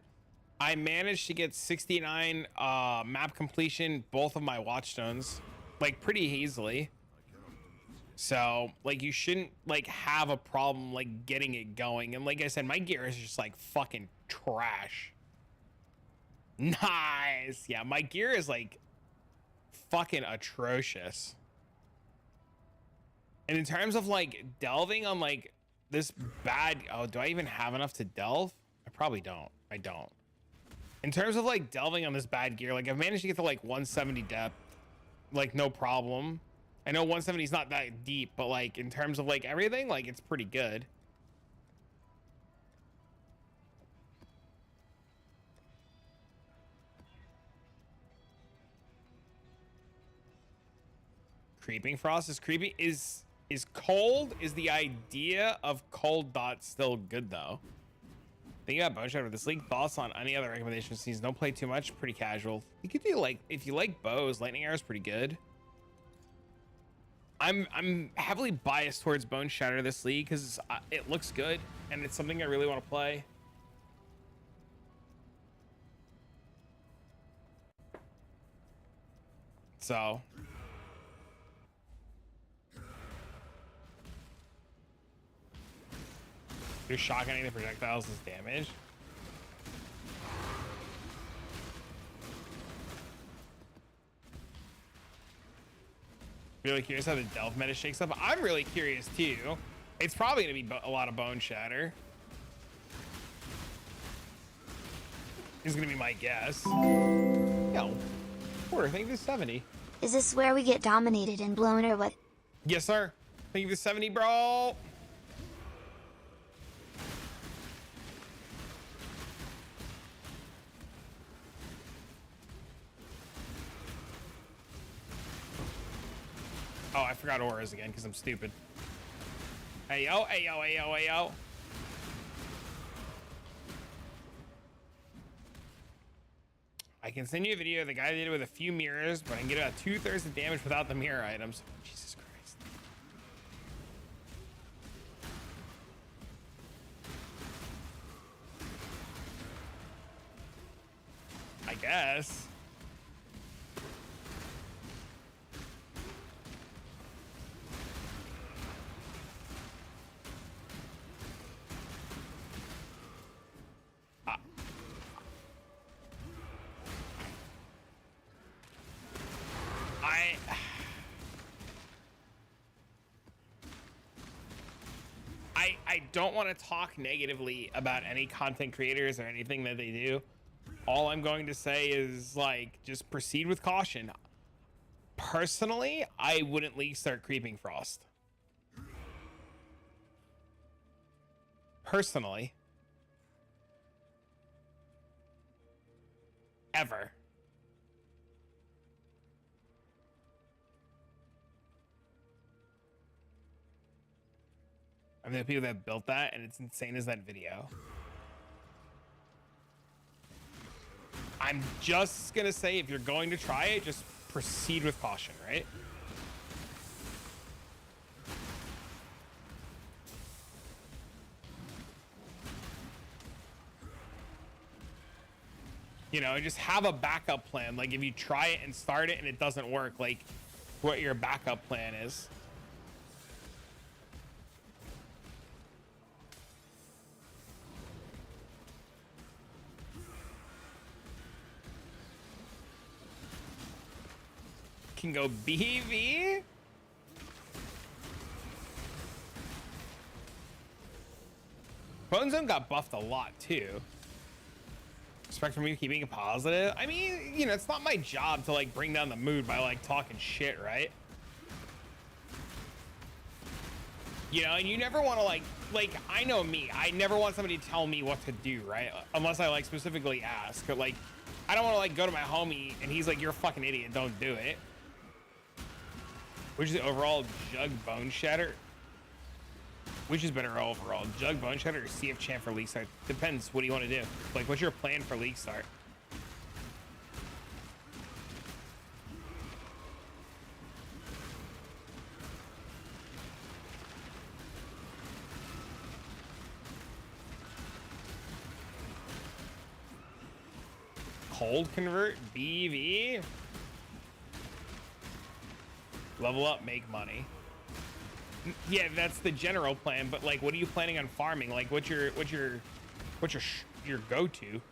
I managed to get 69 map completion, both of my watchstones, like pretty easily. So like you shouldn't like have a problem like getting it going. And like I said, my gear is just like fucking trash. Nice. Yeah, my gear is like fucking atrocious. And in terms of like delving on like this bad, oh, do I even have enough to delve? I probably don't. I don't. In terms of like delving on this bad gear, like I've managed to get to like 170 depth, like no problem. I know 170 is not that deep, but like in terms of like everything, like it's pretty good. Creeping frost is creepy. Is cold, is the idea of cold dot still good though? Thinking about Boneshatter with this league, thoughts on any other recommendations? Seems don't play too much, pretty casual. You could do like, if you like bows, lightning arrow is pretty good. I'm heavily biased towards Boneshatter this league because it looks good and it's something I really want to play. So you're shotgunning the projectiles as damage. Really curious how the delve meta shakes up. I'm really curious too. It's probably gonna be a lot of Boneshatter. Is gonna be my guess. Yo, Porter, thank you for 70. Is this where we get dominated and blown or what? Yes, sir. Thank you for 70, bro. Oh, I forgot auras again because I'm stupid. Hey yo, hey yo, hey yo, hey yo. I can send you a video of the guy did it with a few mirrors, but I can get about 2/3 the damage without the mirror items. Jesus Christ. I guess. I don't want to talk negatively about any content creators or anything that they do. All I'm going to say is like just proceed with caution. Personally, I wouldn't league start creeping frost. Personally. Ever. I mean, the people that built that, and it's insane as that video. I'm just gonna say, if you're going to try it, just proceed with caution, right? You know, just have a backup plan. Like if you try it and start it and it doesn't work, like what your backup plan is. Can go BV. Bone Zone got buffed a lot too. Expect from me to keeping it positive. I mean, you know, it's not my job to like bring down the mood by like talking shit, right? You know, and you never want to like I know me. I never want somebody to tell me what to do, right? Unless I like specifically ask. But like, I don't want to like go to my homie and he's like, you're a fucking idiot, don't do it. Which is the overall Jugg Boneshatter? Which is better overall, Jugg Boneshatter or CF Champ for League Start? Depends. What do you want to do? Like, what's your plan for League Start? Cold convert, BV. Level up, make money. Yeah, that's the general plan, but like, what are you planning on farming? Like, what's your go-to?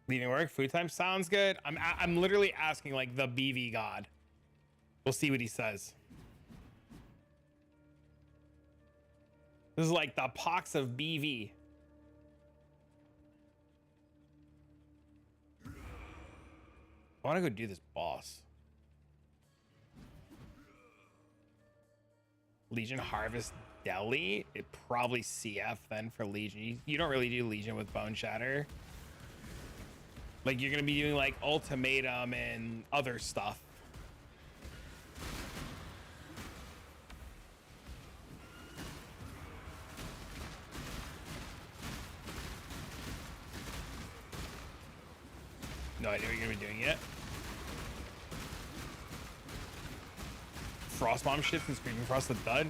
Leaving work, food time sounds good. I'm literally asking like the BV god. We'll see what he says. This is like the pox of BV. I want to go do this boss. Legion Harvest Deli. It probably CF then for Legion. You don't really do Legion with Boneshatter. Like, you're gonna be doing like Ultimatum and other stuff. No idea what you're gonna be doing yet. Frost Bomb shits and Screaming Frost the Dud.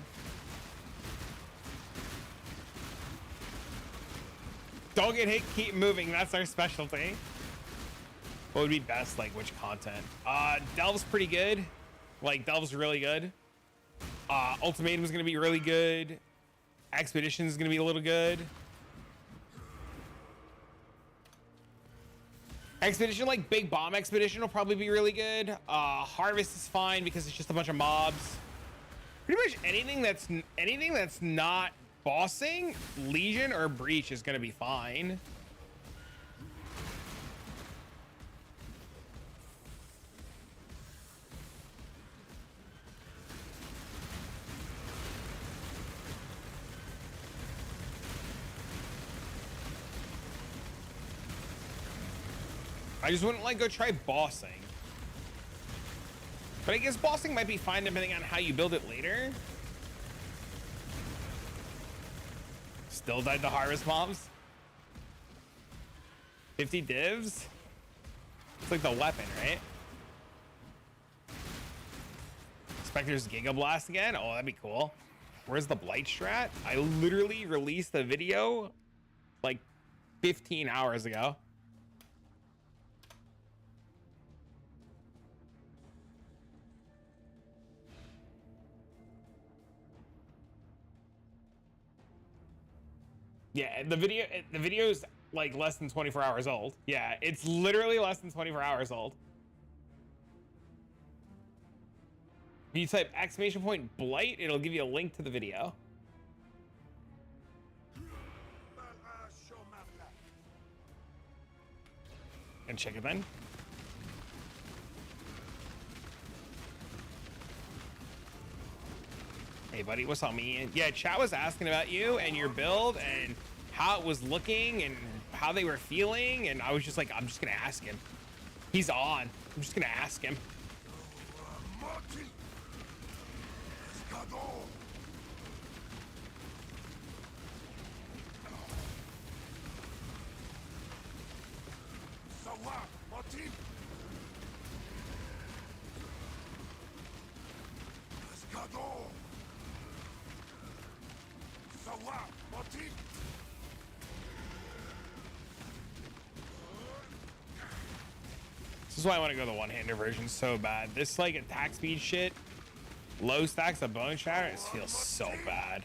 Don't get hit, keep moving. That's our specialty. What would be best? Like, which content? Delve's pretty good. Like, Delve's really good. Ultimatum's gonna be really good. Expedition's gonna be a little good. Expedition, like Big Bomb Expedition, will probably be really good. Harvest is fine because it's just a bunch of mobs. Pretty much anything that's not bossing, Legion or Breach is gonna be fine. I just wouldn't like go try bossing. But I guess bossing might be fine depending on how you build it later. Still died to harvest mobs. 50 divs. It's like the weapon, right? Spectre's Giga Blast again. Oh, that'd be cool. Where's the Blight strat? I literally released the video like 15 hours ago. Yeah, the video's like less than 24 hours old. Yeah, it's literally less than 24 hours old. If you type !point Blight, it'll give you a link to the video. And check it then. Hey buddy, what's up, man? Yeah, chat was asking about you and your build and how it was looking and how they were feeling, and I was just like, I'm just gonna ask him. He's on. I'm just gonna ask him. This is why I want to go the one-hander version so bad. This like attack speed shit, low stacks of Boneshatter, it feels so bad.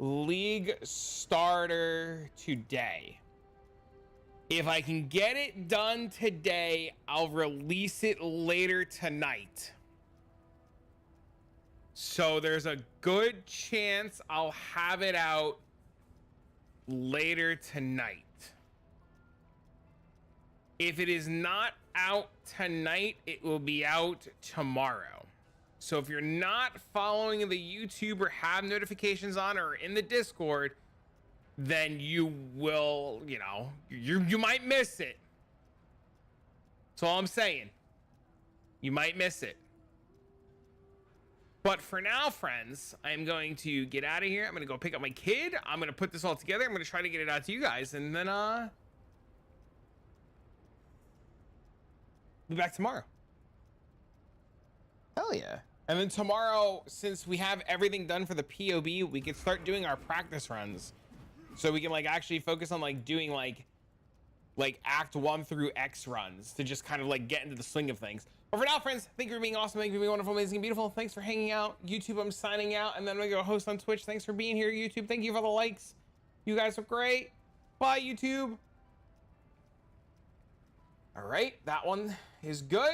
League starter today. If I can get it done today, I'll release it later tonight. So there's a good chance I'll have it out later tonight. If it is not out tonight, it will be out tomorrow. So if you're not following the YouTube or have notifications on or in the Discord, then you will, you know, you might miss it. That's all I'm saying. You might miss it. But for now, friends, I'm going to get out of here. I'm going to go pick up my kid. I'm going to put this all together. I'm going to try to get it out to you guys. And then, be back tomorrow. Hell yeah. And then tomorrow, since we have everything done for the POB, we can start doing our practice runs. So we can like actually focus on like doing like Act 1 through X runs to just kind of like get into the swing of things. But for now, friends, thank you for being awesome. Thank you for being wonderful, amazing, and beautiful. Thanks for hanging out. YouTube, I'm signing out. And then I'm going to go host on Twitch. Thanks for being here, YouTube. Thank you for the likes. You guys are great. Bye, YouTube. All right, that one is good.